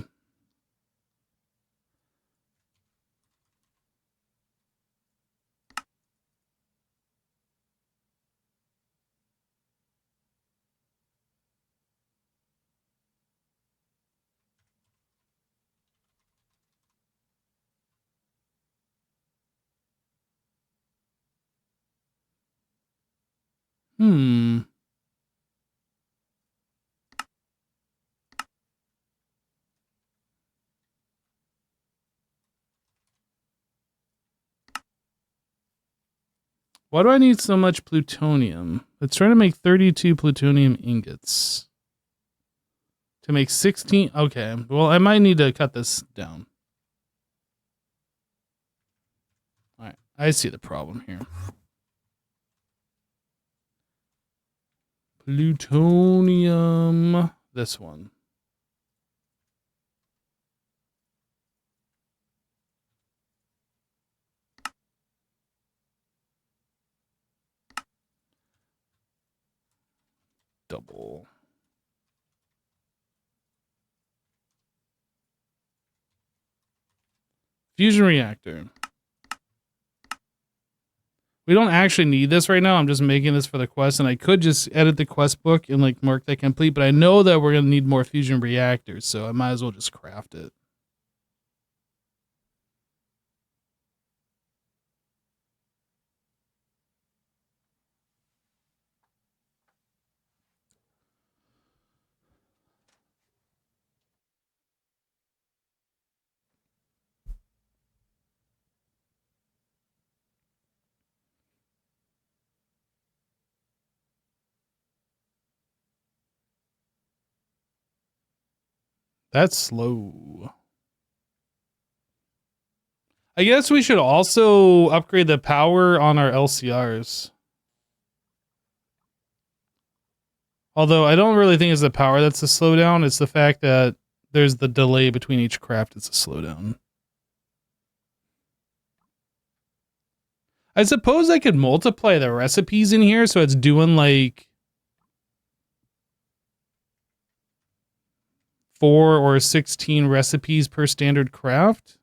Why do I need so much plutonium? It's trying to make 32 plutonium ingots. To make 16. Okay. Well, I might need to cut this down. All right. I see the problem here. Plutonium. This one. Double. Fusion reactor. We don't actually need this right now. I'm just making this for the quest, and I could just edit the quest book and like mark that complete, but I know that we're going to need more fusion reactors, so I might as well just craft it. That's slow. I guess we should also upgrade the power on our LCRs. Although I don't really think it's the power that's the slowdown. It's the fact that there's the delay between each craft. It's a slowdown. I suppose I could multiply the recipes in here so it's doing like 4 or 16 recipes per standard craft.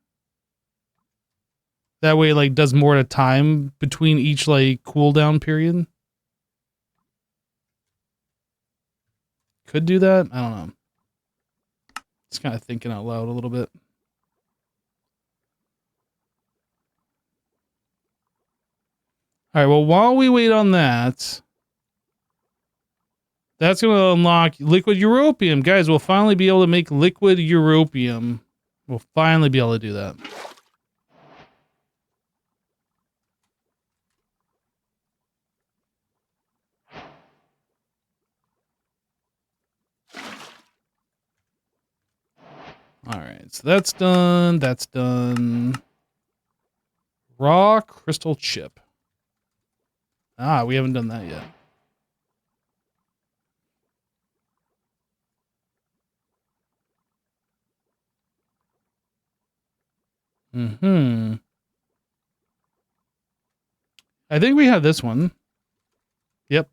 That way it like does more at a time between each like cooldown period. Could do that. I don't know. Just kind of thinking out loud a little bit. All right, well, while we wait on that, that's going to unlock liquid europium. Guys, we'll finally be able to make liquid europium. We'll finally be able to do that. All right, so that's done. That's done. Raw crystal chip. Ah, we haven't done that yet. I think we have this one. Yep.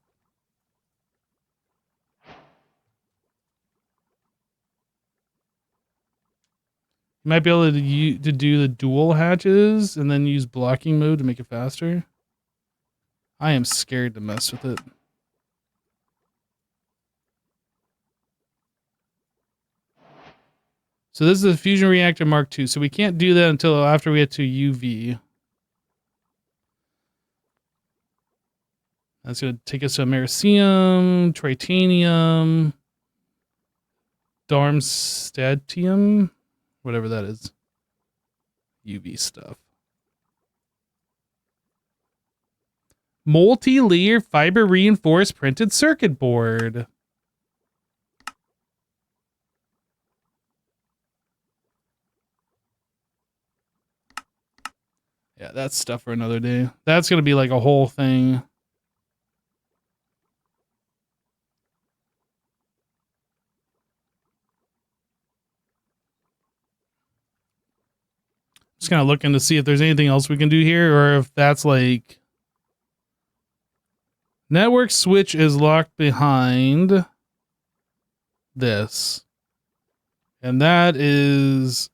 You might be able to do the dual hatches and then use blocking mode to make it faster. I am scared to mess with it. So this is a fusion reactor Mark II. So we can't do that until after we get to UV. That's going to take us to americium, tritanium, darmstadtium, whatever that is. UV stuff. Multi-layer fiber reinforced printed circuit board. Yeah, that's stuff for another day. That's going to be like a whole thing. Just kind of looking to see if there's anything else we can do here or if that's like network switch is locked behind this. And that is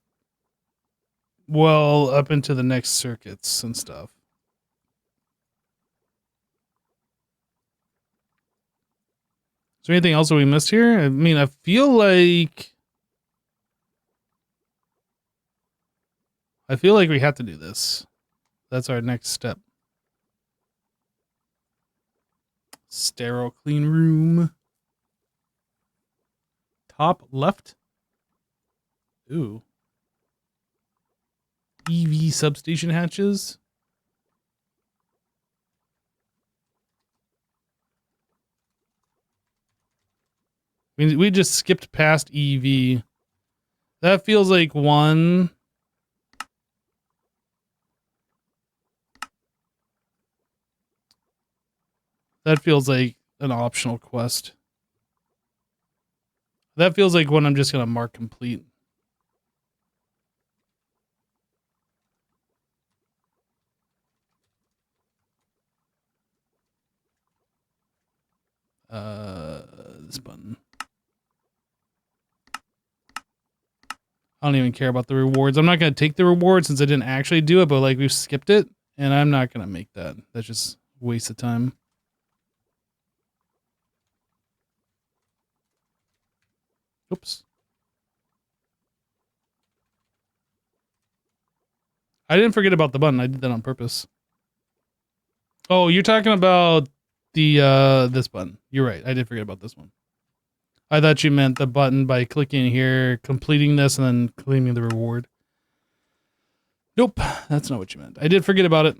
well up into the next circuits and stuff. Is there anything else that we missed here? I mean, I feel like we have to do this. That's our next step. Sterile clean room. Top left. Ooh. EV substation hatches. We just skipped past EV. That feels like one. That feels like an optional quest. That feels like one I'm just going to mark complete. This button. I don't even care about the rewards. I'm not going to take the reward since I didn't actually do it, but like we've skipped it, and I'm not going to make that. That's just a waste of time. Oops. I didn't forget about the button. I did that on purpose. Oh, you're talking about the this button. You're right. I did forget about this one. I thought you meant the button by clicking here, completing this, and then claiming the reward. Nope, that's not what you meant. I did forget about it.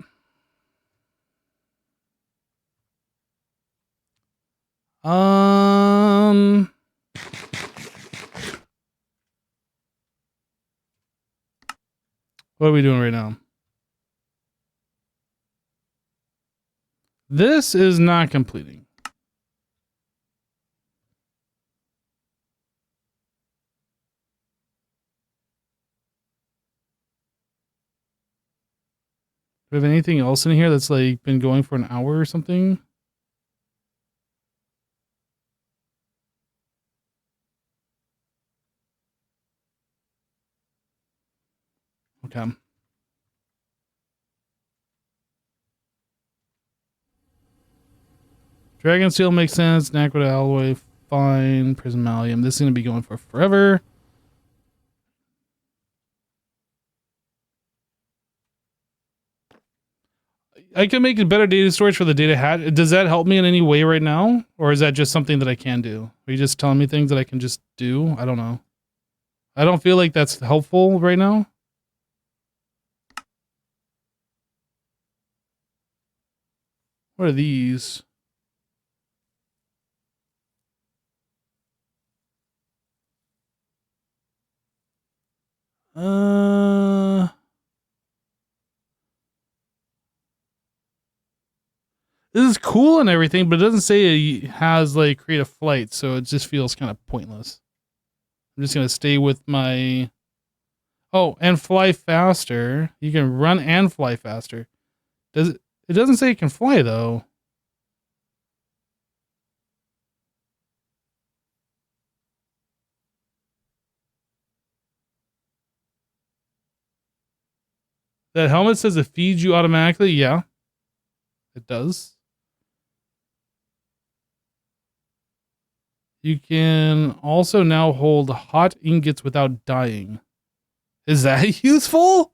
What are we doing right now? This is not completing. Do we have anything else in here that's like been going for an hour or something? Okay. Dragon Steel makes sense. Naquita Alloy, fine. Prismalium. This is going to be going for forever. I can make a better data storage for the data hat. Does that help me in any way right now? Or is that just something that I can do? Are you just telling me things that I can just do? I don't know. I don't feel like that's helpful right now. What are these? This is cool and everything, but it doesn't say it has like creative flight, so it just feels kind of pointless. I'm just gonna stay with my. Oh, and fly faster. You can run and fly faster. Does it? It doesn't say it can fly though. That helmet says it feeds you automatically. Yeah, it does. You can also now hold hot ingots without dying. Is that useful?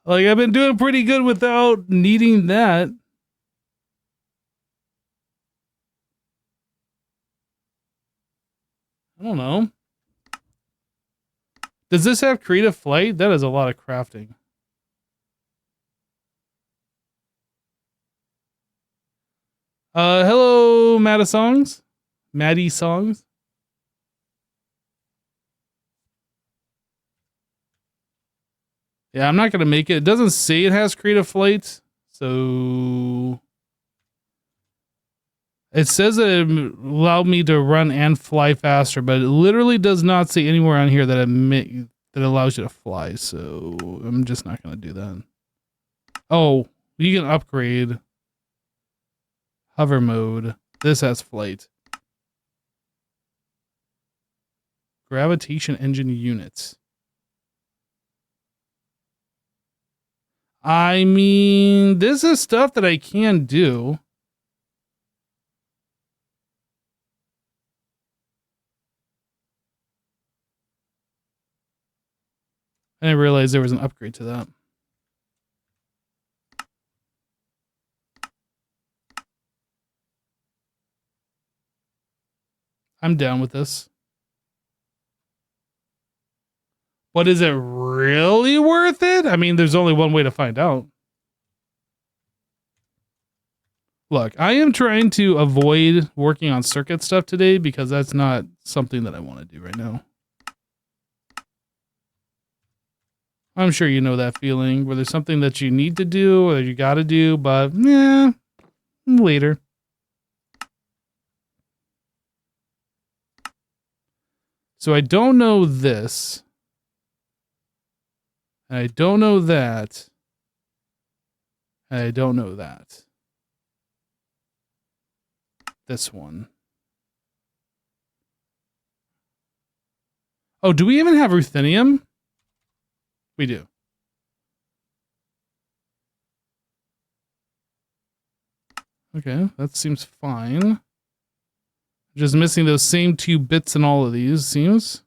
Like, I've been doing pretty good without needing that. I don't know. Does this have creative flight? That is a lot of crafting. Hello, Maddie Songs. Maddie Songs. Yeah, I'm not going to make it. It doesn't say it has creative flight. So it says that it allowed me to run and fly faster, but it literally does not say anywhere on here that that allows you to fly. So I'm just not going to do that. Oh, you can upgrade hover mode. This has flight. Gravitation engine units. I mean, this is stuff that I can do. I didn't realize there was an upgrade to that. I'm down with this. But is it really worth it? I mean, there's only one way to find out. Look, I am trying to avoid working on circuit stuff today because that's not something that I want to do right now. I'm sure you know that feeling where there's something that you need to do or you got to do, but yeah, later. So I don't know this. I don't know that. I don't know that. This one. Oh, do we even have ruthenium? We do. Okay, that seems fine. Just missing those same 2 bits in all of these, seems.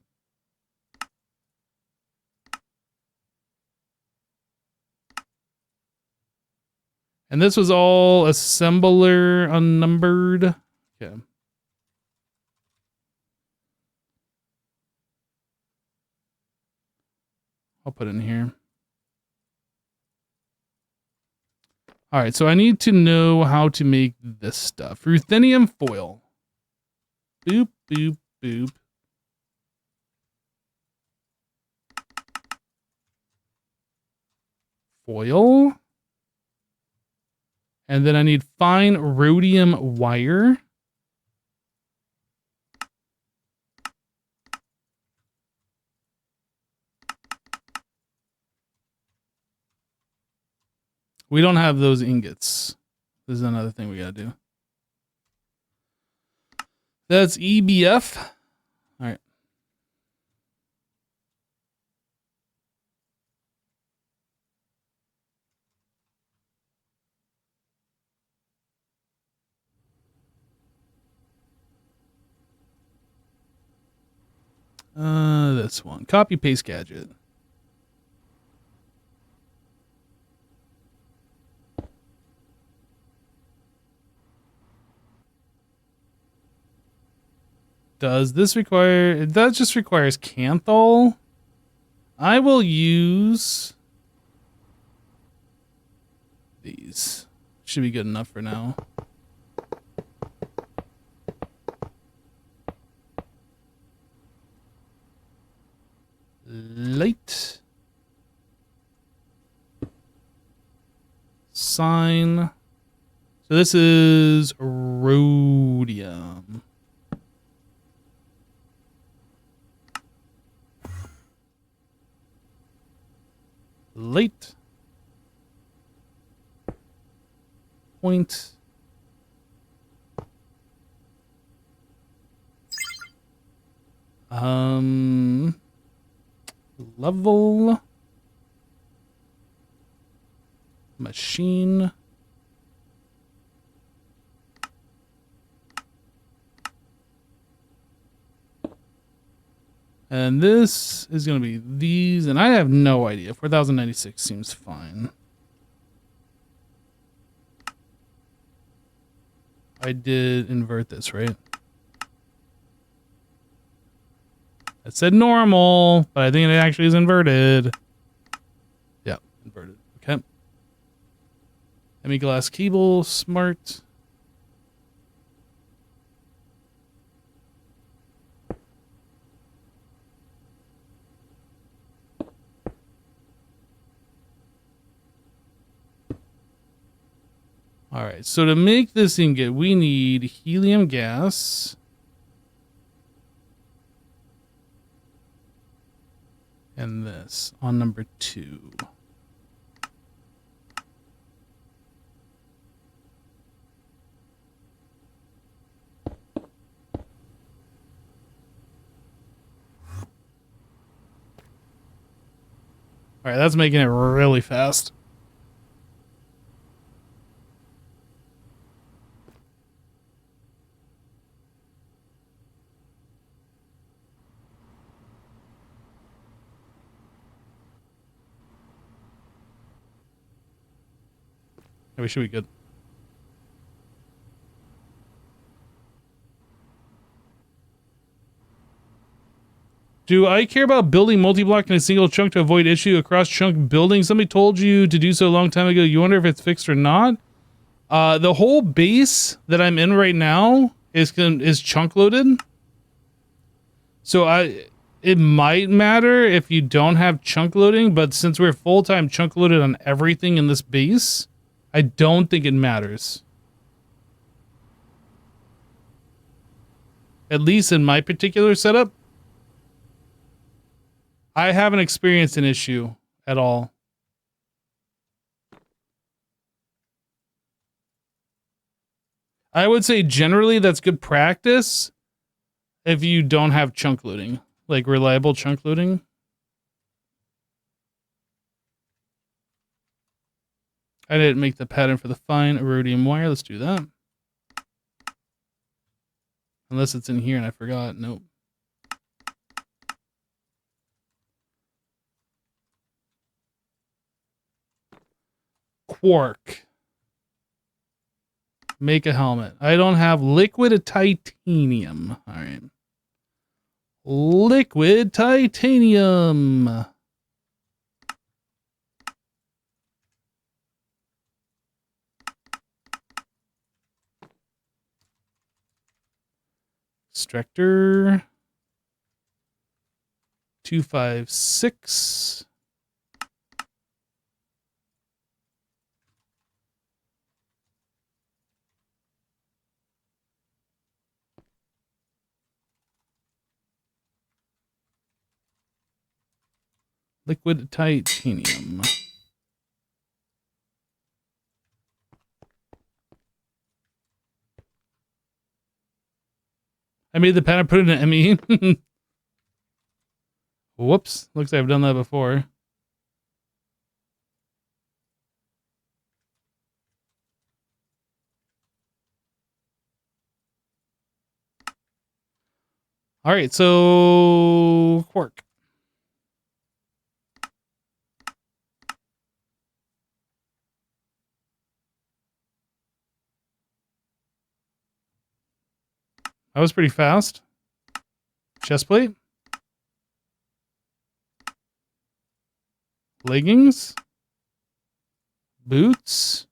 And this was all assembler unnumbered. Okay. I'll put it in here. All right, so I need to know how to make this stuff. Ruthenium foil. Boop, boop, boop. foil. And then I need fine rhodium wire. We don't have those ingots. This is another thing we gotta do. That's EBF. All right. This one. Copy paste gadget. Does this require... That just requires Kanthal. I will use... these. Should be good enough for now. Light. Sign. So this is rhodium. Light. Point. Level. Machine. And this is going to be these, and I have no idea. 4096 seems fine. I did invert this, right? It said normal, but I think it actually is inverted. Yeah, inverted. Okay. Hemi-glass cable, smart. All right, so to make this ingot, we need helium gas. And this on number 2. All right, that's making it really fast. We should be good. Do I care about building multi-block in a single chunk to avoid issue across chunk building? Somebody told you to do so a long time ago. You wonder if it's fixed or not? The whole base that I'm in right now is chunk loaded. So it might matter if you don't have chunk loading, but since we're full-time chunk loaded on everything in this base, I don't think it matters. At least in my particular setup, I haven't experienced an issue at all. I would say generally that's good practice if you don't have chunk loading, like reliable chunk loading. I didn't make the pattern for the fine rhodium wire. Let's do that. Unless it's in here and I forgot. Nope. Quark. Make a helmet. I don't have liquid titanium. All right. Liquid titanium. Extractor 256. Liquid titanium. I made the pen and put it in an ME. Whoops. Looks like I've done that before. All right, so quark. That was pretty fast. Chest plate. Leggings. Boots.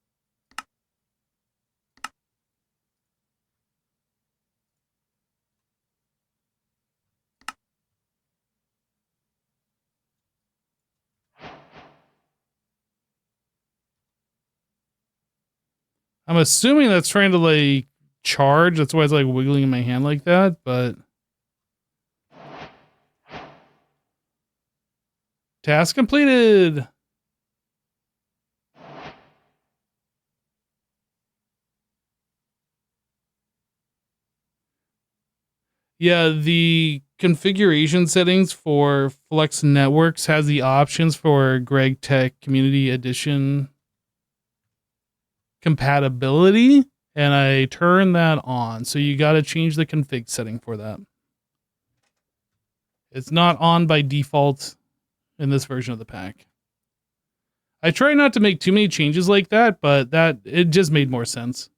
I'm assuming that's trying to like charge. That's why it's like wiggling in my hand like that, but task completed. Yeah, the configuration settings for Flex Networks has the options for Greg Tech Community Edition compatibility, and I turn that on. So you got to change the config setting for that. It's not on by default in this version of the pack. I try not to make too many changes like that, but it just made more sense.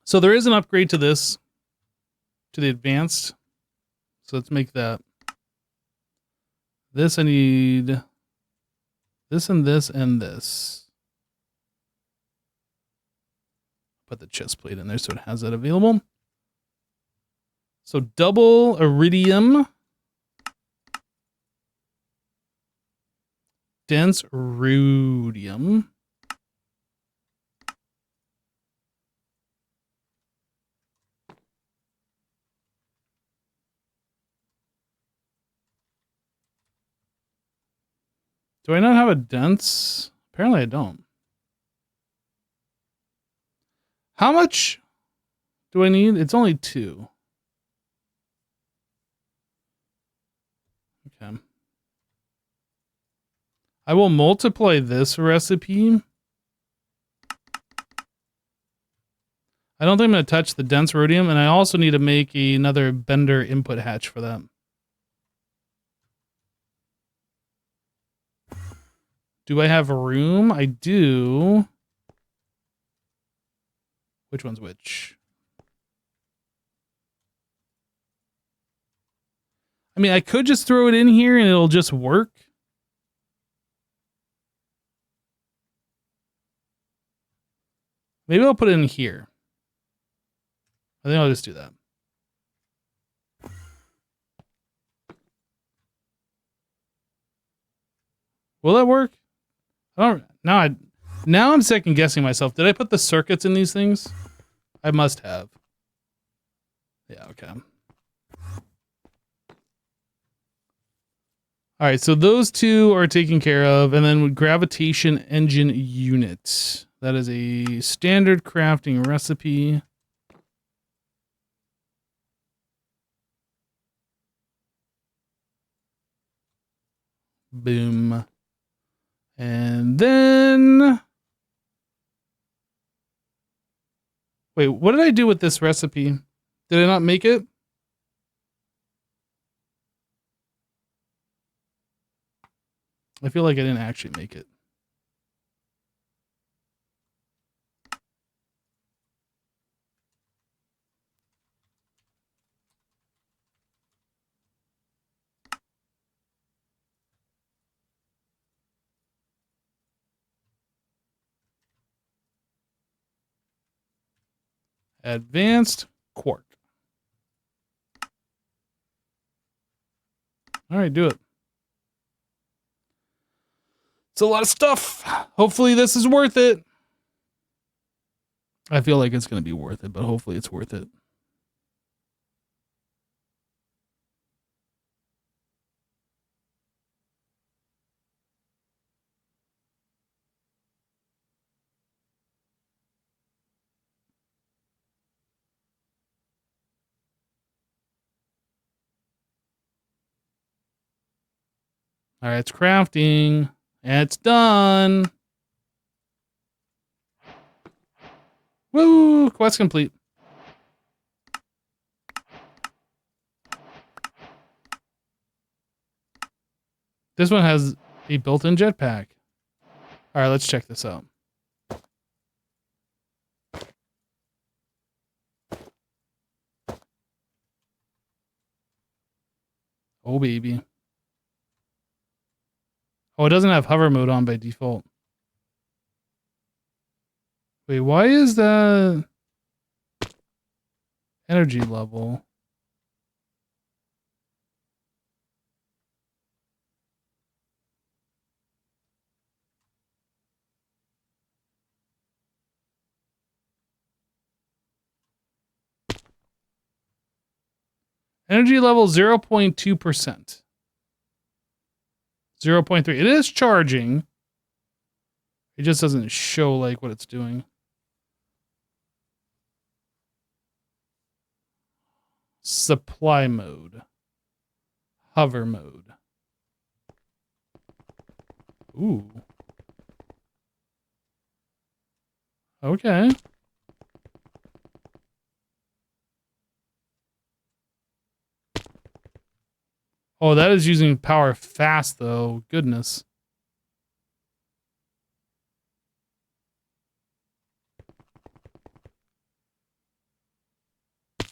So there is an upgrade to this, to the advanced. So let's make that. This I need this and this and this. Put the chest plate in there so it has that available. So double iridium. Dense rudium. Do I not have a dense? Apparently I don't. How much do I need? It's only 2. Okay. I will multiply this recipe. I don't think I'm going to touch the dense rhodium, and I also need to make another bender input hatch for that. Do I have room? I do. Which one's which? I mean, I could just throw it in here and it'll just work. Maybe I'll put it in here. I think I'll just do that. Will that work? I don't. Now I'm second guessing myself. Did I put the circuits in these things? I must have. Yeah. Okay. All right. So those 2 are taken care of, and then with gravitation engine unit. That is a standard crafting recipe. Boom. And then... Wait, what did I do with this recipe? Did I not make it? I feel like I didn't actually make it. Advanced quark. All right, do it. It's a lot of stuff. Hopefully this is worth it. I feel like it's going to be worth it, but hopefully it's worth it. All right, it's crafting. And it's done. Woo! Quest complete. This one has a built-in jetpack. All right, let's check this out. Oh, baby. Oh, it doesn't have hover mode on by default. Wait, why is the energy level? Energy level 0.2%. 0.3. It is charging. It just doesn't show like what it's doing. Supply mode. Hover mode. Ooh. Okay. Oh, that is using power fast, though. Goodness. I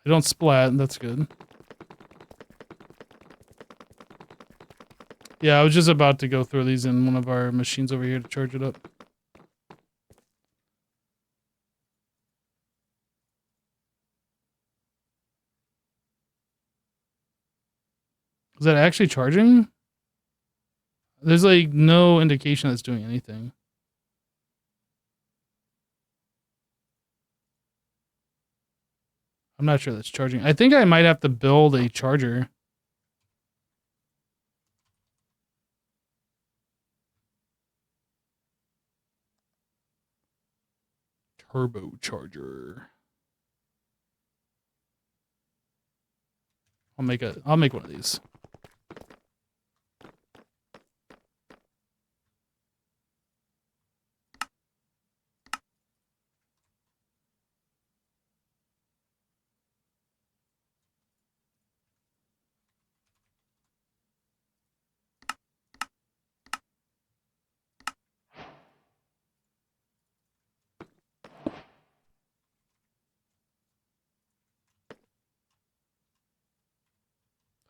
don't splat. That's good. Yeah, I was just about to go through these in one of our machines over here to charge it up. Is that actually charging? There's like no indication that's doing anything. I'm not sure that's charging. I think I might have to build a charger. Turbocharger. I'll make one of these.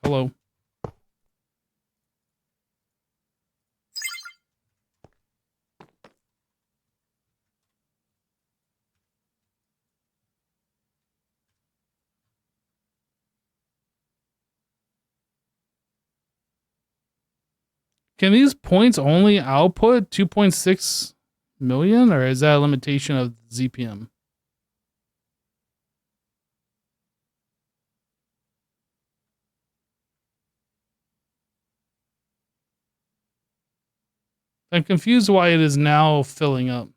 Hello. Can these points only output 2.6 million, or is that a limitation of ZPM? I'm confused why it is now filling up.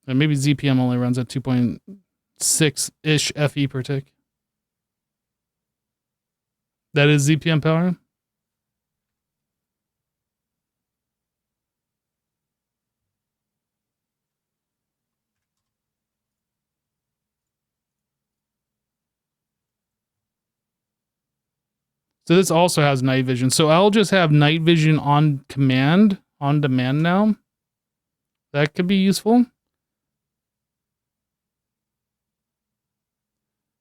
And maybe ZPM only runs at 2.6-ish FE per tick. That is ZPM power? So this also has night vision. So I'll just have night vision on command, on demand now. That could be useful.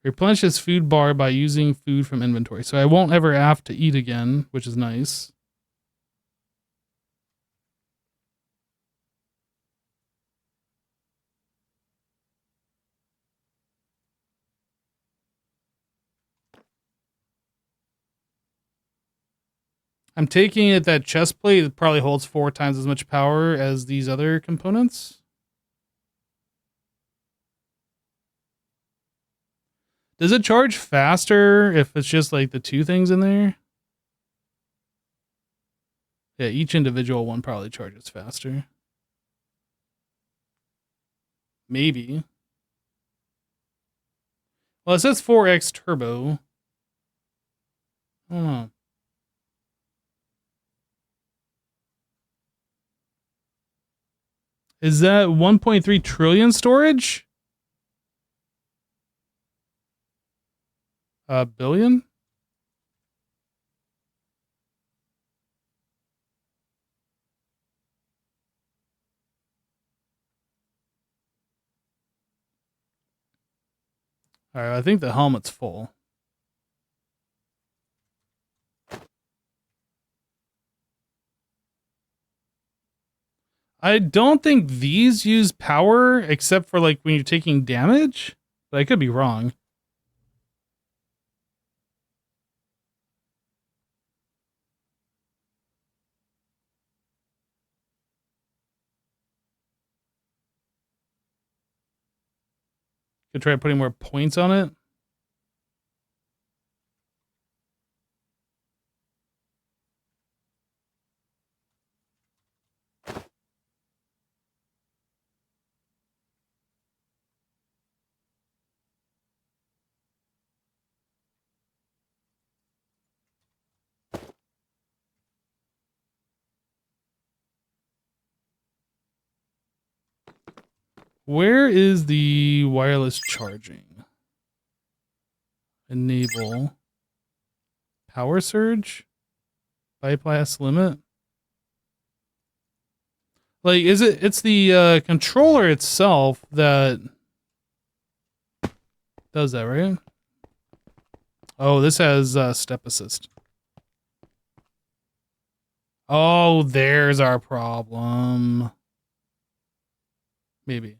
Replenish his food bar by using food from inventory. So I won't ever have to eat again, which is nice. I'm taking it that chest plate probably holds 4 times as much power as these other components. Does it charge faster if it's just like the 2 things in there? Yeah, each individual one probably charges faster. Maybe. Well, it says 4x turbo. I don't know. Is that 1.3 trillion storage? Billion? All right, I think the helmet's full. I don't think these use power except for like when you're taking damage, but I could be wrong. Could try putting more points on it. Where is the wireless charging? Enable. Power surge? Bypass limit? Like, it's the controller itself that does that, right? Oh, this has step assist. Oh, there's our problem. Maybe.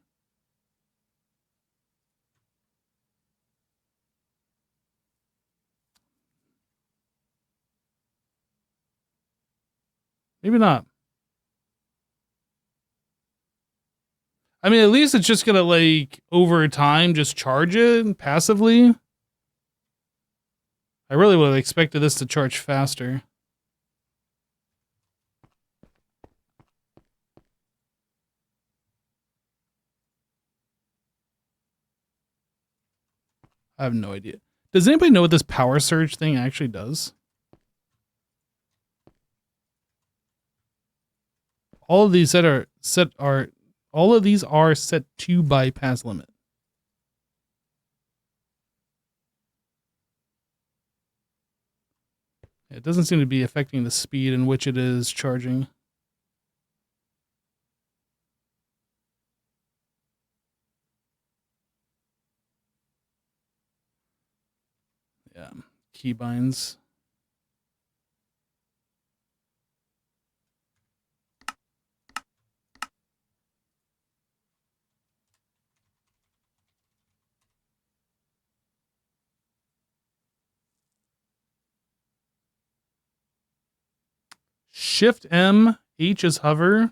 Maybe not. I mean, at least it's just gonna, like, over time, just charge it passively. I really would have expected this to charge faster. I have no idea. Does anybody know what this power surge thing actually does? All of these all of these are set to bypass limit. It doesn't seem to be affecting the speed in which it is charging. Yeah, keybinds. Shift M, H is hover.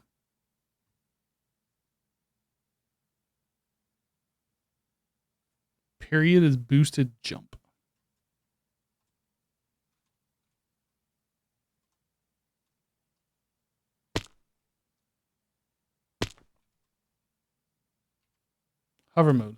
Period is boosted jump. Hover mode.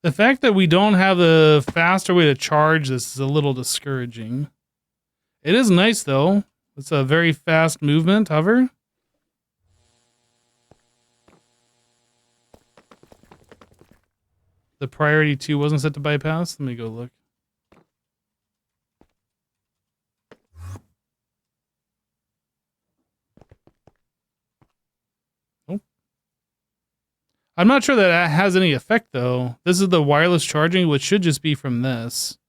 The fact that we don't have the faster way to charge this is a little discouraging. It is nice though. It's a very fast movement, hover. The priority 2 wasn't set to bypass. Let me go look. Nope. I'm not sure that has any effect though. This is the wireless charging, which should just be from this.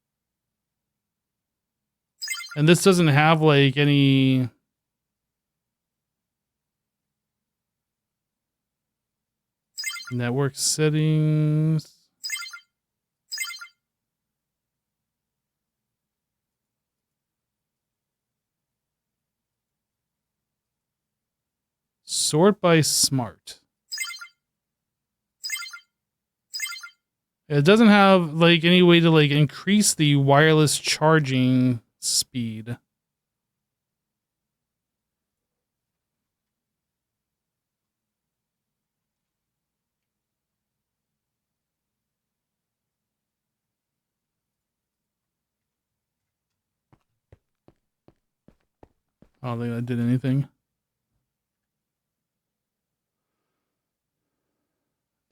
And this doesn't have like any network settings. Sort by smart. It doesn't have like any way to like increase the wireless charging speed. I don't think that did anything.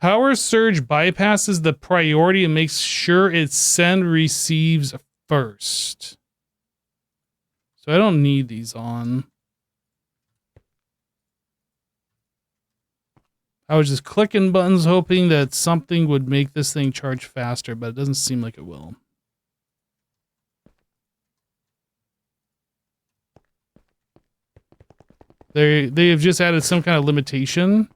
Power surge bypasses the priority and makes sure it receives first. So I don't need these on. I was just clicking buttons hoping that something would make this thing charge faster, but it doesn't seem like it will. They have just added some kind of limitation.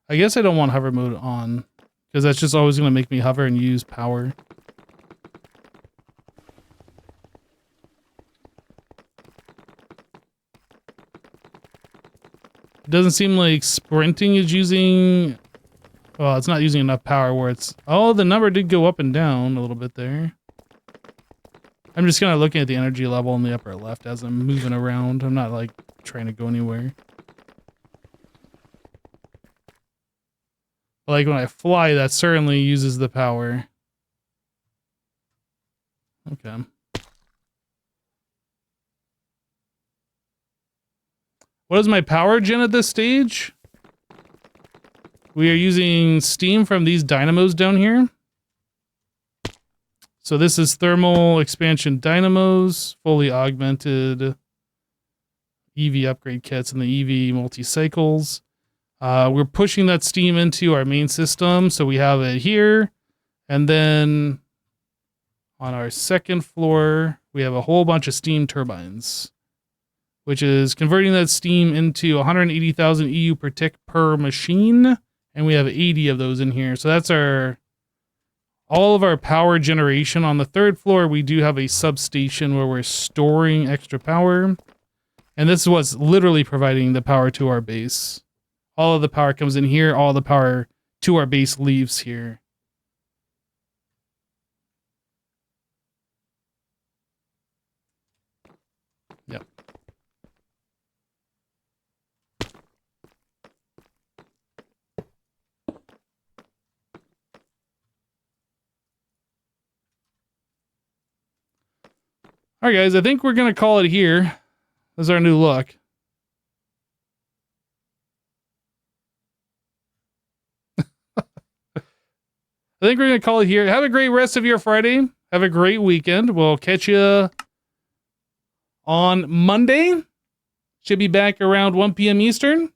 I guess I don't want hover mode on, because that's just always going to make me hover and use power. It doesn't seem like sprinting is using... Well, it's not using enough power where it's... Oh, the number did go up and down a little bit there. I'm just kind of looking at the energy level in the upper left as I'm moving around. I'm not, like, trying to go anywhere. But, like, when I fly, that certainly uses the power. Okay. What is my power gen at this stage? We are using steam from these dynamos down here. So this is thermal expansion dynamos, fully augmented EV upgrade kits and the EV multi-cycles. We're pushing that steam into our main system. So we have it here. And then on our second floor, we have a whole bunch of steam turbines, which is converting that steam into 180,000 EU per tick per machine. And we have 80 of those in here. So that's all of our power generation. On the third floor, we do have a substation where we're storing extra power. And this is what's literally providing the power to our base. All of the power comes in here. All the power to our base leaves here. Yep. All right, guys, I think we're going to call it here. This is our new look. I think we're going to call it here. Have a great rest of your Friday. Have a great weekend. We'll catch you on Monday. Should be back around 1 p.m. Eastern.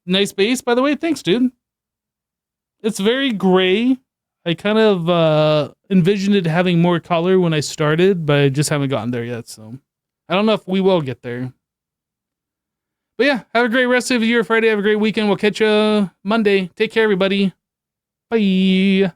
Nice base, by the way. Thanks, dude. It's very gray. I kind of envisioned it having more color when I started, but I just haven't gotten there yet. So I don't know if we will get there. But yeah, have a great rest of your Friday. Have a great weekend. We'll catch you Monday. Take care, everybody. Bye.